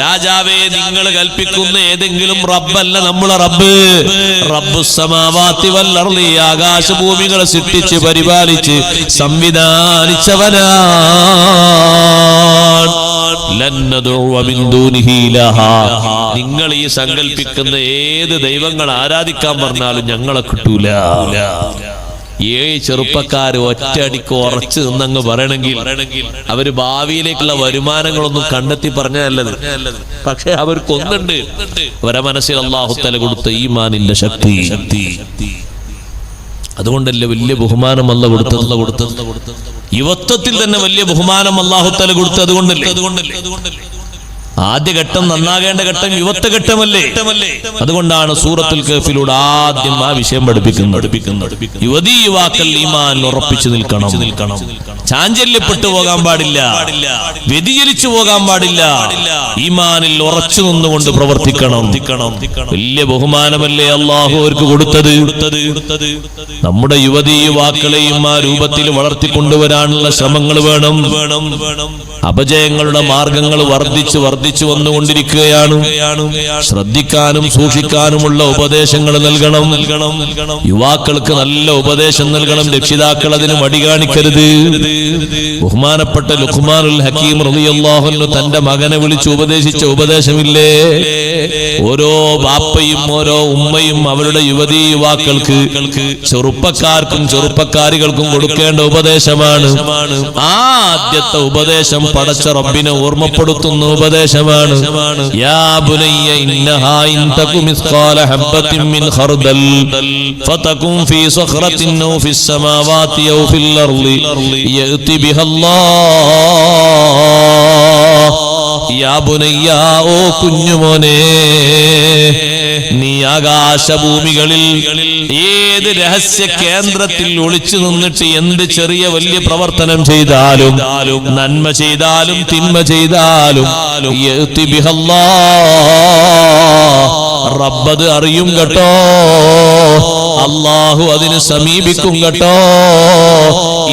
രാജാവേ, നിങ്ങൾ കൽപ്പിക്കുന്ന ഏതെങ്കിലും റബ്ബല്ല നമ്മളെ റബ്ബ്. റബ്ബുസ് സമാവാതി വൽ അർളി, ആകാശഭൂമികളെ സൃഷ്ടിച്ച് പരിപാലിച്ച് സംവിധാനിച്ചവനാ. നിങ്ങൾ ഈ സങ്കല്പിക്കുന്ന ഏത് ദൈവങ്ങൾ ആരാധിക്കാൻ പറഞ്ഞാലും ഞങ്ങളെ കിട്ടൂല. ചെറുപ്പക്കാര് ഒറ്റയടിക്ക് ഉറച്ചു നിന്നങ്ങ് പറയണമെങ്കിൽ അവര് ഭാവിയിലേക്കുള്ള വരുമാനങ്ങളൊന്നും കണ്ടെത്തി പറഞ്ഞതല്ലത്. പക്ഷെ അവർക്കൊന്നുണ്ട്, അവരെ മനസ്സിൽ അല്ലാഹു തആല കൊടുത്ത ഈമാനിന്റെ ശക്തി. അതുകൊണ്ടല്ലേ വലിയ ബഹുമാനം അല്ലാഹു കൊടുത്തത്. യുവത്വത്തിൽ തന്നെ വലിയ ബഹുമാനം അല്ലാഹു തആല കൊടുത്തത്. അതുകൊണ്ടല്ലേ ആദ്യ ഘട്ടം നന്നാകേണ്ട ഘട്ടം യുവത്വ ഘട്ടമല്ലേ. അതുകൊണ്ടാണ് സൂറത്തുൽ കഹ്ഫിലൂടെ ആദ്യം ആ വിഷയം പഠിപ്പിക്കുന്നത്. യുവതീ യുവാക്കൾ ഈമാൻ ഉറപ്പിച്ചു നിൽക്കണം, ചാഞ്ചല്യപ്പെട്ടു പോകാൻ പാടില്ല, വ്യതിചലിച്ചു പോകാൻ പാടില്ല, ഈമാനിൽ ഉറച്ചു നിന്നുകൊണ്ട് പ്രവർത്തിക്കണം. വലിയ ബഹുമാനമല്ലേ അല്ലാഹു അവർക്ക് കൊടുത്തത്. നമ്മുടെ യുവതീ യുവാക്കളെയും ആ രൂപത്തിൽ വളർത്തിക്കൊണ്ടുവരാനുള്ള ശ്രമങ്ങൾ വേണം. അപജയങ്ങളുടെ മാർഗങ്ങൾ വർദ്ധിച്ചു വന്നുകൊണ്ടിരിക്കുകയാണ്. ശ്രദ്ധിക്കാനും സൂക്ഷിക്കാനുമുള്ള ഉപദേശങ്ങൾ നൽകണം. യുവാക്കൾക്ക് നല്ല ഉപദേശം നൽകണം. രക്ഷിതാക്കൾ അതിന് മടി കാണിക്കരുത്. ബഹുമാനപ്പെട്ട ലുഖ്മാനുൽ ഹക്കീം റളിയല്ലാഹു അൻഹു തന്റെ മകനെ വിളിച്ച് ഉപദേശിച്ച ഉപദേശമില്ലേ, ഓരോ ബാപ്പയും ഓരോ ഉമ്മയും അവരുടെ യുവതീ യുവാക്കൾക്ക്, ചെറുപ്പക്കാർക്കും ചെറുപ്പക്കാരികൾക്കും കൊടുക്കേണ്ട ഉപദേശമാണ്. ആദ്യത്തെ ഉപദേശം പടച്ച റബ്ബിനെ ഓർമ്മപ്പെടുത്തുന്ന ഉപദേശമാണ്. യാ ബുനയ്യ ഇന്നഹാ ഇൻ തകു മിസ്ഖാല ഹബ്ബത്തിൻ മിൻ ഖർദൽ ഫതകുൻ ഫീ സഖറത്തിൻ ഔ ഫിസ് സമാവാതി ഔ ഫിൽ അർളി യഅതി ബിഹല്ലാഹ്. യാ ബുനയ്യ, ഓ കുഞ്ഞുമോനെ, നീ ആകാശഭൂമികളിൽ ഏത് രഹസ്യ കേന്ദ്രത്തിൽ ഒളിച്ചു നിന്നിട്ട് എന്ത് ചെറിയ വലിയ പ്രവർത്തനം ചെയ്താലും, നന്മ ചെയ്താലും തിന്മ ചെയ്താലും, യഅതി ബിഹല്ലാഹ്, റബ്ബത് അറിയും കേട്ടോ. അല്ലാഹു അതിന് സമീപിക്കും കേട്ടോ.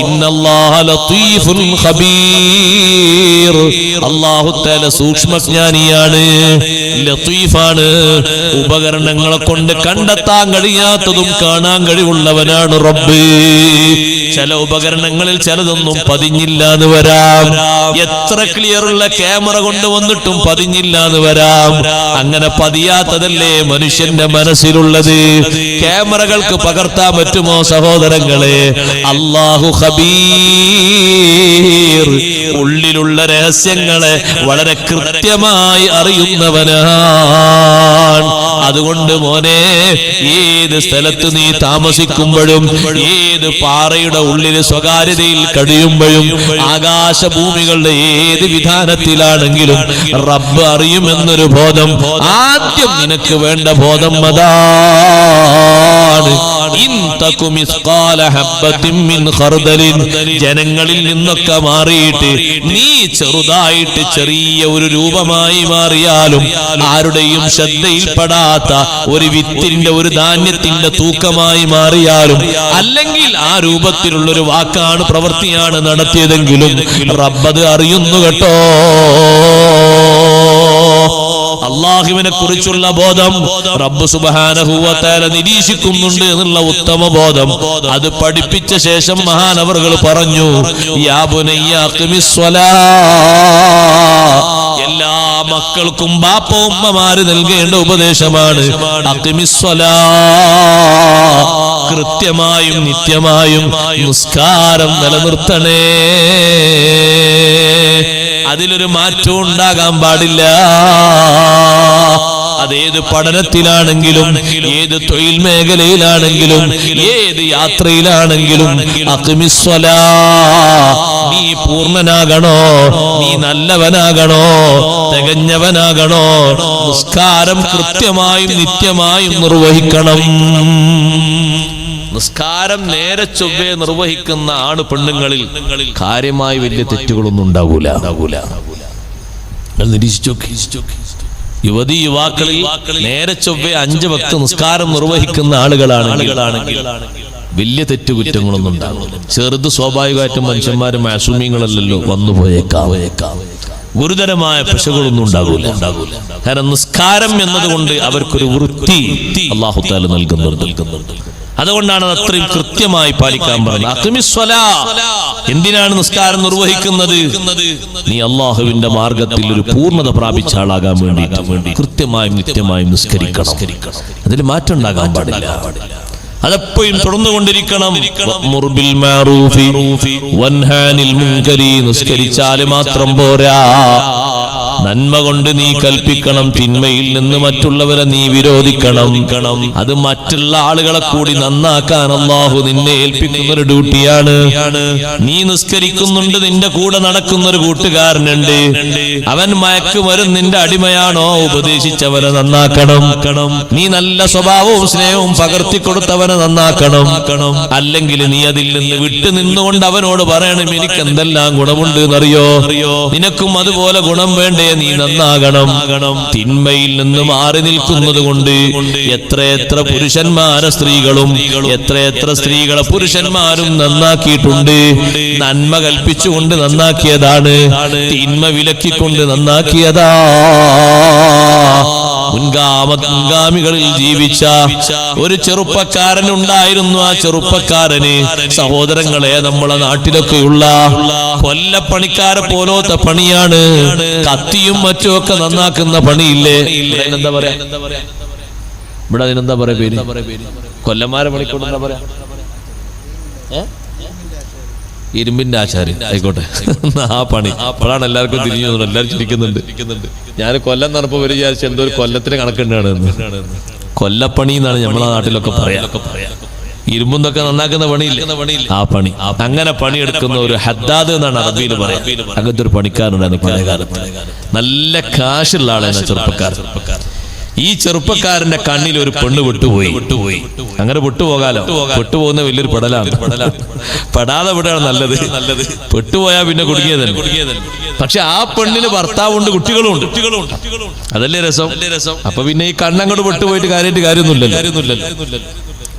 ഇന്നല്ലാഹ ലതീഫുൻ ഖബീർ. അല്ലാഹു തആല സൂക്ഷ്മജ്ഞാനിയാണ്, ലതീഫാണ്. ഉപകരണങ്ങളെ കൊണ്ട് കണ്ടെത്താൻ കഴിയാത്തതും കാണാൻ കഴിവുള്ളവനാണ് റബ്ബ്. ചില ഉപകരണങ്ങളിൽ ചിലതൊന്നും പതിഞ്ഞില്ല എന്ന് വരാം. എത്ര ക്ലിയറുള്ള ക്യാമറ കൊണ്ടുവന്നിട്ടും പതിഞ്ഞില്ല എന്ന് വരാം. അങ്ങനെ പതിയാത്തതല്ലേ മനുഷ്യന്റെ മനസ്സിലുള്ളത്. ക്യാമറകൾക്ക് പകർത്താൻ പറ്റുമോ സഹോദരങ്ങളെ? അല്ലാഹു ഖബീർ. ഉള്ളിലുള്ള രഹസ്യങ്ങളെ വളരെ കൃത്യമായി അറിയുന്നവനാണ്. അതുകൊണ്ട് മോനെ, ഏത് സ്ഥലത്ത് നീ താമസിക്കുമ്പോഴും, ഏത് പാറയുടെ ഉള്ളിൽ സ്വകാര്യതയിൽ കഴിയുമ്പോഴും, ആകാശഭൂമികളുടെ ഏത് വിധാനത്തിലാണെങ്കിലും റബ്ബ് അറിയുമെന്നൊരു ബോധം, ആദ്യം നിനക്ക് വേണ്ട ബോധം അതാണ്. ഇൻ തകു മിസ്ഖാല ഹബ്ബത്തിൻ മിൻ ഖർദലിൻ, ജനങ്ങളിൽ നിന്നൊക്കെ മാറിയിട്ട് നീ ചെറുതായിട്ട് ചെറിയ ഒരു രൂപമായി മാറിയാലും, ആരുടെയും ശ്രദ്ധയിൽപ്പെടാത്ത ഒരു വിത്തിന്റെ, ഒരു ധാന്യത്തിന്റെ തൂക്കമായി മാറിയാലും, അല്ലെങ്കിൽ ആ രൂപത്തിലുള്ളൊരു വാക്കാണ്, പ്രവൃത്തിയാണ് നടത്തിയതെങ്കിലും റബ്ബത് അറിയുന്നു കേട്ടോ. അള്ളാഹുവിനെ കുറിച്ചുള്ള ബോധം, റബ്ബ് സുബ്ഹാനഹു വ തആല നിരീക്ഷിക്കുന്നുണ്ട് എന്നുള്ള ഉത്തമ ബോധം, അത് പഠിപ്പിച്ച ശേഷം മഹാനവറുകൾ പറഞ്ഞു, യാ ബുനയ്യ അഖിമിസ്സലാ. എല്ലാ മക്കൾക്കും ബാപ്പ ഉമ്മമാര് നൽകേണ്ട ഉപദേശമാണ് അഖിമിസ്സലാ. കൃത്യമായും നിത്യമായും നിസ്കാരം നിലനിർത്തണേ. അതിലൊരു മാറ്റവും ഉണ്ടാകാൻ പാടില്ല. അതേത് പഠനത്തിലാണെങ്കിലും, ഏത് തൊഴിൽ മേഖലയിലാണെങ്കിലും, ഏത് യാത്രയിലാണെങ്കിലും അഖിമിസ്സലാ. നീ പൂർണ്ണനാകണോ, നീ നല്ലവനാകണോ, തികഞ്ഞവനാകണോ, നിസ്കാരം കൃത്യമായും നിത്യമായും നിർവഹിക്കണം. നിസ്കാരം നേരെ ചൊവ്വേ നിർവഹിക്കുന്ന ആണ് പെണ്ണുങ്ങളിൽ കാര്യമായി വലിയ തെറ്റുകളൊന്നും ഉണ്ടാകൂല. നിരീക്ഷിച്ചോ, യുവതി യുവാക്കളിൽ നേരെ ചൊവ്വേ 5 വക്ത് നിസ്കാരം നിർവഹിക്കുന്ന ആളുകളാണെങ്കിൽ വലിയ തെറ്റുകുറ്റങ്ങളൊന്നും ഉണ്ടാകില്ല. ചെറുത് സ്വാഭാവികമായിട്ടും മനുഷ്യന്മാരും മാസൂമിങ്ങളല്ലല്ലോ, വന്നുപോയേക്കാം. ഗുരുതരമായ പിശകുകളൊന്നും ഉണ്ടാകൂല. കാരണം നിസ്കാരം എന്നതുകൊണ്ട് അവർക്കൊരു വൃത്തി അല്ലാഹു തആല നൽകുന്നുണ്ട്. അതുകൊണ്ടാണ് അത് അത്രയും കൃത്യമായി പാലിക്കാൻ പറഞ്ഞത്. അഖിമിസ്സലാ. എന്തിനാണ് നിസ്കാരം നിർവഹിക്കുന്നത്? നീ അള്ളാഹുവിന്റെ മാർഗത്തിൽ ഒരു പൂർണ്ണത പ്രാപിച്ച ആളാകാൻ വേണ്ടിയിട്ട് കൃത്യമായും നിത്യമായും നിസ്കരിക്കണം. അതിൽ മാറ്റം ഉണ്ടാകാൻ പാടില്ല. അതെപ്പോഴും തുടർന്നുകൊണ്ടിരിക്കണം. നിസ്കരിച്ചാല് മാത്രം പോരാ, നന്മ കൊണ്ട് നീ കൽപ്പിക്കണം, തിന്മയിൽ നിന്ന് മറ്റുള്ളവരെ നീ വിരോധിക്കണം. അത് മറ്റുള്ള ആളുകളെ കൂടി നന്നാക്കാൻ അല്ലാഹു നിന്നെ ഏൽപ്പിക്കുന്ന ഒരു ഡ്യൂട്ടിയാണ്. നീ നിസ്കരിക്കുന്നുണ്ട്, നിന്റെ കൂടെ നടക്കുന്ന ഒരു കൂട്ടുകാരനുണ്ട്, അവൻ മയക്കുമരുന്നിന്റെ അടിമയാണോ, ഉപദേശിച്ചവനെ നന്നാക്കണം. നീ നല്ല സ്വഭാവവും സ്നേഹവും പകർത്തിക്കൊടുത്തവനെ നന്നാക്കണം. അല്ലെങ്കിൽ നീ അതിൽ നിന്ന് വിട്ടു നിന്നുകൊണ്ട് അവനോട് പറയണം, എനിക്ക് എന്തെല്ലാം ഗുണമുണ്ട് എന്നറിയോ, നിനക്കും അതുപോലെ ഗുണം വേണ്ടേ, നീ നന്നാകണം. തിന്മയിൽ നിന്ന് മാറി നിൽക്കുന്നത് കൊണ്ട് എത്രയെത്ര പുരുഷന്മാരെ സ്ത്രീകളും എത്രയെത്ര സ്ത്രീകളെ പുരുഷന്മാരും നന്നാക്കിയിട്ടുണ്ട്. നന്മ കൽപ്പിച്ചുകൊണ്ട് നന്നാക്കിയതാണ്, തിന്മ വിലക്കിക്കൊണ്ട് നന്നാക്കിയതാ. മുൻഗാമികളിൽ ജീവിച്ച ഒരു ചെറുപ്പക്കാരൻ ഉണ്ടായിരുന്നു. ആ ചെറുപ്പക്കാരന് സഹോദരങ്ങളെ, നമ്മളെ നാട്ടിലൊക്കെയുള്ള കൊല്ലപ്പണിക്കാരെ പോലത്തെ പണിയാണ്. കത്തിയും മറ്റുമൊക്കെ നന്നാക്കുന്ന പണിയില്ലേ, എന്താ പറയാ, ഇവിടെ അതിനെന്താ പറയാ പേര്? കൊല്ലന്മാരെ പണിക്കൊണ്ട് എന്താ പറയാ? ഇരുമ്പിന്റെ ആശാരി ആയിക്കോട്ടെ. ആ പണി അപ്പോഴാണ് എല്ലാവർക്കും തിരിഞ്ഞു, എല്ലാവരും ചിരിക്കുന്നുണ്ട്. ഞാൻ കൊല്ലം നടപ്പോ വരെ വിചാരിച്ചു എന്തോ ഒരു കൊല്ലത്തിന് കണക്കുണ്ടാണ്. കൊല്ലപ്പണി എന്നാണ് നമ്മളെ നാട്ടിലൊക്കെ പറയാ. ഇരുമ്പൊന്നൊക്കെ നന്നാക്കുന്ന പണിയില്ല, ആ പണി. അങ്ങനെ പണിയെടുക്കുന്ന ഒരു ഹദ്ദാദ് എന്നാണ് അറബിയിൽ പറയാം. അങ്ങനത്തെ ഒരു പണിക്കാരുണ്ടായിരുന്നു പഴയ കാലത്ത്. നല്ല കാശുള്ള ആളാണ് ചെറുപ്പക്കാരൻ. ഈ ചെറുപ്പക്കാരന്റെ കണ്ണിൽ ഒരു പെണ്ണ് വിട്ടുപോയി. അങ്ങനെ വിട്ടുപോകാലോ, വിട്ടുപോകുന്ന വലിയൊരു പെടലാണ്. പെടാതെ വിടാണ് നല്ലത്. പെട്ടുപോയാൽ പിന്നെ കുടുങ്ങിയതല്ല. പക്ഷെ ആ പെണ്ണിന് ഭർത്താവുണ്ട്, കുട്ടികളുണ്ട്. അതല്ലേ രസം. അപ്പൊ പിന്നെ ഈ കണ്ണങ്ങോട്ട് വിട്ടുപോയിട്ട് കാര്യമൊന്നുമില്ലല്ലോ.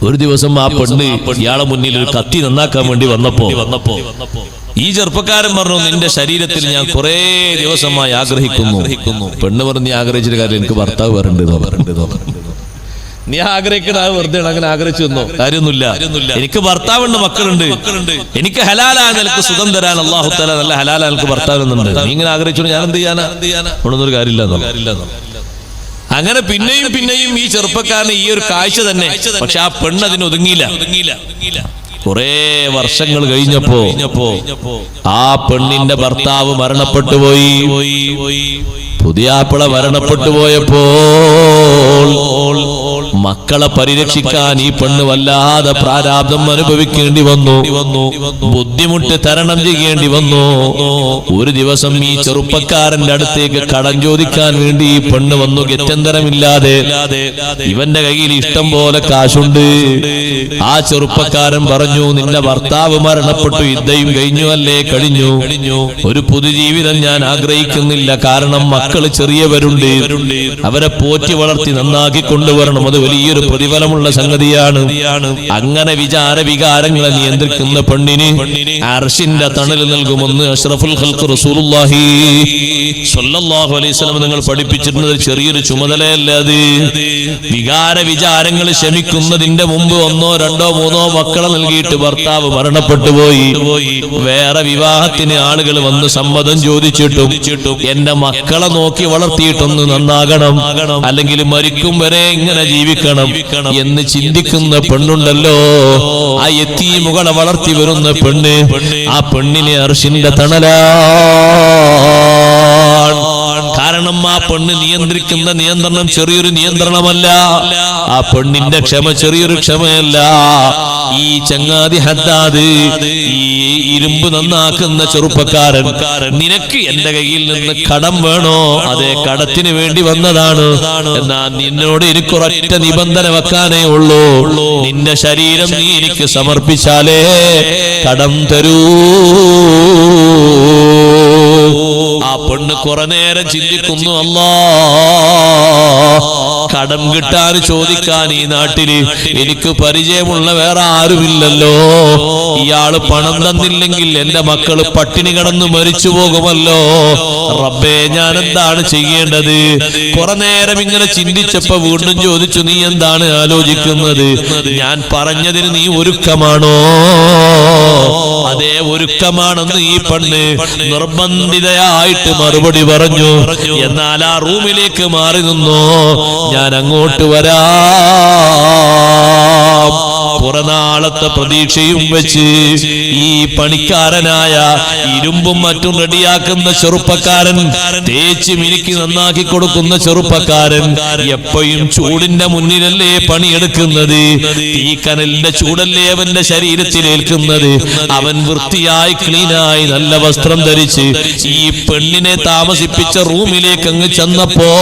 ഒരു ദിവസം ആ പെണ്ണ് ഇയാളെ മുന്നിൽ ഒരു കത്തി നന്നാക്കാൻ വേണ്ടി വന്നപ്പോ ഈ ചെറുപ്പക്കാരൻ പറഞ്ഞു, നിന്റെ ശരീരത്തിൽ ഞാൻ കുറെ ദിവസമായി ആഗ്രഹിക്കുന്നു. പെണ്ണ് പറഞ്ഞ്, നീ ആഗ്രഹിച്ചിട്ട് കാര്യം, എനിക്ക് ഭർത്താവ് വരണ്ടെന്നോ. നീ ആഗ്രഹിക്കുന്ന ആ വെറുതെ അങ്ങനെ ആഗ്രഹിച്ചു തന്നോ, കാര്യമൊന്നുമില്ല. എനിക്ക് ഭർത്താവുണ്ട്, മക്കളുണ്ട്. എനിക്ക് ഹലാലായ നിനക്ക് സുഖം തരാൻ അല്ലാഹു തആല നല്ല ഹലാലായ നിനക്ക് ഭർത്താവുന്നുണ്ട്. നീ ഇങ്ങനെ ആഗ്രഹിച്ചു, ഞാൻ എന്ത് ചെയ്യാനാ? ഒന്നൊരു കാര്യമില്ല. അങ്ങനെ പിന്നെയും ഈ ചെറുപ്പക്കാരന് ഈ ഒരു കാഴ്ച തന്നെ. പക്ഷെ ആ പെണ്ണ് അതിന് ഒതുങ്ങിയില്ല. കുറെ വർഷങ്ങൾ കഴിഞ്ഞപ്പോ ആ പെണ്ണിന്റെ ഭർത്താവ് മരണപ്പെട്ടു പോയി. പുതിയാപ്പിള മരണപ്പെട്ടു പോയപ്പോൾ മക്കളെ പരിരക്ഷിക്കാൻ ഈ പെണ്ണ് വല്ലാതെ പ്രാരാബ്ദം അനുഭവിക്കേണ്ടി വന്നു, ബുദ്ധിമുട്ട് തരണം ചെയ്യേണ്ടി വന്നു. ഒരു ദിവസം ഈ ചെറുപ്പക്കാരന്റെ അടുത്തേക്ക് കടം ചോദിക്കാൻ വേണ്ടി ഈ പെണ്ണ് വന്നു. ഗത്യന്തരമില്ലാതെ ഇവന്റെ കയ്യിൽ ഇഷ്ടം പോലെ കാശുണ്ട്. ആ ചെറുപ്പക്കാരൻ പറഞ്ഞു, നിന്റെ ഭർത്താവ് മരണപ്പെട്ടു, ഇദ്ദയും കഴിഞ്ഞു അല്ലേ? കഴിഞ്ഞു. ഒരു പുതുജീവിതം ഞാൻ ആഗ്രഹിക്കുന്നില്ല. കാരണം മക്കള് ചെറിയവരുണ്ട്, അവരെ പോറ്റി വളർത്തി നന്നാക്കി കൊണ്ടുവരണം. അത് വലിയൊരു പ്രതിഫലമുള്ള സംഗതിയാണ്. അങ്ങനെ വികാരങ്ങളെ നിയന്ത്രിക്കുന്ന പെണ്ണിന് അർശിന്റെ തണൽ നൽകുമെന്ന് അഷ്റഫുൽ ഖൽഖ് റസൂലുള്ളാഹി സ്വല്ലല്ലാഹു അലൈഹി വസല്ലം നിങ്ങൾ പഠിപ്പിച്ചിരുന്നത് ചെറിയൊരു ചുമതലയല്ല അത്. വികാരങ്ങൾ ശമിക്കുന്നതിന്റെ മുമ്പ് 1, 2, 3 മക്കളെ നൽകിയിട്ട് ഭർത്താവ് മരണപ്പെട്ടു പോയി. വേറെ വിവാഹത്തിന് ആളുകൾ വന്ന് സമ്മതം ചോദിച്ചിട്ടും എന്റെ മക്കളെ നോക്കി വളർത്തിയിട്ടൊന്ന് നന്നാകണം, അല്ലെങ്കിൽ മരിക്കും വരെ ഇങ്ങനെ ജീവിക്കണം എന്ന് ചിന്തിക്കുന്ന പെണ്ണുണ്ടല്ലോ, ആ യതീമുകളെ വളർത്തി വരുന്ന പെണ്ണ്, ആ പെണ്ണിനെ അർശിന്റെ തണലാണ്. കാരണം ആ പെണ്ണ് നിയന്ത്രിക്കുന്ന നിയന്ത്രണം ചെറിയൊരു നിയന്ത്രണമല്ല. ആ പെണ്ണിന്റെ ക്ഷമ ചെറിയൊരു ക്ഷമയല്ല. ഈ ചങ്ങാതി ഹദ്ദാദ്, ഈ ഇരുമ്പ് നന്നാക്കുന്ന ചെറുപ്പക്കാരൻ, നിനക്ക് എന്റെ കയ്യിൽ നിന്ന് കടം വേണോ? അതെ, കടത്തിന് വേണ്ടി വന്നതാണ്. എന്നാ നിന്നോട് എനിക്കൊരൊറ്റ നിബന്ധന വെക്കാനേ ഉള്ളൂ, നിന്റെ ശരീരം നീ എനിക്ക് സമർപ്പിച്ചാലേ കടം തരൂ. ആ പെണ്ണ് കുറെ നേരം ചിന്തിക്കുന്നു, അല്ലാ, കടം കിട്ടാൻ ചോദിക്കാൻ ഈ നാട്ടില് എനിക്ക് പരിചയമുള്ള വേറെ ആരുമില്ലല്ലോ. ഇയാള് പണം തന്നില്ലെങ്കിൽ എന്റെ മക്കള് പട്ടിണി കിടന്നു മരിച്ചു പോകുമല്ലോ. റബ്ബേ, ഞാൻ എന്താണ് ചെയ്യേണ്ടത്? കുറെ നേരം ഇങ്ങനെ ചിന്തിച്ചപ്പോ വീണ്ടും ചോദിച്ചു, നീ എന്താണ് ആലോചിക്കുന്നത്? ഞാൻ പറഞ്ഞതിന് നീ ഒരുക്കമാണോ? അതേ, ഒരുക്കമാണെന്ന് ഈ പെണ്ണ് നിർബന്ധിതയായിട്ട് മറുപടി പറഞ്ഞു. എന്നാൽ ആ റൂമിലേക്ക് മാറി നിന്നോ, ഞാൻ അങ്ങോട്ട് വരാം. പുറനാളത്തെ പ്രതീക്ഷയും വെച്ച് ഈ പണിക്കാരനായ ഇരുമ്പും മറ്റും റെഡിയാക്കുന്ന ചെറുപ്പക്കാരൻ, തേച്ച് മിനുക്കി നന്നാക്കി കൊടുക്കുന്ന ചെറുപ്പക്കാരൻ എപ്പോഴും ചൂടിന്റെ മുന്നിലല്ലേ പണിയെടുക്കുന്നത്? ഈ കനലിന്റെ ചൂടല്ലേ അവന്റെ ശരീരത്തിലേൽക്കുന്നത്? അവൻ വൃത്തിയായി ക്ലീനായി നല്ല വസ്ത്രം ധരിച്ച് ഈ പെണ്ണിനെ താമസിപ്പിച്ച റൂമിലേക്ക് അങ്ങ് ചെന്നപ്പോൾ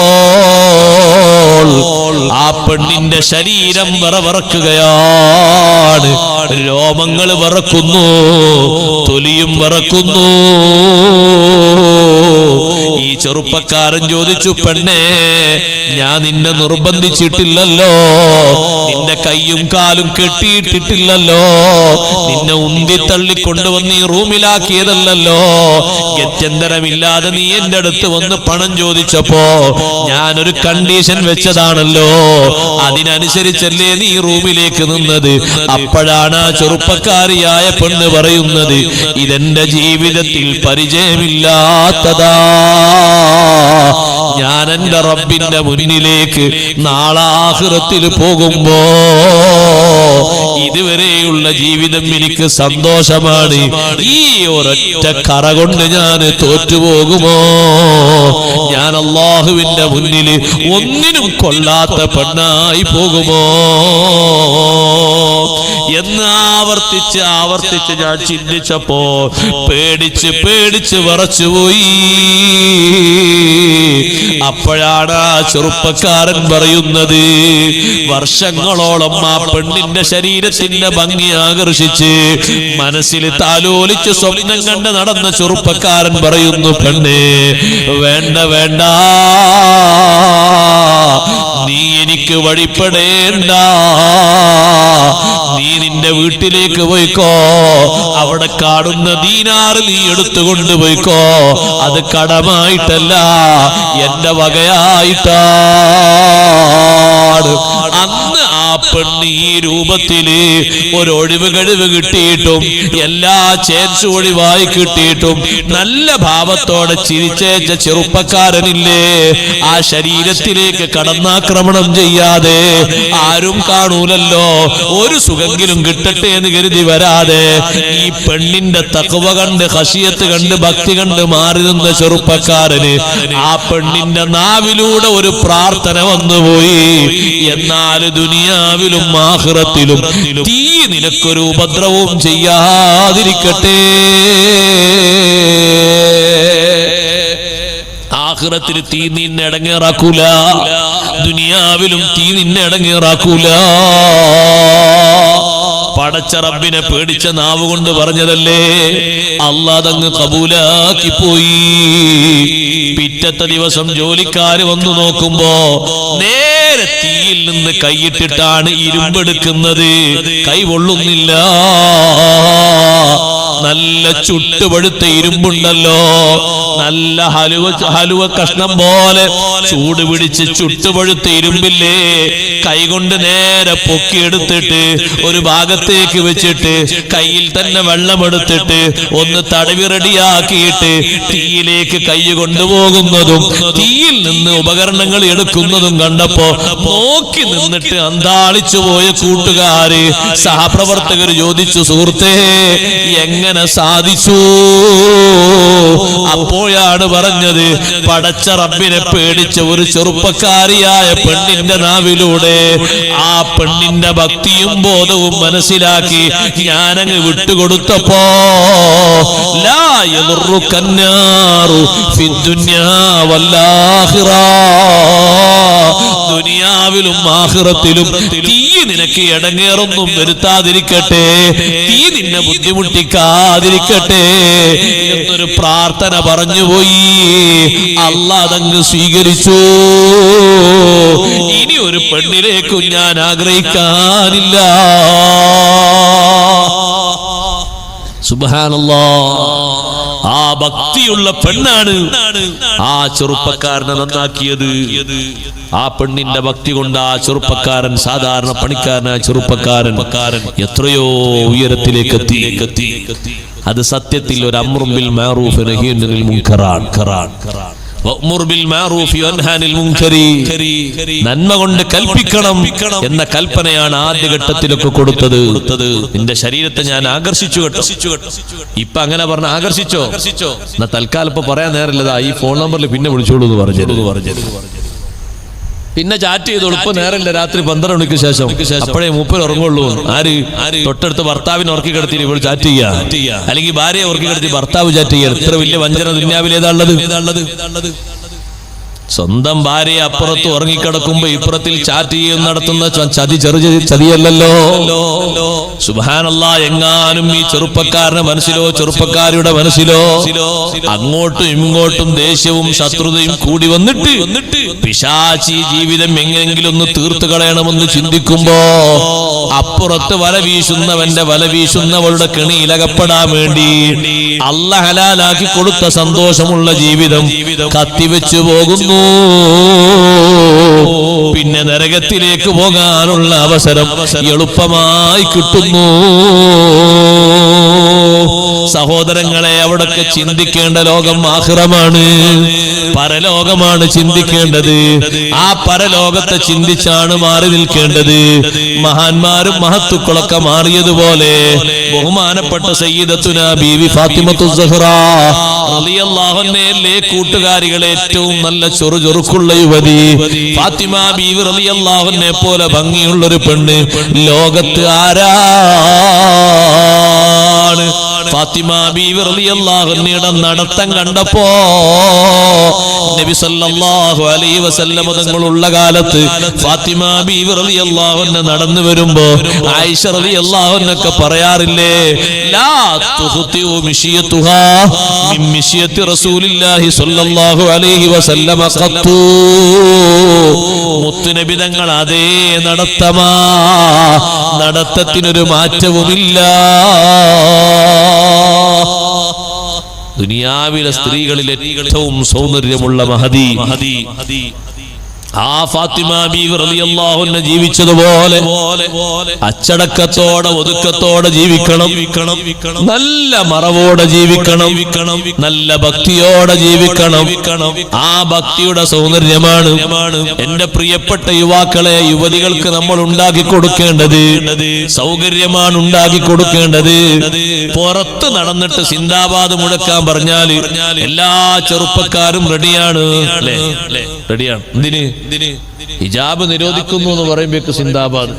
ആ പെണ്ണിന്റെ ശരീരം വിറക്കുകയാണ്. രോമങ്ങൾ വിറക്കുന്നു, തൊലിയും വിറക്കുന്നു. ഈ ചെറുപ്പക്കാരൻ ചോദിച്ചു, പെണ്ണേ, ഞാൻ നിന്നെ നിർബന്ധിച്ചിട്ടില്ലല്ലോ, നിന്റെ കൈയും കാലും കെട്ടിയിട്ടിട്ടില്ലല്ലോ, നിന്നെ ഉന്തി തള്ളിക്കൊണ്ടുവന്ന് ഈ റൂമിലാക്കിയതല്ലോ. ഗത്യന്തരമില്ലാതെ നീ എന്റെ അടുത്ത് വന്ന് പണം ചോദിച്ചപ്പോ ഞാനൊരു കണ്ടീഷൻ വെച്ചതാണല്ലോ, അതിനനുസരിച്ചല്ലേ നീ റൂമിലേക്ക് നിന്നത്. അപ്പോഴാണ് ആ ചെറുപ്പക്കാരിയായ പെണ്ണ് പറയുന്നത്, ഇതെന്റെ ജീവിതത്തിൽ പരിചയമില്ലാത്തതാ. ഞാൻ എന്റെ റബ്ബിന്റെ മുന്നിലേക്ക് നാളാഖിറത്തിൽ പോകുമ്പോ ഇതുവരെയുള്ള ജീവിതം എനിക്ക് സന്തോഷമാണ്. ഈ ഒരൊറ്റ കറ കൊണ്ട് ഞാൻ തോറ്റുപോകുമോ? ഞാൻ അല്ലാഹുവിന്റെ മുന്നിൽ ഒന്നിനും കൊള്ളാത്ത പെണ്ണായി പോകുമോ എന്ന് ആവർത്തിച്ച് ഞാൻ ചിന്തിച്ചപ്പോ പേടിച്ച് വിറച്ചുപോയി. അപ്പോഴാണ് ആ ചെറുപ്പക്കാരൻ പറയുന്നത്, വർഷങ്ങളോളം ആ പെണ്ണിന്റെ ശരീരത്തിന്റെ ഭംഗി ആകർഷിച്ച് മനസ്സിൽ താലോലിച്ച് സ്വപ്നം കണ്ട് നടന്ന ചെറുപ്പക്കാരൻ പറയുന്നു, പെണ്ണേ, വേണ്ട, നീ എനിക്ക് വഴിപ്പെടേണ്ട, നീ നിന്റെ വീട്ടിലേക്ക് പോയിക്കോ, അവിടെ കാണുന്ന ദീനാർ നീ എടുത്തുകൊണ്ട് പോയിക്കോ, അത് കടമായിട്ടല്ല, എന്റെ വകയായിട്ടാണ്. അന്ന് ആ പെണ്ണ് ഈ രൂപത്തില് ഒരൊഴിവ് കഴിവ് കിട്ടിയിട്ടും എല്ലാ ചേർച്ച ഒഴിവായി കിട്ടിയിട്ടും നല്ല ഭാവത്തോടെ ചിരിച്ചേച്ച ചെറുപ്പക്കാരനില്ലേ, ആ ശരീരത്തിലേക്ക് കടന്നാക്രമണം ചെയ്യാതെ ആരും കാണൂലല്ലോ, ഒരു സുഖെങ്കിലും കിട്ടട്ടെ എന്ന് കരുതി വരാതെ ഈ പെണ്ണിന്റെ തഖ്വ കണ്ട് ഖശിയത്ത് കണ്ട് ഭക്തി കണ്ട് മാറി നിന്ന ചെറുപ്പക്കാരന് ആ പെണ്ണിന്റെ നാവിലൂടെ ഒരു പ്രാർത്ഥന വന്നുപോയി. എന്നാൽ ദുനിയാവിലും ആഖിറത്തിലും തീ നിനക്കൊരു ഉപദ്രവവും ചെയ്യാതിരിക്കട്ടെ. ആഖിറത്തിൽ തീ നിന്നെ ഇടങ്ങേറാക്കൂല, ദുനിയാവിലും തീ നിന്നെ ഇടങ്ങേറാക്കൂല. പടച്ച റബ്ബിനെ പേടിച്ച നാവ് കൊണ്ട് പറഞ്ഞതല്ലേ, അല്ലാഹ് അതങ്ങ് കബൂലാക്കി പോയി. പിറ്റത്തെ ദിവസം ജോലിക്കാര് വന്നു നോക്കുമ്പോ നേരെ തീയിൽ നിന്ന് കൈയിട്ടിട്ടാണ് ഇരുമ്പെടുക്കുന്നത്, കൈ പൊള്ളുന്നില്ല. നല്ല ചുട്ടുപഴുത്ത ഇരുമ്പുണ്ടല്ലോ, നല്ല ഹലുവ കഷ്ണം പോലെ ചൂട് പിടിച്ച് ചുട്ടുപഴുത്ത ഇരുമ്പില്ലേ, കൈകൊണ്ട് നേരെ പൊക്കിയെടുത്തിട്ട് ഒരു ഭാഗത്തേക്ക് വെച്ചിട്ട് കയ്യിൽ തന്നെ വെള്ളമെടുത്തിട്ട് ഒന്ന് തടവി റെഡിയാക്കിയിട്ട് തീയിലേക്ക് കൈ കൊണ്ടുപോകുന്നതും തീയിൽ നിന്ന് ഉപകരണങ്ങൾ എടുക്കുന്നതും കണ്ടപ്പോ നോക്കി നിന്നിട്ട് അന്താളിച്ചു പോയ കൂട്ടുകാര് സഹപ്രവർത്തകർ ചോദിച്ചു, സുഹൃത്തേ എങ്ങനെ സാധിച്ചു? അപ്പോഴാണ് പറഞ്ഞത്, പടച്ച റബ്ബിനെ പേടിച്ച ഒരു ചെറുപ്പക്കാരിയായ പെണ്ണിന്റെ നാവിലൂടെ ആ പെണ്ണിന്റെ ഭക്തിയും ബോധവും മനസ്സിലാക്കി ഞാനങ്ങ് വിട്ടുകൊടുത്തപ്പോ ലാ യദുറുക്കന്നാറു ഫിദ്ദുന്യാ വല്ലാഖിറ, ദുനിയാവിലും ആഖിറത്തിലും തീ നിനക്ക് ഇടങ്ങേറൊന്നും വരുത്താതിരിക്കട്ടെ, തീ നിന്നെ ബുദ്ധിമുട്ടിക്കാതിരിക്കട്ടെ എന്നൊരു പ്രാർത്ഥന പറഞ്ഞുപോയി. അല്ലാഹ് അതങ്ങ് സ്വീകരിച്ചു. ഇനി ഒരു പെണ്ണിലേക്കും ഞാൻ ആഗ്രഹിക്കാനില്ല. സുബ്ഹാനല്ലാഹ്, ആ ഭക്തിയുള്ള പെണ്ണാണ് ആ ചെറുപ്പക്കാരനെ നന്നാക്കിയത്. ആ പെണ്ണിന്റെ ഭക്തി കൊണ്ട് ആ ചെറുപ്പക്കാരൻ, സാധാരണ പണിക്കാരനായ ചെറുപ്പക്കാരൻ എത്രയോ ഉയരത്തിലേക്ക് എത്തി. അത് സത്യത്തിൽ ഒരു അംറും ബിൽ മഅറൂഫ് നഹ്യും അനിൽ മുൻകറാണ്. നന്മ കൊണ്ട് കൽപ്പിക്കണം എന്ന കൽപ്പനയാണ് ആദ്യഘട്ടത്തിലൊക്കെ കൊടുത്തത്. നിന്റെ ശരീരത്തെ ഞാൻ ആകർഷിച്ചു കേട്ടോ. ഇപ്പൊ അങ്ങനെ പറഞ്ഞ ആകർഷിച്ചോ? എന്നാ തൽക്കാലം ഇപ്പൊ പറയാൻ നേരമില്ലതാ, ഈ ഫോൺ നമ്പറിൽ പിന്നെ വിളിച്ചോളൂ എന്ന് പറഞ്ഞു. പിന്നെ ചാറ്റ് ചെയ്തോളൂ. ഇപ്പൊ നേരമില്ല, രാത്രി 12 മണിക്ക് ശേഷം, അപ്പോഴേ മൂപ്പര് ഉറങ്ങുള്ളൂ. ആര് തൊട്ടടുത്ത് ഭർത്താവിനെ ഉറക്കി കിടത്തി ഇവൾ ചാറ്റ് ചെയ്യാ, അല്ലെങ്കിൽ ഭാര്യയെ ഉറക്കി കിടത്തി ഭർത്താവ് ചാറ്റ് ചെയ്യാൻ. ഇത്ര വലിയ വഞ്ചന ദുനിയാവിൽ ഏതാണുള്ളത്? സ്വന്തം ഭാര്യയെ അപ്പുറത്ത് ഉറങ്ങിക്കിടക്കുമ്പോ ഇപ്പുറത്തിൽ ചാറ്റ് ചെയ്യുന്ന നടത്തുന്ന ചതിയല്ലല്ലോ. സുബ്ഹാനല്ലാഹ്, എങ്ങാനും ഈ ചെറുപ്പക്കാരന്റെ മനസ്സിലോ ചെറുപ്പക്കാരിയുടെ മനസ്സിലോ അങ്ങോട്ടും ഇങ്ങോട്ടും ദേഷ്യവും ശത്രുതയും കൂടി വന്നിട്ട് പിശാചി ജീവിതം എങ്ങനെങ്കിലും ഒന്ന് തീർത്തു കളയണമെന്ന് ചിന്തിക്കുമ്പോ അപ്പുറത്ത് വല വീശുന്നവന്റെ വല വീശുന്നവളുടെ കെണിയിലകപ്പെടാൻ വേണ്ടി അല്ലാഹ് ഹലാലാക്കി കൊടുത്ത സന്തോഷമുള്ള ജീവിതം കത്തിവെച്ചു പോകുന്നു. പിന്നെ നരകത്തിലേക്ക് പോകാനുള്ള അവസരം എളുപ്പമായി കിട്ടുന്നു. സഹോദരങ്ങളെ, അവിടൊക്കെ ചിന്തിക്കേണ്ട ലോകം ആഖിറമാണ്, പരലോകമാണ് ചിന്തിക്കേണ്ടത്. ആ പരലോകത്തെ ചിന്തിച്ചാണ് മാറി നിൽക്കേണ്ടത്. മഹാന്മാരും മഹത്തുക്കളൊക്കെ മാറിയതുപോലെ ബഹുമാനപ്പെട്ട സയ്യിദത്തുനാ ബീവി ഫാത്തിമത്തുസ് സഹ്റ റളിയല്ലാഹു അൻഹയിലെ കൂട്ടുകാരികളെ ഏറ്റവും നല്ല ചൊറുചൊറുക്കുള്ള യുവതി ഫാത്തിമ ബീവി റളിയല്ലാഹു അൻഹയെ പോലെ ഭംഗിയുള്ളൊരു പെണ്ണ് ലോകത്ത് ആരാണ്? ഫാത്തിമ ബീവി റളിയല്ലാഹു അൻഹയുടെ നടത്തം കണ്ടപ്പോ നബി സല്ലല്ലാഹു അലൈഹി വസല്ലം തങ്ങളുള്ള കാലത്ത് ഫാത്തിമ ബീവി റളിയല്ലാഹു അൻഹ നടന്നു വരുമ്പോ ആയിഷ റളിയല്ലാഹു അൻഹക്ക് പറയാറില്ലേ, ലാ തുഖ്തിഉ മിശിയതുഹാ മിൻ മിശിയത്തി റസൂലില്ലാഹി സല്ലല്ലാഹു അലൈഹി വസല്ലം ഖത്തു. മുത്തുനബി തങ്ങൾ അതേ നടത്തമാ, നടത്തത്തിനൊരു മാറ്റവുമില്ല. ദുനിയാവിലെ സ്ത്രീകളിൽ ഏറ്റവും സൗന്ദര്യമുള്ള മഹദി ആ ഫാത്തിമ ബീവി റളിയല്ലാഹു അൻഹ ജീവിച്ചതുപോലെ അച്ചടക്കത്തോടെ ഒതുക്കത്തോടെ ജീവിക്കണം, നല്ല മറവോടെ ജീവിക്കണം, നല്ല ഭക്തിയോടെ ജീവിക്കണം. ആ ഭക്തിയുടെ സൗന്ദര്യമാണ് എന്റെ പ്രിയപ്പെട്ട യുവാക്കളെ, യുവതികൾക്ക് നമ്മൾ ഉണ്ടാക്കി കൊടുക്കേണ്ടത്. സൗകര്യമാണ് ഉണ്ടാക്കി കൊടുക്കേണ്ടത്. പുറത്ത് നടന്നിട്ട് സിന്ദാബാദ് മുഴക്കാൻ പറഞ്ഞാല് എല്ലാ ചെറുപ്പക്കാരും റെഡിയാണ്. റെഡിയാണ്. എന്തിന്? ഹിജാബ് നിരോധിക്കുന്നു എന്ന് പറയുമ്പോഴേക്ക് സിന്ദാബാദ്.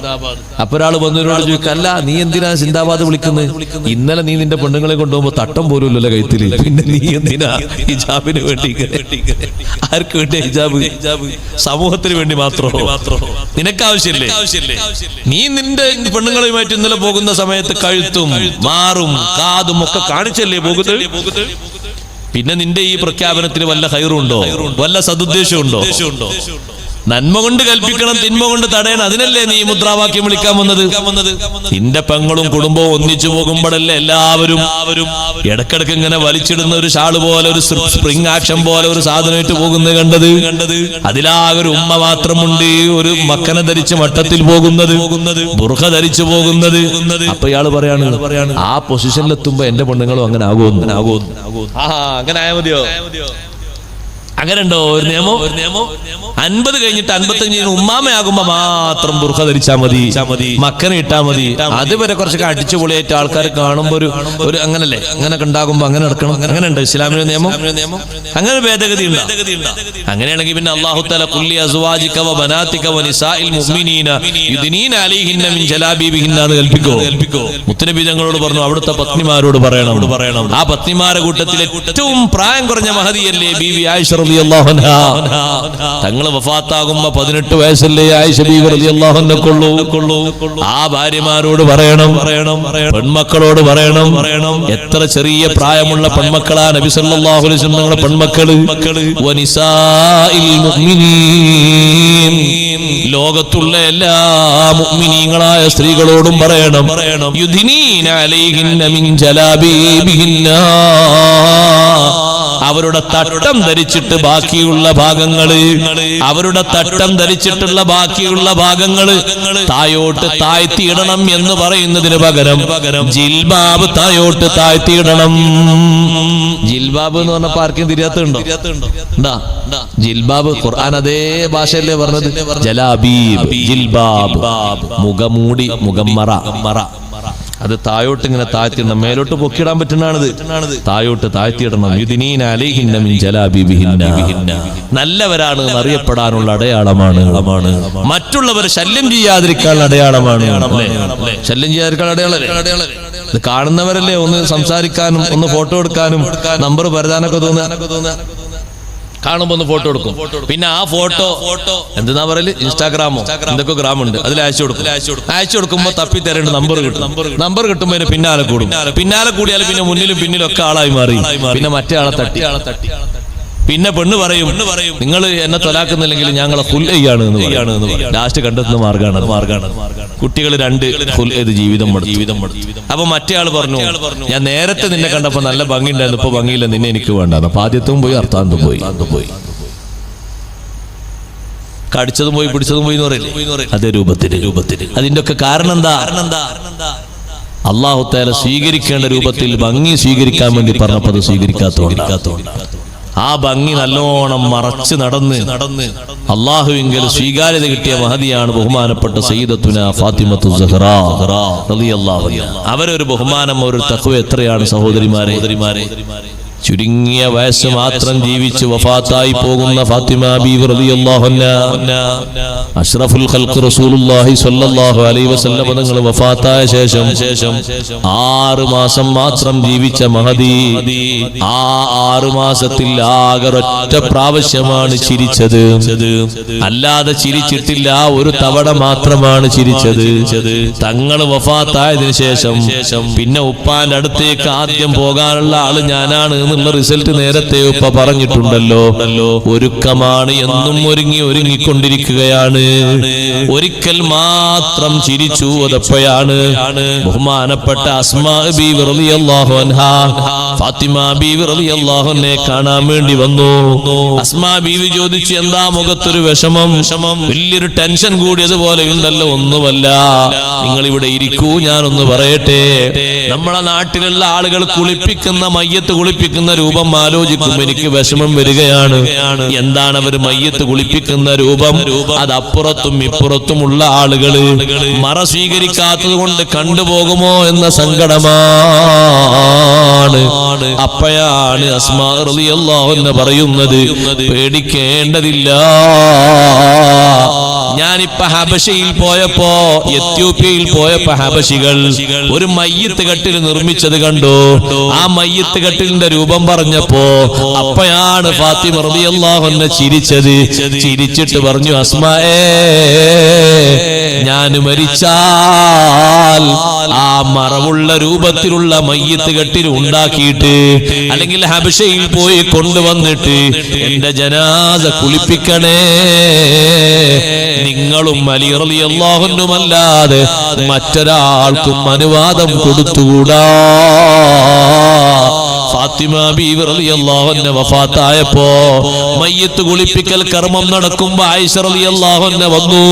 അപ്പൊ ഒരാൾ വന്നവരോട് ചോദിക്കല്ല, നീ എന്തിനാ സിന്ദാബാദ് വിളിക്കുന്നത്? ഇന്നലെ നീ നിന്റെ പെണ്ണുങ്ങളെ കൊണ്ടുപോകുമ്പോ തട്ടം പോലും ഇല്ലല്ലോ കഴുത്തില്, പിന്നെ നീ എന്തിനാ ഹിജാബിന് വേണ്ടി? ആർക്ക് വേണ്ടി ഹിജാബ്? സമൂഹത്തിന് വേണ്ടി മാത്രമോ? നിനക്ക് ആവശ്യമില്ലേ? നീ നിന്റെ പെണ്ണുങ്ങളുമായിട്ട് ഇന്നലെ പോകുന്ന സമയത്ത് കഴുത്തും മാറും കാതും ഒക്കെ കാണിച്ചല്ലേ പോകുന്നത്? പിന്നെ നിന്റെ ഈ പ്രഖ്യാപനത്തിന് വല്ല ഹൈറുണ്ടോ? വല്ല സദുദ്ദേശമുണ്ടോ? നന്മ കൊണ്ട് കൽപ്പിക്കണം, തിന്മ കൊണ്ട് തടയണം. അതിനല്ലേ നീ മുദ്രാവാക്യം വിളിക്കാൻ വന്നത്? നിന്റെ പെങ്ങളും കുടുംബവും ഒന്നിച്ചു പോകുമ്പോഴല്ലേ എല്ലാവരും ഇടക്കിടക്ക് ഇങ്ങനെ വലിച്ചിടുന്ന ഒരു ഷാള് പോലെ, ഒരു സ്പ്രിംഗ് ആക്ഷൻ പോലെ ഒരു സാധനമായിട്ട് പോകുന്നത് കണ്ടത്? അതിലാകെ ഒരു ഉമ്മ മാത്രമുണ്ട്, ഒരു മക്കനെ ധരിച്ച് മട്ടത്തിൽ പോകുന്നത്, ബുർഖ ധരിച്ചു പോകുന്നത്. അപ്പൊ ഇയാള് പറയാണ്, ആ പൊസിഷനിലെത്തുമ്പോ എന്റെ പെണ്ണുങ്ങളും അങ്ങനെ ആകുമോ? അങ്ങനെ ആയാ മതിയോ? അങ്ങനെ ഉണ്ടോ ഒരു നിയമം? 50 കഴിഞ്ഞിട്ട് 55 ഉമ്മാമയാകുമ്പോ മാത്രം ബുർഖ ധരിച്ചാ മതി, മക്കനെ ഇട്ടാ മതി. അതുവരെ കുറച്ചൊക്കെ അടിച്ചു പൊളിയേറ്റ ആൾക്കാർ കാണുമ്പോ ഒരു അങ്ങനല്ലേ, അങ്ങനെ ഉണ്ടാകുമ്പോ അങ്ങനെ നടക്കണം. അങ്ങനെ ഉണ്ട് ഇസ്ലാമിന്റെ നിയമം. അങ്ങനെ ഭേദഗതി ഉണ്ട്. അങ്ങനെയാണെങ്കിൽ പിന്നെ അല്ലാഹു തആല ഖുല്ലി അസ്വാജിക വ ബനാതിക വ നിസാഇൽ മുഅ്മിനീന യുദ്നീന അലൈഹിന്ന മിൻ ജലാബീബിഹിന്ന എന്ന് കൽപ്പിക്കോ? മുത്തനബി തങ്ങളോട് പറഞ്ഞു, അവിടുത്തെ പത്നിമാരോട് പറയണം. ആ പത്നിമാരുടെ കൂട്ടത്തിലെ ഏറ്റവും പ്രായം കുറഞ്ഞ മഹദിയല്ലേ ബീവി ആയിഷ റളിയല്ലാഹു അൻഹാ. തങ്ങൾ വഫാത്താകുമ്പോ 18 വയസ്സല്ലേ ആയിഷ ബീവി റളിയല്ലാഹു അൻഹക്കുള്ളൂ. ആ ഭാര്യമാരോട് പറയണം, പെൺമക്കളോട് പറയണം. എത്ര ചെറിയ പ്രായമുള്ള പെൺമക്കളാ നബി സല്ലല്ലാഹു അലൈഹി വസല്ലം തങ്ങളുടെ പെൺമക്കള്. വനിസാഇൽ മുഅ്മിനീൻ, ലോകത്തുള്ള എല്ലാ മുഅ്മിനീങ്ങളായ സ്ത്രീകളോടും പറയണം, യുദ്നീന അലൈഹിന്ന മിൻ ജലാബീബിഹിന്ന, അവരുടെ തട്ടം ധരിച്ചിട്ട് ബാക്കിയുള്ള ഭാഗങ്ങള്, അവരുടെ തട്ടം ധരിച്ചിട്ടുള്ള ബാക്കിയുള്ള ഭാഗങ്ങള് തായോട്ട് താഴ്ത്തിയിടണം എന്ന് പറയുന്നതിന് പകരം ജിൽബാബ് തായോട്ട് താഴ്ത്തിയിടണം. ജിൽബാബ് എന്ന് പറഞ്ഞ ആർക്കും തിരിയാത്തുണ്ടോ? ജിൽബാബ് ഖുർആൻ അതേ ഭാഷയല്ലേ പറഞ്ഞത്? ജലാബീബ്, ജിൽബാബ്, മുഖമൂടി, മുഖമ്മറ. അത് തായോട്ട് ഇങ്ങനെ താഴ്ത്തിയിടണം. മേലോട്ട് പൊക്കിടാൻ പറ്റുന്നതാണിത്. തായോട്ട് താഴ്ത്തിയിടണം. യുദ്നീന അലൈഹിന്ന മിൻ ജലാബീബിഹിന്ന, നല്ലവരാണ് അറിയപ്പെടാനുള്ള അടയാളമാണ്. മറ്റുള്ളവർ ശല്യം ചെയ്യാതിരിക്കാനുള്ള അടയാളമാണ്. ശല്യം ചെയ്യാതിരിക്കാനുള്ള അടയാളം ഇത് കാണുന്നവരല്ലേ ഒന്ന് സംസാരിക്കാനും ഒന്ന് ഫോട്ടോ എടുക്കാനും നമ്പർ പരതാനൊക്കെ തോന്നുക. കാണുമ്പോ ഒന്ന് ഫോട്ടോ എടുക്കും. പിന്നെ ആ ഫോട്ടോ എന്താ പറയല്, ഇൻസ്റ്റാഗ്രാമോ എന്തൊക്കെ ഗ്രാമുണ്ട്, അതിൽ അയച്ചു കൊടുക്കുമ്പോ തപ്പി തരേണ്ട നമ്പർ കിട്ടുമ്പോ പിന്നാലെ കൂടിയാൽ പിന്നെ മുന്നിലും പിന്നിലും ഒക്കെ ആളായി മാറി. പിന്നെ മറ്റേ ആളെ തട്ടി. പിന്നെ പെണ്ണ് പറയും, നിങ്ങൾ എന്നെ തൊലാക്കുന്നില്ലെങ്കിൽ ഞങ്ങളെ ഫുൽ ചെയ്യാണ് എന്ന് പറയും. ലാസ്റ്റ് കണ്ടെത്തുന്ന മാർഗാണ്. കുട്ടികൾ 2 ഫുൽ ചെയ്ത് ജീവിതം മടുത്തു. അപ്പൊ മറ്റേ ആള് പറഞ്ഞു, ഞാൻ നേരത്തെ നിന്നെ കണ്ടപ്പോ നല്ല ഭംഗി ഉണ്ടായിരുന്നു, ഇപ്പൊ ഭംഗിയില്ല, നിന്നെ എനിക്ക് വേണ്ട. അപ്പൊ ആദ്യത്തും പോയി, അർത്ഥാന്തും പോയി, കടിച്ചതും പോയി, പിടിച്ചതും പോയി എന്ന് പറയില്ലേ, അതേ രൂപത്തിൽ. അതിന്റെ ഒക്കെ കാരണം എന്താ? അല്ലാഹു തആല സ്വീകരിക്കേണ്ട രൂപത്തിൽ ഭംഗി സ്വീകരിക്കാൻ വേണ്ടി പറഞ്ഞപ്പോ അത് സ്വീകരിക്കാത്തോണ്ട് ആ ഭംഗി നല്ലോണം മറച്ച് നടന്ന് അല്ലാഹുവിങ്കൽ സ്വീകാര്യത കിട്ടിയ മഹദിയാണ് ബഹുമാനപ്പെട്ട സയ്യിദത്തുന ഫാത്തിമത്തു സഹ്റാ റളിയല്ലാഹു അൻഹ. അവരൊരു ബഹുമാനം, ഒരു തഖ്വ എത്രയാണ് സഹോദരിമാരെ. ചുരുങ്ങിയ വയസ്സ് മാത്രം ജീവിച്ച് വഫാത്തായി പോകുന്ന ഫാത്തിമ ബീവി റളിയല്ലാഹു അൻഹാ, അഷ്റഫുൽ ഖൽഖ് റസൂലുള്ളാഹി സ്വല്ലല്ലാഹു അലൈഹി വസല്ലം തങ്ങൾ വഫാത്തായ ശേഷം 6 മാസം മാത്രം ജീവിച്ച മഹദി, ആ 6 മാസത്തിൽ ആകെ ഒറ്റ പ്രാവശ്യമാണ് ചിരിച്ചത്. അല്ലാതെ ചിരിച്ചിട്ടില്ല, ഒരു തവണ മാത്രമാണ് ചിരിച്ചത്. തങ്ങൾ വഫാത്തായതിനു ശേഷം പിന്നെ ഉപ്പാന്റെ അടുത്തേക്ക് ആദ്യം പോകാനുള്ള ആള് ഞാനാണ് എന്നുള്ള റിസൾട്ട് നേരത്തെ ഉപ്പ പറഞ്ഞിട്ടുണ്ടല്ലോ. ഒരുക്കമാണ്, എന്നും ഒരുങ്ങിക്കൊണ്ടിരിക്കുകയാണ്. ഒരിക്കൽ മാത്രം ചിരിച്ചു, അതെപ്പോഴാണ്? ബഹുമാനപ്പെട്ട അസ്മാ ബീവി റളിയല്ലാഹു അൻഹാ ഫാത്തിമ ബീവി റളിയല്ലാഹു അൻഹയെ കാണാൻ വേണ്ടി വന്നു. അസ്മാ ബീവി ചോദിച്ചു, എന്താ മുഖത്തൊരു വിഷമം? വലിയൊരു ടെൻഷൻ കൂടിയതുപോലെ ഉണ്ടല്ലോ. ഒന്നുമല്ല, നിങ്ങൾ ഇവിടെ ഇരിക്കൂ, ഞാനൊന്ന് പറയട്ടെ. നമ്മളെ നാട്ടിലുള്ള ആളുകൾ കുളിപ്പിക്കുന്ന, മയ്യത്ത് കുളിപ്പിക്കുന്ന രൂപം ആലോചിക്കുമ്പോൾ എനിക്ക് വിഷമം വരികയാണ്. എന്താണ് അവർ മയ്യത്ത് കുളിപ്പിക്കുന്ന രൂപം? അത് അപ്പുറത്തും ഇപ്പുറത്തുമുള്ള ആളുകള് മറ സ്വീകരിക്കാത്തത് കൊണ്ട് കണ്ടുപോകുമോ എന്ന സങ്കടമാണ്. അപ്പോഴാണ് അസ്മാ റളിയല്ലാഹു അൻഹ പറയുന്നത്, പേടിക്കേണ്ടതില്ല. ഞാനിപ്പോ ഹബശയിൽ പോയപ്പോ, എത്യോപ്യയിൽ പോയപ്പോ ഹബശികൾ ഒരു മയ്യത്ത് കട്ടിൽ നിർമ്മിച്ചത് കണ്ടു. ആ മയ്യത്ത് കട്ടിലിന്റെ രൂപം പറഞ്ഞപ്പോ അപ്പോഴാണ് ഫാത്തിമ റളിയല്ലാഹു അൻഹ ചിരിച്ചത്. ചിരിച്ചിട്ട് പറഞ്ഞു, അസ്മായേ, ഞാൻ മരിച്ചാൽ ആ മറവുള്ള രൂപത്തിലുള്ള മയ്യത്ത് കട്ടിൽ ഉണ്ടാക്കിയിട്ട്, അല്ലെങ്കിൽ ഹബശയിൽ പോയി കൊണ്ടുവന്നിട്ട് എന്റെ ജനാസ കുളിപ്പിക്കണേ. നിങ്ങളും അലി റളിയല്ലാഹു അൻഹുമല്ലാതെ മറ്റൊരാൾക്കും അനുവാദം കൊടുത്തുകൂടാ. ഫാത്തിമ ബീവി റളിയല്ലാഹു അൻഹ വഫാത്തായപ്പോ മയ്യത്ത് കുളിപ്പിക്കൽ കർമ്മം നടക്കുമ്പോ ആയിഷ റളിയല്ലാഹു അൻഹ വന്നു.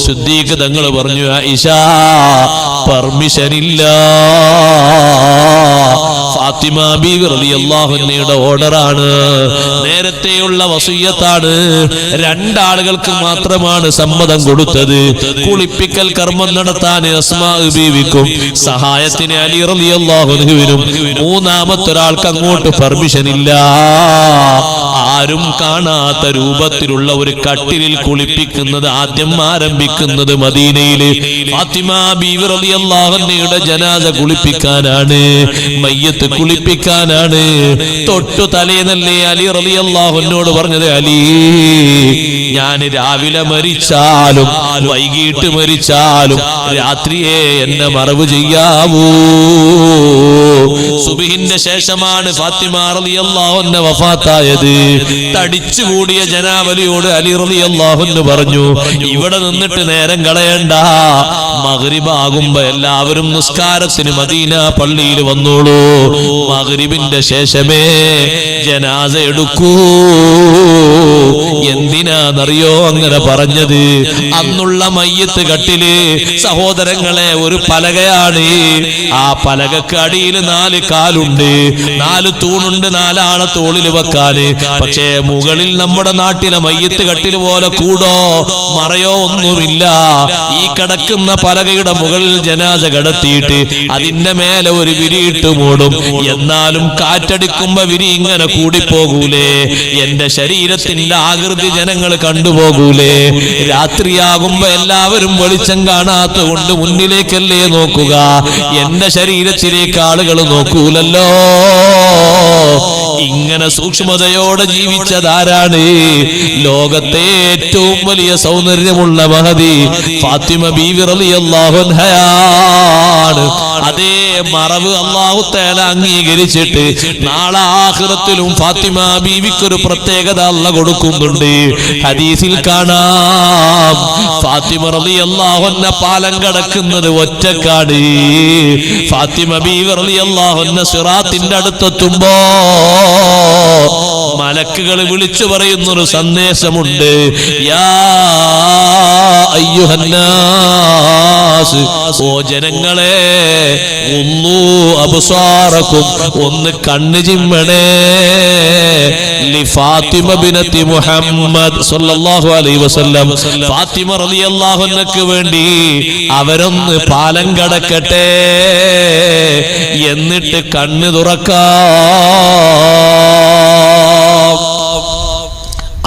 സിദ്ദീഖ് തങ്ങൾ പറഞ്ഞു, ആയിഷ, പെർമിഷൻ ഇല്ല. ഫാത്തിമ ബീവി റളിയല്ലാഹു അൻഹയുടെ ഓർഡറാണ്, നേരത്തെയുള്ള വസിയ്യത്താണ്. രണ്ടാളുകൾക്ക് മാത്രമാണ് സമ്മതം കൊടുത്തത്. കുളിപ്പിക്കൽ കർമ്മം നടത്താൻ അസ്മാ ബീവിക്കും സഹായത്തിന് അലി റളിയല്ലാഹു അൻഹുവിനും. മൂന്നാമത്തൊരാൾക്ക് അങ്ങോട്ട് പെർമിഷൻ ഇല്ല. ആരും കാണാത്ത രൂപത്തിലുള്ള ഒരു കട്ടിലിൽ കുളിപ്പിക്കുന്നത് ആദ്യം ആരംഭിക്കുന്നത് മദീനയില് ഫാത്തിമ ബീവി റളിയല്ലാഹു അൻഹയുടെ ജനാസ കുളിപ്പിക്കാനാണ്, മയ്യത്ത് കുളിപ്പിക്കാനാണ്. തൊട്ടു തലേന്നല്ലേ അലി റളിയല്ലാഹു അൻഹുവോട് പറഞ്ഞത്, അലി, ഞാൻ രാവിലെ മരിച്ചാലും വൈകിട്ട് മരിച്ചാലും രാത്രിയെ എന്നെ മറവ് ചെയ്യാവൂ. സുബ്ഹിന്റെ ശേഷമാണ് ഫാത്തിമ റളിയല്ലാഹു അൻഹ വഫാത്തായത്. തടിച്ചുകൂടിയ ജനാവലിയോട് അലി റളിയല്ലാഹു അൻഹു പറഞ്ഞു, ഇവിടെ നിന്നിട്ട് നേരം കളയണ്ട, മഗ്രിബ് ആകുമ്പോ എല്ലാവരും നിസ്കാരത്തിന് മദീന പള്ളിയിൽ വന്നോളൂ. മഗ്രിബിന്റെ ശേഷമേ ജനാസ എടുക്കൂ. എന്തിനാന്നറിയോ അങ്ങനെ പറഞ്ഞത്? അന്നുള്ള മയ്യത്ത് കട്ടില് സഹോദരങ്ങളെ ഒരു പലകയാണ്. ആ പലകക്ക് അടിയിൽ 4 കാലുണ്ട്, 4 തൂണുണ്ട്, 4 ആളെ തോളിൽ വെക്കാന്. പക്ഷേ മുകളിൽ നമ്മുടെ നാട്ടിലെ മയ്യത്ത് കട്ടില് പോലെ കൂടോ മറയോ ഒന്നുമില്ല. ഈ കിടക്കുന്ന പലകയുടെ മുകളിൽ ജനാസ കിടത്തിയിട്ട് അതിന്റെ മേലെ ഒരു വിരിയിട്ട് മൂടും. എന്നാലും കാറ്റടിക്കുമ്പോ വിരി ഇങ്ങനെ കൂടിപ്പോകൂലേ? എന്റെ ശരീരത്തിന്റെ ആകൃതി ജനങ്ങൾ കണ്ടുപോകൂലേ? രാത്രിയാകുമ്പോ എല്ലാവരും വെളിച്ചം കാണാത്ത കൊണ്ട് മുന്നിലേക്കല്ലേ നോക്കുക, എന്റെ ശരീരത്തിലേക്ക് ആളുകൾ നോക്കൂലല്ലോ. ഇങ്ങനെ സൂക്ഷ്മതയോടെ ജീവിച്ചതാരാണ്? ലോകത്തെ ഏറ്റവും വലിയ സൗന്ദര്യമുള്ള മഹദി ഫാത്തിമ ബീവി റളിയല്ലാഹു അൻഹയാണ്. അതേ മറവ് അല്ലാഹു തആല അംഗീകരിച്ചിട്ട് നാളെ ആഖിറത്തിലും ഫാത്തിമ ബീവിക്കൊരു പ്രത്യേകത അല്ലാഹു കൊടുക്കുന്നുണ്ട്. ഹദീസിൽ കാണാം, ഫാത്തിമ റളിയല്ലാഹു അൻഹ പാലം കടക്കുന്നത് ഒറ്റക്കാണ്. ഫാത്തിമ ബീവി റളിയല്ലാഹു അൻഹ സിറാത്തിന്റെ അടുത്തെത്തുമ്പോ മലക്കുകൾ വിളിച്ചു പറയുന്നൊരു സന്ദേശമുണ്ട്. യാ അയ്യുഹന്നാസ്, ഓ ജനങ്ങളെ, അബ്സാറക്കും, ഒന്ന് കണ്ണ് ചിമ്മണേ. ഫാത്തിമ ബിനത്തി മുഹമ്മദ് സല്ലല്ലാഹു അലൈഹി വസല്ലം, ഫാത്തിമ റളിയല്ലാഹു അൻഹയ്ക്ക് വേണ്ടി അവരൊന്ന് പാലം കടക്കട്ടെ, എന്നിട്ട് കണ്ണ് തുറക്കാം.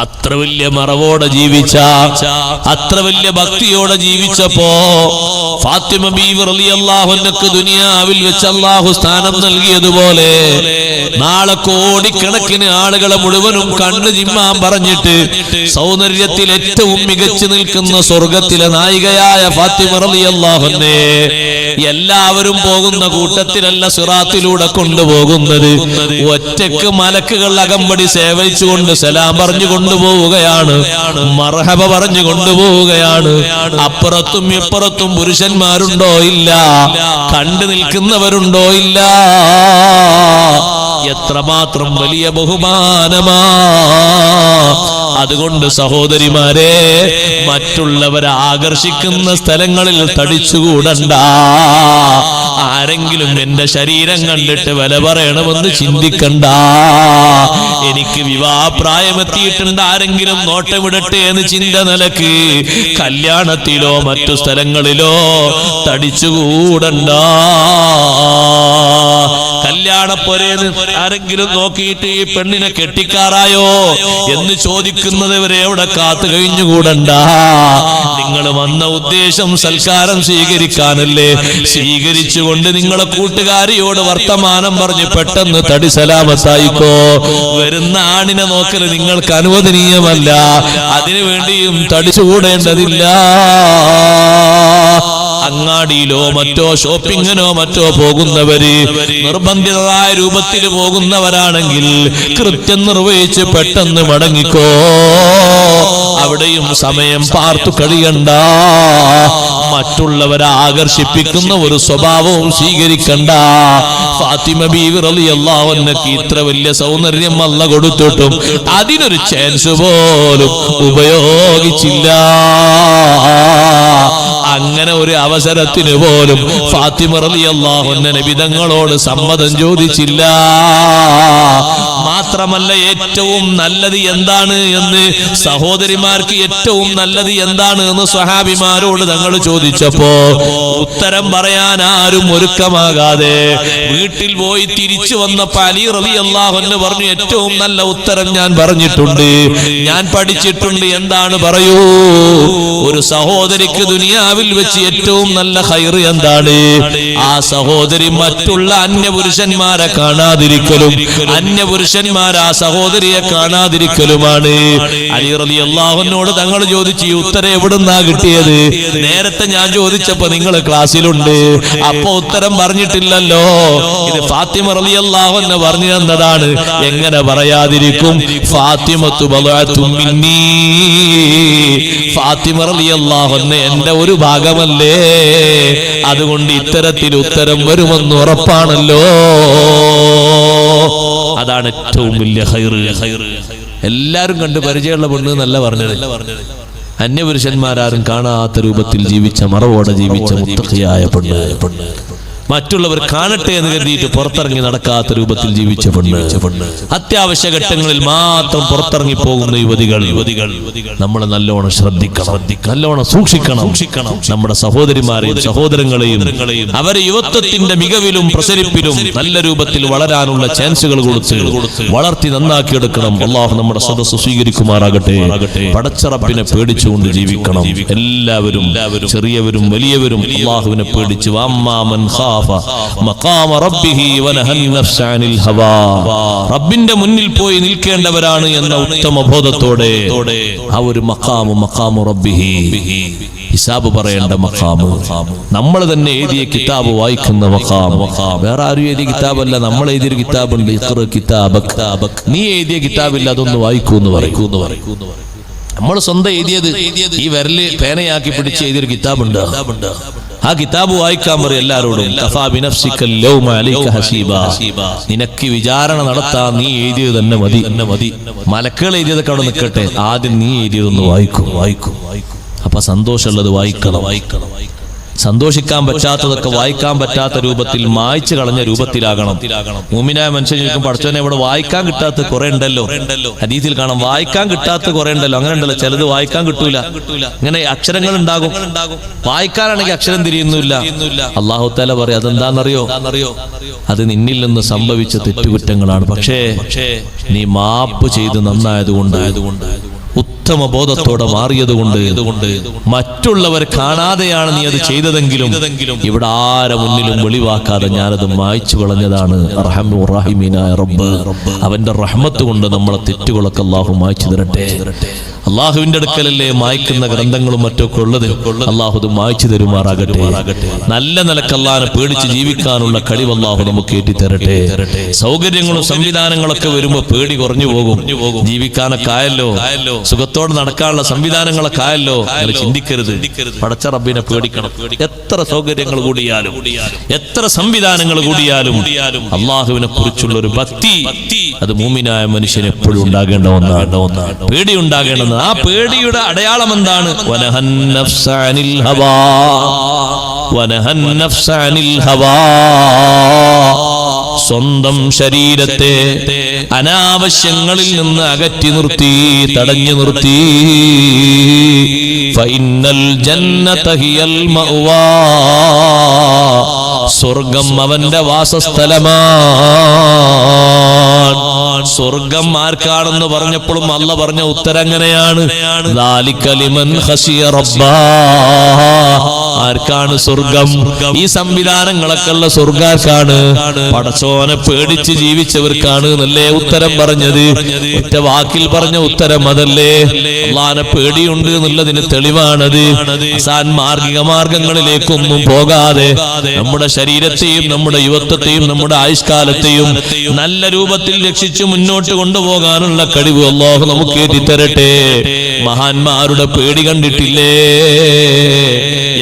അത്ര വലിയ മറവോടെ ജീവിച്ച, അത്ര വലിയ ഭക്തിയോടെ ജീവിച്ചപ്പോ ഫാത്തിമ ബീവി റളിയല്ലാഹു അൻഹക്ക് ദുനിയാവിൽ വെച്ച് അല്ലാഹു സ്ഥാനം നൽകിയതുപോലെ നാളെ കോടിക്കണക്കിന് ആളുകളെ മുഴുവനും കണ്ണു ചിമ്മാൻ പറഞ്ഞിട്ട് സൗന്ദര്യത്തിൽ ഏറ്റവും മികച്ചു നിൽക്കുന്ന സ്വർഗത്തിലെ നായികയായ ഫാത്തിമ റളിയല്ലാഹു അൻഹയെ എല്ലാവരും പോകുന്ന കൂട്ടത്തിലല്ല സിറാത്തിലൂടെ കൊണ്ടുപോകുന്നത്. ഒറ്റക്ക് മലക്കുകൾ അകമ്പടി സേവിച്ചുകൊണ്ട് സലാം പറഞ്ഞു കൊണ്ടുപോവുകയാണ്, മർഹബ പറഞ്ഞു കൊണ്ടുപോവുകയാണ്. അപ്പുറത്തും ഇപ്പുറത്തും പുരുഷന്മാരുണ്ടോ? ഇല്ല. കണ്ടു നിൽക്കുന്നവരുണ്ടോ? ഇല്ല. എത്രമാത്രം വലിയ ബഹുമാനമാ! അതുകൊണ്ട് സഹോദരിമാരെ, മറ്റുള്ളവരെ ആകർഷിക്കുന്ന സ്ഥലങ്ങളിൽ തടിച്ചുകൂടണ്ട. ആരെങ്കിലും എന്റെ ശരീരം കണ്ടിട്ട് വില പറയണമെന്ന് ചിന്തിക്കണ്ട. എനിക്ക് വിവാഹപ്രായമെത്തിയിട്ടുണ്ട്, ആരെങ്കിലും നോട്ടമിടട്ടെ എന്ന് ചിന്ത നിലക്ക് കല്യാണത്തിലോ മറ്റു സ്ഥലങ്ങളിലോ തടിച്ചുകൂടണ്ട. കല്യാണപ്പൊരേന്ന് ആരെങ്കിലും നോക്കിയിട്ട് ഈ പെണ്ണിനെ കെട്ടിക്കാറായോ എന്ന് ചോദിക്കുന്നത് വരെ അവിടെ കാത്തു കഴിഞ്ഞുകൂടണ്ട. നിങ്ങൾ വന്ന ഉദ്ദേശം സൽക്കാരം സ്വീകരിക്കാനല്ലേ? സ്വീകരിച്ചുകൊണ്ട് നിങ്ങളെ കൂട്ടുകാരിയോട് വർത്തമാനം പറഞ്ഞ് പെട്ടെന്ന് തടി സലാമത്തായിക്കോ. വരുന്ന ആണിനെ നോക്കൽ നിങ്ങൾക്ക് അനുവദനീയമല്ല. അതിനുവേണ്ടിയും തടിച്ചുകൂടേണ്ടതില്ല. അങ്ങാടിയിലോ മറ്റോ ഷോപ്പിങ്ങിനോ മറ്റോ പോകുന്നവര് നിർബന്ധിതമായ രൂപത്തിൽ പോകുന്നവരാണെങ്കിൽ കൃത്യം നിർവഹിച്ച് പെട്ടെന്ന് മടങ്ങിക്കോ. അവിടെയും സമയം പാർത്തു കഴിയണ്ട. മറ്റുള്ളവരെ ആകർഷിപ്പിക്കുന്ന ഒരു സ്വഭാവവും സ്വീകരിക്കണ്ട. ഫാത്തിമ ബീവി റളിയല്ലാഹു അൻഹയ്ക്ക് ഇത്ര വലിയ സൗന്ദര്യം അല്ലാഹു കൊടുത്തിട്ടും അതിനൊരു ചാൻസ് പോലും ഉപയോഗിച്ചില്ല. അങ്ങനെ ഒരു അവസരത്തിന് പോലും ഫാത്തിമ റളിയല്ലാഹു അൻഹ നബി തങ്ങളോട് സമ്മതം ചോദിച്ചില്ല. മാത്രമല്ല, ഏറ്റവും നല്ലത് എന്താണ് എന്ന് സഹോദരിമാർക്ക് ഏറ്റവും നല്ലത് എന്താണ് എന്ന് സ്വഹാബിമാരോട് തങ്ങൾ ചോദിച്ചപ്പോ ഉത്തരം പറയാൻ ആരും ഒരുക്കമാകാതെ വീട്ടിൽ പോയി തിരിച്ചു വന്നപ്പോ അലി റളിയല്ലാഹു അൻഹു പറഞ്ഞു, ഏറ്റവും നല്ല ഉത്തരം ഞാൻ പറഞ്ഞിട്ടുണ്ട്, ഞാൻ പഠിച്ചിട്ടുണ്ട്. എന്താണ്? പറയൂ. ഒരു സഹോദരിക്ക് ദുനിയാവിൽ വെച്ച് ഏറ്റവും നല്ല ഖൈർ എന്താണ്? ആ സഹോദരി മറ്റുള്ള അന്യപുരുഷന്മാരെ കാണാതിരിക്കലും അന്യപുരുഷന്മാർ ആ സഹോദരിയെ കാണാതിരിക്കലുമാണ്. അലി റളിയല്ലാഹു അൻഹുവോട് തങ്ങൾ ചോദിച്ചു, ഈ ഉത്തരം എവിടുന്നാ കിട്ടിയത്? നേരത്തെ ഞാൻ ചോദിച്ചപ്പോ നിങ്ങൾ ക്ലാസ്സിലുണ്ട്, അപ്പൊ ഉത്തരം പറഞ്ഞിട്ടില്ലല്ലോ. ഇത് ഫാത്തിമ റളിയല്ലാഹു അൻഹ പറഞ്ഞു തന്നതാണ്. എങ്ങനെ പറയാതിരിക്കും? ഫാത്തിമത്തു ബളഅത്തും മിന്നീ, ഫാത്തിമ റളിയല്ലാഹു അൻഹ എന്റെ ഒരു ഭാഗമല്ലേ. അതുകൊണ്ട് ഇത്തരത്തിൽ ഉത്തരം വരുമെന്ന് ഉറപ്പാണല്ലോ. അതാണ് ഏറ്റവും വലിയ ഖൈർ. എല്ലാരും കണ്ട് പരിചയമുള്ള പെണ്ണ് എന്നല്ല പറഞ്ഞത്. അന്യപുരുഷന്മാരും കാണാത്ത രൂപത്തിൽ ജീവിച്ച, മറവോടെ ജീവിച്ച മുത്തഖിയായ പെണ്ണ്. മറ്റുള്ളവർ കാണട്ടെ എന്ന് കരുതിയിട്ട് പുറത്തിറങ്ങി നടക്കാത്ത രൂപത്തിൽ ജീവിച്ച പെണ്ണ്. അത്യാവശ്യ ഘട്ടങ്ങളിൽ മാത്രം പുറത്തിറങ്ങി പോകുന്ന യുവതികൾ. നമ്മൾ നല്ലോണം ശ്രദ്ധിക്കണം, നല്ലോണം സൂക്ഷിക്കണം. നമ്മുടെ സഹോദരിമാരെയും സഹോദരങ്ങളെയും അവരെ യുവത്വത്തിന്റെ മികവിലും പ്രസരിപ്പിലും നല്ല രൂപത്തിൽ വളരാനുള്ള ചാൻസുകൾ കൊടുത്ത് വളർത്തി നന്നാക്കിയെടുക്കണം. അല്ലാഹു നമ്മുടെ സദസ്സ് സ്വീകരിക്കുമാറാകട്ടെ. പടച്ച റബ്ബിനെ പേടിച്ചുകൊണ്ട് ജീവിക്കണം എല്ലാവരും, ചെറിയവരും വലിയവരും. അല്ലാഹുവിനെ പേടിച്ച് റബ്ബിന്റെ മുന്നിൽ പോയി നിൽക്കേണ്ടവരാണ് എന്ന ഉത്തമ ബോധത്തോടെ ആ ഒരു മഖാമു റബ്ബിഹി, ഹിസാബ് പറയേണ്ട മഖാമ്, നമ്മൾ തന്നെ എഴുതിയ കിതാബ് വായിക്കുന്ന മഖാം. വേറെ ആരും എഴുതിയ കിതാബല്ല, നമ്മൾ എഴുതിയൊരു കിതാബുണ്ട്. ഇഖ്റ കിതാബക്, നീ എഴുതിയ കിതാബില്ല, അതൊന്ന് വായിക്കൂന്ന് പറയൂന്ന് പറയും. നമ്മൾ സ്വന്തം എഴുതിയത് ഈ വിരല് പേനയാക്കി പിടിച്ച് എഴുതിയൊരു കിതാബുണ്ട്. ആ കിതാബ് വായിക്കാൻ പറയും എല്ലാരോടും. നിനക്ക് വിചാരണ നടത്താൻ നീ എഴുതിയത് തന്നെ മതി. മലക്കുകൾ എഴുതിയതൊക്കെ അവിടെ നിൽക്കട്ടെ, ആദ്യം നീ എഴുതിയതൊന്ന് വായിക്കും. അപ്പൊ സന്തോഷമുള്ളത് വായിക്കണം. സന്തോഷിക്കാൻ പറ്റാത്തതൊക്കെ വായിക്കാൻ പറ്റാത്ത രൂപത്തിൽ മായ്ച്ചു കളഞ്ഞ രൂപത്തിലാകണം. മുഅ്മിനായ മനുഷ്യൻ ചോദിക്കും, പഠിച്ചവനെ ഇവിടെ വായിക്കാൻ കിട്ടാത്ത കുറെ ഉണ്ടല്ലോ. ഹദീസിൽ കാണാം, വായിക്കാൻ കിട്ടാത്ത കുറെ ഉണ്ടല്ലോ. അങ്ങനെ ഉണ്ടല്ലോ, ചിലത് വായിക്കാൻ കിട്ടൂല. ഇങ്ങനെ അക്ഷരങ്ങൾ ഉണ്ടാകും, വായിക്കാനാണെങ്കിൽ അക്ഷരം തിരിയുന്നില്ല. അല്ലാഹു തആല പറയാം, അതെന്താണെന്നറിയോ? അത് നിന്നിൽ നിന്ന് സംഭവിച്ച തെറ്റുകുറ്റങ്ങളാണ്. പക്ഷേ നീ മാപ്പ് ചെയ്ത് നന്നായതുകൊണ്ട് ഉത്തമ ബോധത്തോടെ മാറിയതുകൊണ്ട് മറ്റുള്ളവർ കാണാതെയാണ് നീ അത് ചെയ്തതെങ്കിലും ഇവിടെ ആരെ മുന്നിലും വെളിവാക്കാതെ ഞാനത് മായ്ച്ചു കളഞ്ഞതാണ്. റഹീമീനായ റബ്ബ് അവന്റെ റഹ്മത്ത് കൊണ്ട് നമ്മളെ തെറ്റുകളൊക്കെ അല്ലാഹു മായ്ച്ചു തരട്ടെ. അള്ളാഹുവിന്റെ അടുക്കലല്ലേ മായ്ക്കുന്ന ഗ്രന്ഥങ്ങളും മറ്റൊക്കെ ഉള്ളത്. അള്ളാഹു അത് മായ്ച്ചു തരുമാറാകട്ടെ. നല്ല നിലക്ക് അല്ലാഹുവിനെ പേടിച്ച് ജീവിക്കാനുള്ള കഴിവ് അള്ളാഹു നമുക്ക് ഏറ്റിത്തരട്ടെ. സൗകര്യങ്ങളും സംവിധാനങ്ങളൊക്കെ വരുമ്പോ പേടി കുറഞ്ഞു പോകും. ജീവിക്കാനൊക്കെ ആയല്ലോ, സുഖത്തോടെ നടക്കാനുള്ള സംവിധാനങ്ങളൊക്കെ ആയല്ലോ, അങ്ങനെ ചിന്തിക്കരുത്. പടച്ച റബ്ബിനെ പേടിക്കണം. എത്ര സൗകര്യങ്ങൾ കൂടിയാലും എത്ര സംവിധാനങ്ങൾ കൂടിയാലും അള്ളാഹുവിനെ കുറിച്ചുള്ള ഒരു ഭക്തി അത് മുഅ്മിനായ മനുഷ്യന് എപ്പോഴും ഉണ്ടാകേണ്ട ഒന്നാണ്. പേടി ഉണ്ടാകേണ്ടത്. ആ പേടിയുടെ അടയാളം എന്താണ്? വനഹൻ നഫ്സ അനിൽ ഹവാ, വനഹൻ നഫ്സ അനിൽ ഹവാ. സ്വന്തം ശരീരത്തെ അനാവശ്യങ്ങളിൽ നിന്ന് അകറ്റി നിർത്തി, തടഞ്ഞു നിർത്തി. ഫഇന്നൽ ജന്നത ഹിയൽ മഅവാ, സ്വർഗം അവന്റെ വാസസ്ഥലമാണ്. സ്വർഗം ആർക്കാണെന്ന് പറഞ്ഞപ്പോഴും അല്ല പറഞ്ഞ ഉത്തരം എങ്ങനെയാണ്? ദാലിക ലിമൻ ഖശിയ റബ്ബാ. ആർക്കാണ് സ്വർഗം? ഈ സംവിധാനങ്ങളൊക്കെ ഉള്ള സ്വർഗാർക്കാണ്? പടച്ചോനെ പേടിച്ച് ജീവിച്ചവർക്കാണ് എന്നല്ലേ ഉത്തരം പറഞ്ഞത്. ഒറ്റ വാക്കിൽ പറഞ്ഞ ഉത്തരം അതല്ലേ? അല്ലാഹുവിനെ പേടിയുണ്ട് എന്നുള്ളതിന് തെളിവാണത്. സാൻമാർഗിക മാർഗങ്ങളിലേക്കൊന്നും പോകാതെ നമ്മുടെ ശരീരത്തെയും നമ്മുടെ യുവത്വത്തെയും നമ്മുടെ ആയുഷ്കാലത്തെയും നല്ല രൂപത്തിൽ രക്ഷിച്ച് മുന്നോട്ട് കൊണ്ടുപോകാനുള്ള കഴിവ് അല്ലാഹു നമുക്ക് ഏറ്റിത്തരട്ടെ. മഹാന്മാരുടെ പേടി കണ്ടിട്ടില്ലേ?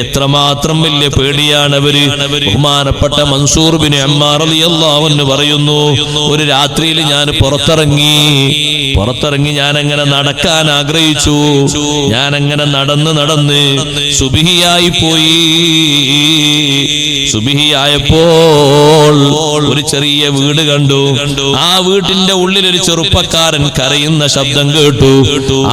എത്രമാത്രം വലിയ പേടിയാണ് അവര്. ബഹുമാനപ്പെട്ട മൻസൂർ ബിൻ അമ്മാർ റളിയല്ലാഹു അൻഹു പറയുന്നു, ഒരു രാത്രിയിൽ ഞാൻ പുറത്തിറങ്ങി ഞാൻ അങ്ങനെ നടക്കാൻ ആഗ്രഹിച്ചു. ഞാൻ അങ്ങനെ നടന്ന് സുബ്ഹിയായി പോയി. സുബ്ഹിയായപ്പോൾ ഒരു ചെറിയ വീട് കണ്ടു. ആ വീട്ടിന്റെ ഉള്ളിൽ ഒരു ചെറുപ്പക്കാരൻ കരയുന്ന ശബ്ദം കേട്ടു.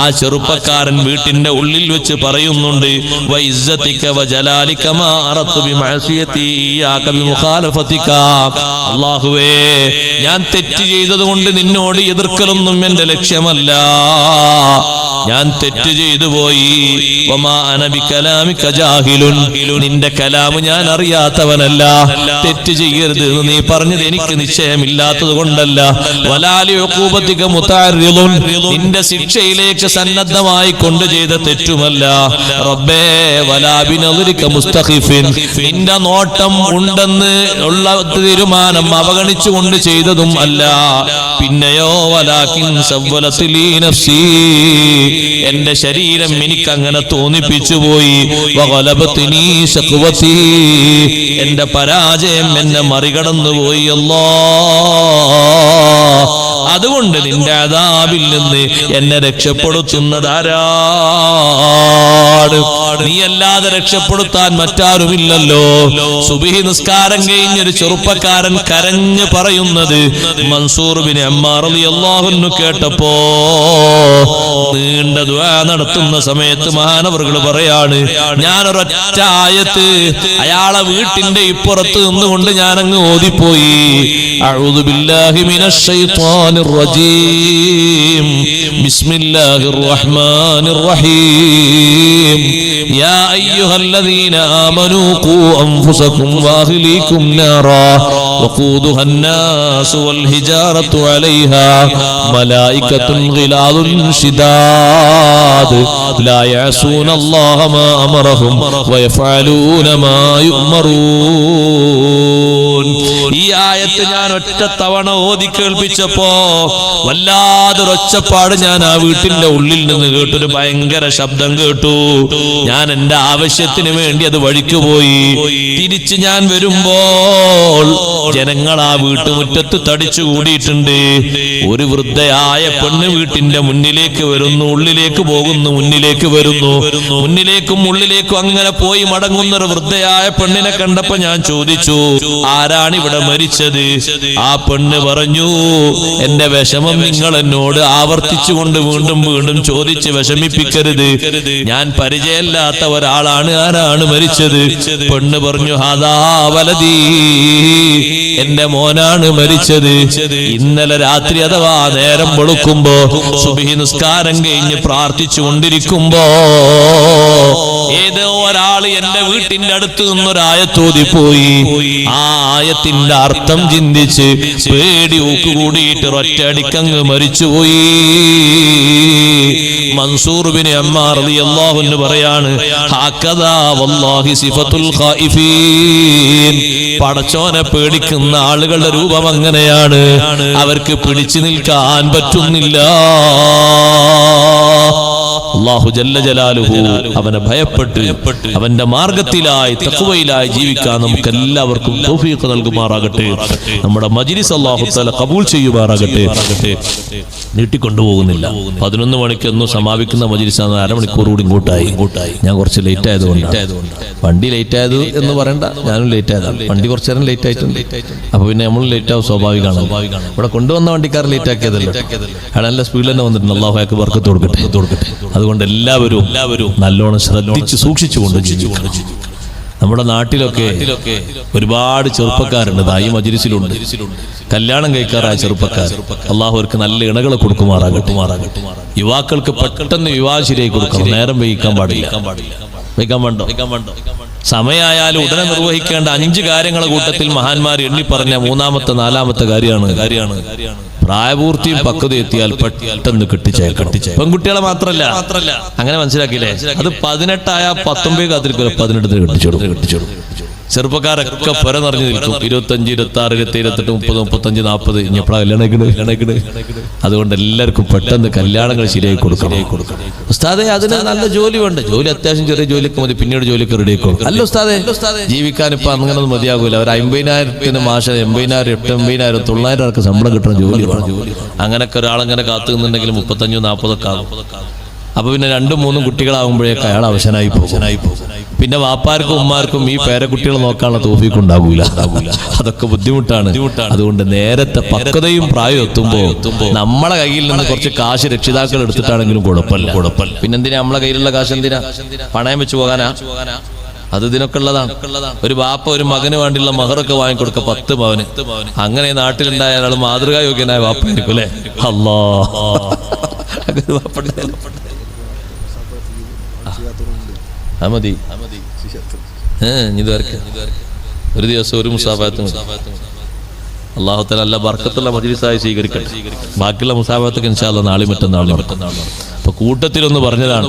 ആ ചെറുപ്പക്കാരൻ വീട്ടിന്റെ ഉള്ളിൽ വെച്ച് പറയുന്നുണ്ട്, വഇസ്സതിക വജലാലിക മാ അറത്തു ബിമഅസിയതി ഇയാക ബിമുഖാലഫതിക. അല്ലാഹുവേ, ഞാൻ തെറ്റ് ചെയ്തതുകൊണ്ട് നിന്നോട് എതിർക്കലൊന്നും എന്റെ ലക്ഷ്യമല്ല. ഞാൻ തെറ്റ് ചെയ്തു പോയി. വമാ അന ബികലാമിക ജാഹിലുൻ, നിന്റെ കലാമ് ഞാൻ അറിയാത്തവനല്ല. തെറ്റ് ചെയ്യരുത് എന്ന് നീ പറഞ്ഞത് എനിക്ക് നിശ്ചയമില്ലാത്തത് കൊണ്ടല്ല. വലാലി ഉഖൂബതിക മുതഅർരിദുൻ, നിന്റെ ശിക്ഷയിലേക്ക് സന്നദ്ധമായി കൊണ്ട് ചെയ്ത തെറ്റുമല്ല. റബ്ബേ, വലാ ബിനളിക മുസ്തഖിഫിൻ, നിന്റെ നോട്ടം ഉണ്ടെന്ന് ഉള്ള തീരുമാനം അവഗണിച്ചുകൊണ്ട് ചെയ്തതും അല്ല. പിന്നെയോ വലാകിൻ സവ്വലത് ലീ നഫ്സി, എന്റെ ശരീരം എനിക്ക് അങ്ങനെ തോന്നിപ്പിച്ചു പോയി. വഗലബത്നി ശഖ്വതി, എന്റെ പരാജയം എന്നെ മറികടന്നു പോയി. അല്ലാഹ്, അതുകൊണ്ട് നിന്റെ അദാബിൽ നിന്ന് എന്നെ രക്ഷപ്പെടുത്തുന്നതാരാണ്? നീ അല്ലാതെ രക്ഷപ്പെടുത്താൻ മറ്റാരുമില്ലല്ലോ. സുബ്ഹി നിസ്കാരം കഴിഞ്ഞൊരു ചെറുപ്പക്കാരൻ കരഞ്ഞു പറയുന്നത് മൻസൂർ ബിൻ അമ്മാർ റളിയല്ലാഹു അൻഹു കേട്ടപ്പോ നീണ്ട ദുആ നടത്തുന്ന സമയത്ത് മഹാനവറുകൾ പറയാണ്, ഞാനൊരൊറ്റ ആയത്ത് അയാളെ വീട്ടിന്റെ ഇപ്പുറത്ത് നിന്നുകൊണ്ട് ഞാനങ്ങ് ഓതിപ്പോയി. അഊദു ബില്ലാഹി മിനശ് ശൈത്വാനിർ റജീം, ബിസ്മില്ലാഹിർ റഹ്മാനിർ റഹീം, യാ അയ്യുഹല്ലദീന ആമനൂ ഖൂ അൻഫുസകും വഅഹ്ലീകും നാറാ വഖൂദുഹാ الناس والحجارة عليها ملائكة غلاظ شداد لا يعصون الله ما أمرهم ويفعلون ما يؤمرون. ഈ ആയത്ത് ഞാൻ ഒറ്റ തവണ ഓതി കേൾപ്പിച്ചപ്പോ വല്ലാതൊരൊച്ചപ്പാട് ഞാൻ ആ വീട്ടിന്റെ ഉള്ളിൽ നിന്ന് കേട്ടു. ഒരു ഭയങ്കര ശബ്ദം കേട്ടു. ഞാൻ എന്റെ ആവശ്യത്തിന് വേണ്ടി അത് വഴിക്ക് പോയി. തിരിച്ച് ഞാൻ വരുമ്പോൾ ജനങ്ങൾ ആ വീട്ടുമുറ്റത്ത് തടിച്ചു കൂടിയിട്ടുണ്ട്. ഒരു വൃദ്ധയായ പെണ്ണ് വീട്ടിന്റെ മുന്നിലേക്ക് വരുന്നു, ഉള്ളിലേക്ക് പോകുന്നു, മുന്നിലേക്ക് വരുന്നു, മുന്നിലേക്കും ഉള്ളിലേക്കും അങ്ങനെ പോയി മടങ്ങുന്ന ഒരു വൃദ്ധയായ പെണ്ണിനെ കണ്ടപ്പോ ഞാൻ ചോദിച്ചു, ആരാണ് ഇവിടെ മരിച്ചത്? ആ പെണ്ണ് പറഞ്ഞു, എന്റെ വിഷമം നിങ്ങൾ എന്നോട് ആവർത്തിച്ചുകൊണ്ട് വീണ്ടും വീണ്ടും ചോദിച്ച് വിഷമിപ്പിക്കരുത്. ഞാൻ പരിചയമില്ലാത്ത ഒരാളാണ്. ആരാണ് മരിച്ചത്? പെണ്ണ് പറഞ്ഞു, ഹാദാ വലദീ, എന്റെ മോനാണ് മരിച്ചത്. ഇന്നലെ രാത്രി അഥവാ നേരം വെളുക്കുമ്പോ സുബ്ഹി നിസ്കാരം കഴിഞ്ഞ് പ്രാർത്ഥിച്ചു കൊണ്ടിരിക്കുമ്പോ ഏതോ ഒരാള് എന്റെ വീട്ടിന്റെ അടുത്ത് നിന്നൊരായത്തോതിപ്പോയി. ആ ആയത്തിന്റെ അർത്ഥം ചിന്തിച്ച് പേടി ഊക്കുകൂടിയിട്ട് ഒറ്റയടിക്കങ്ങ് മരിച്ചുപോയി. മൻസൂർ ബിൻ അമ്മാർ റളിയല്ലാഹു അൻഹു പറയാണ്, ഹക്കദാ വല്ലാഹി സിഫത്തുൽ ഖായിഫീൻ. പടച്ചോനെ പേടിക്കുന്ന ആളുകളുടെ രൂപം അങ്ങനെയാണ്. അവർക്ക് പിടിച്ചു നിൽക്കാൻ പറ്റുന്നില്ല. അല്ലാഹു ജല്ല ജലാലുഹു അവനെ ഭയപ്പെട്ട് അവന്റെ മാർഗത്തിലായി തഖ്വയിലായി ജീവിക്കാൻ നമുക്ക് എല്ലാവർക്കും തൗഫീഖ് നൽകുമാറാകട്ടെ. നമ്മുടെ മജ്ലിസ് അല്ലാഹു തആല ഖബൂൽ ചെയ്യുമാറാകട്ടെ. നീട്ടിക്കൊണ്ടുപോകുന്നില്ല. 11 മണിക്കൊന്നും സമാപിക്കുന്ന മജ്ലിസാണ്. അരമണിക്കൂർ കൂടി ഇങ്ങോട്ടായി. ഞാൻ കുറച്ച് ലേറ്റ് ആയതുകൊണ്ടാണ്. വണ്ടി ലേറ്റ് ആയത് എന്ന് പറയണ്ട, ഞാനും ലേറ്റ് ആയതാണ്. വണ്ടി കുറച്ചു നേരം ലേറ്റ് ആയിട്ടുണ്ട്. അപ്പൊ പിന്നെ നമ്മൾ ലേറ്റ് ആവും, സ്വാഭാവികമാണ്. ഇവിടെ കൊണ്ടുവന്ന വണ്ടിക്കാരൻ ലേറ്റ് ആക്കിയതല്ലോ. അയാൾ നല്ല സ്പീഡിൽ തന്നെ വന്നിട്ടുണ്ട്. അല്ലാഹു അയാൾക്ക് ബർക്കത്ത് കൊടുക്കട്ടെ. അതുകൊണ്ട് എല്ലാവരും നല്ലോണം ശ്രദ്ധിച്ച് സൂക്ഷിച്ചുകൊണ്ട് ജീവിക്കണം. നമ്മുടെ നാട്ടിലൊക്കെ ഒരുപാട് ചെറുപ്പക്കാരുണ്ട്. ഈ മജ്ലിസിലുണ്ട് കല്യാണം കഴിക്കാറായ ചെറുപ്പക്കാർ. അള്ളാഹു അവർക്ക് നല്ല ഇണകളെ കൊടുക്കുമാറാകട്ടെ. യുവാക്കൾക്ക് പെട്ടെന്ന് വിവാഹം ശരിയായി കൊടുക്കണം. നേരം വൈകിക്കാൻ പാടില്ല. വൈകാൻ വേണ്ടോ? സമയമായാലും ഉടനെ നിർവഹിക്കേണ്ട 5 കാര്യങ്ങളെ കൂട്ടത്തിൽ മഹാന്മാർ എണ്ണി പറഞ്ഞ 3-ാമത്തെ 4-ാമത്തെ കാര്യമാണ് പ്രായപൂർത്തിയും പക്വത എത്തിയാൽ പെട്ടെന്ന് കെട്ടിച്ചേക്കണം. പെൺകുട്ടികളെ മാത്രല്ല, അങ്ങനെ മനസ്സിലാക്കിയില്ലേ? അത് 18 ആയ 19 കാത്തിരിക്കില്ല, 18 കെട്ടിച്ചോടും. ചെറുപ്പക്കാരൊക്കെ പുര നിറഞ്ഞു നിൽക്കും. 25, 26, 27, 28, 30, 35, 40 ഇനി എപ്പോഴാ കല്യാണം. അതുകൊണ്ട് എല്ലാവർക്കും പെട്ടെന്ന് കല്യാണങ്ങൾ ശരിയായി കൊടുക്കണം. ഉസ്താദെ അതിന് നല്ല ജോലി വേണ്ട. ജോലി അത്യാവശ്യം ചെറിയ ജോലിയൊക്കെ മതി, പിന്നീട് ജോലിയൊക്കെ റെഡി ആക്കും. അല്ല ഉസ്താദെ, ജീവിക്കാൻ ഇപ്പൊ അങ്ങനൊന്നും മതിയാകൂല. ഒരു 50,000 മാസം 80,000, 80,000, 900 ശമ്പളം കിട്ടുന്ന ജോലി വേണം. അങ്ങനൊക്കെ ഒരാളങ്ങനെ കാത്തു നിന്നുണ്ടെങ്കിൽ 35, 40 ആകും. അപ്പൊ പിന്നെ 2-3 കുട്ടികളാകുമ്പോഴേക്ക് അയാൾ അവശനായി പോകും. പിന്നെ വാപ്പാർക്കും ഉമ്മാർക്കും ഈ പേരക്കുട്ടികളെ നോക്കാനുള്ള തൗഫീഖ് ഉണ്ടാകൂല. അതൊക്കെ ബുദ്ധിമുട്ടാണ്. അതുകൊണ്ട് നേരത്തെ പക്വതയും പ്രായം എത്തുമ്പോ നമ്മളെ കയ്യിൽ നിന്ന് കുറച്ച് കാശ് രക്ഷിതാക്കൾ എടുത്തിട്ടാണെങ്കിലും കുഴപ്പമില്ല. പിന്നെന്തിനാ നമ്മളെ കയ്യിലുള്ള കാശ് എന്തിനാ? പണയം വെച്ച് പോകാനാ? അത് ഇതിനൊക്കെ ഉള്ളതാണ്. ഒരു ബാപ്പ ഒരു മകന് വേണ്ടിയുള്ള മഹറൊക്കെ വാങ്ങിക്കൊടുക്ക 10 പവന്. അങ്ങനെ നാട്ടിലുണ്ടായ ആൾ മാതൃകാ യോഗ്യനായ ബാപ്പായിരിക്കും അല്ലെ? അല്ലാ, മതി. ഒരു ദിവസം ഒരു മുസാഫത്ത് അല്ലാഹു തആല നല്ല ബർക്കത്തുള്ള മജ്ലിസായി സ്വീകരിക്കട്ടെ. ബാക്കിയുള്ള മുസാഫത്തൊക്കെ ഇൻഷാ അല്ലാഹ് നാളെ മറ്റന്നാൾ നടക്കും. അപ്പൊ കൂട്ടത്തിലൊന്ന് പറഞ്ഞതാണ്.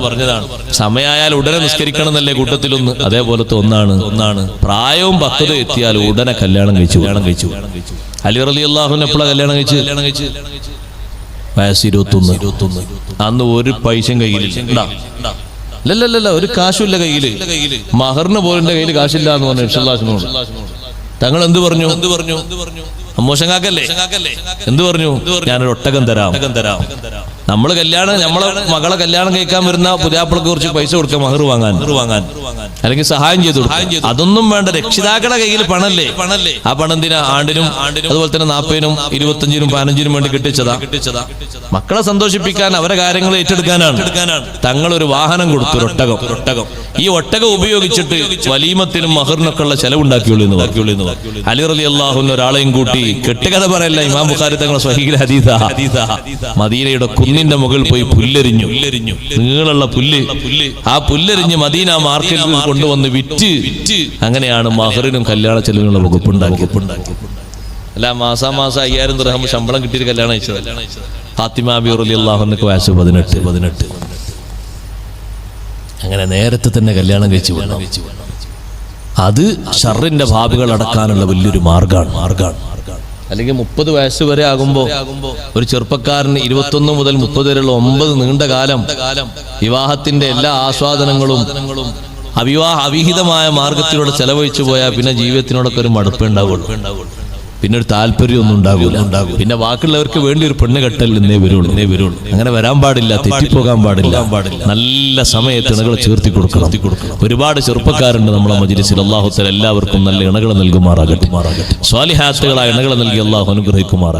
സമയമായാൽ ഉടനെ നിസ്കരിക്കണം എന്നല്ലേ കൂട്ടത്തിലൊന്ന്. അതേപോലത്തെ ഒന്നാണ് പ്രായവും പക്വത എത്തിയാൽ ഉടനെ കല്യാണം കഴിച്ചു. അലി റളിയല്ലാഹു അൻഹു എപ്പോഴാണ് കല്യാണം കഴിച്ച്? വയസ്സ് 21. അന്ന് ഒരു പൈസയും കയ്യിലില്ല. അല്ലല്ല, ഒരു കാശുമില്ല കയ്യില്. മഹറിന് പോലും കയ്യിൽ കാശില്ല എന്ന് പറഞ്ഞു റസൂലുള്ളാഹിനോട്. തങ്ങൾ എന്ത് പറഞ്ഞു? മോശങ്ങാക്കല്ലേ? എന്ത് പറഞ്ഞു? ഞാനൊരു ഒട്ടകം തരാം. നമ്മള് നമ്മളെ മകളെ കല്യാണം കഴിക്കാൻ വരുന്ന പുതിയാപ്പിളക്ക് കുറച്ച് പൈസ കൊടുക്കാം, മഹർ വാങ്ങാൻ, അല്ലെങ്കിൽ സഹായം ചെയ്തു കൊടുക്കാം. അതൊന്നും വേണ്ട. രക്ഷിതാക്കളുടെ കയ്യിൽ പണല്ലേ? ആ പണം എന്തിനാ? ആണ്ടിനും അതുപോലെ തന്നെ 40-നും 25-നും 15-നും വേണ്ടി കിട്ടിച്ചതാ. മക്കളെ സന്തോഷിപ്പിക്കാൻ, അവരെ കാര്യങ്ങൾ ഏറ്റെടുക്കാനാണ്. തങ്ങൾ ഒരു വാഹനം കൊടുത്തു, ഒട്ടകം. ഈ ഒട്ടകം ഉപയോഗിച്ചിട്ട് വലീമത്തിനും മഹറിനൊക്കെ ഉള്ള ചെലവുണ്ടാക്കിയുള്ളൂ എന്ന് പറഞ്ഞു. അലി റളിയല്ലാഹു അൻഹു ഒരാളെയും കൂട്ടി, കെട്ടുകഥ പറയല്ല, ഇമാം ബുഖാരി തങ്ങളുടെ സ്വഹീഹുൽ ഹദീസാ, മദീനയുടെ കുന്നിന്റെ മുകളിൽ പോയി പുല്ലെരിഞ്ഞു. നീളമുള്ള പുല്ല്. ആ പുല്ലെരിഞ്ഞ് മദീന മാർക്കറ്റിൽ കൊണ്ടുവന്ന് വിറ്റ്, അങ്ങനെയാണ് മഹറിനും കല്യാണ ചെലവിനുള്ള വകുപ്പുണ്ടാക്കി. അല്ല, മാസം 5000 ദിർഹം ശമ്പളം കിട്ടിയിട്ട് കല്യാണം അയച്ചത്. ഫാത്തിമ ബി റളിയല്ലാഹു അൻഹയ്ക്ക് വയസ്സ് 18. അങ്ങനെ നേരത്തെ തന്നെ കല്യാണം കഴിച്ചു. അത് ഷർറിന്റെ ഭാവികൾ അടക്കാനുള്ള വലിയൊരു മാർഗാണ്. അല്ലെങ്കിൽ 30 വയസ്സ് വരെ ആകുമ്പോൾ ഒരു ചെറുപ്പക്കാരന് 21 മുതൽ 30 വരെയുള്ള 9 നീണ്ട കാലം വിവാഹത്തിന്റെ എല്ലാ ആസ്വാദനങ്ങളും അവിഹിതമായ മാർഗത്തിലൂടെ ചെലവഴിച്ചു പോയാൽ പിന്നെ ജീവിതത്തിനോടൊക്കെ ഒരു മടുപ്പേ ഉണ്ടാവുള്ളൂ. പിന്നെ ഒരു താല്പര്യമൊന്നും ഉണ്ടാകൂല. പിന്നെ ബാക്കിയുള്ളവർക്ക് വേണ്ടി ഒരു പെണ്ണ് കെട്ടൽ എന്നേ വരുള്ളൂ. അങ്ങനെ വരാൻ പാടില്ല, തെറ്റിപ്പോകാൻ പാടില്ല. നല്ല സമയത്ത് ഇണകളെ ചേർത്തി കൊടുക്കണം. ഒരുപാട് ചെറുപ്പക്കാരുണ്ട് നമ്മളെ മജ്ലിസിൽ. അല്ലാഹു തആല എല്ലാവർക്കും നല്ല ഇണകളെ നൽകുമാറാകട്ടെ. സ്വാലിഹാത്തുകളായ ഇണകളെ നൽകി അല്ലാഹു അനുഗ്രഹിക്കുമാറാകട്ടെ.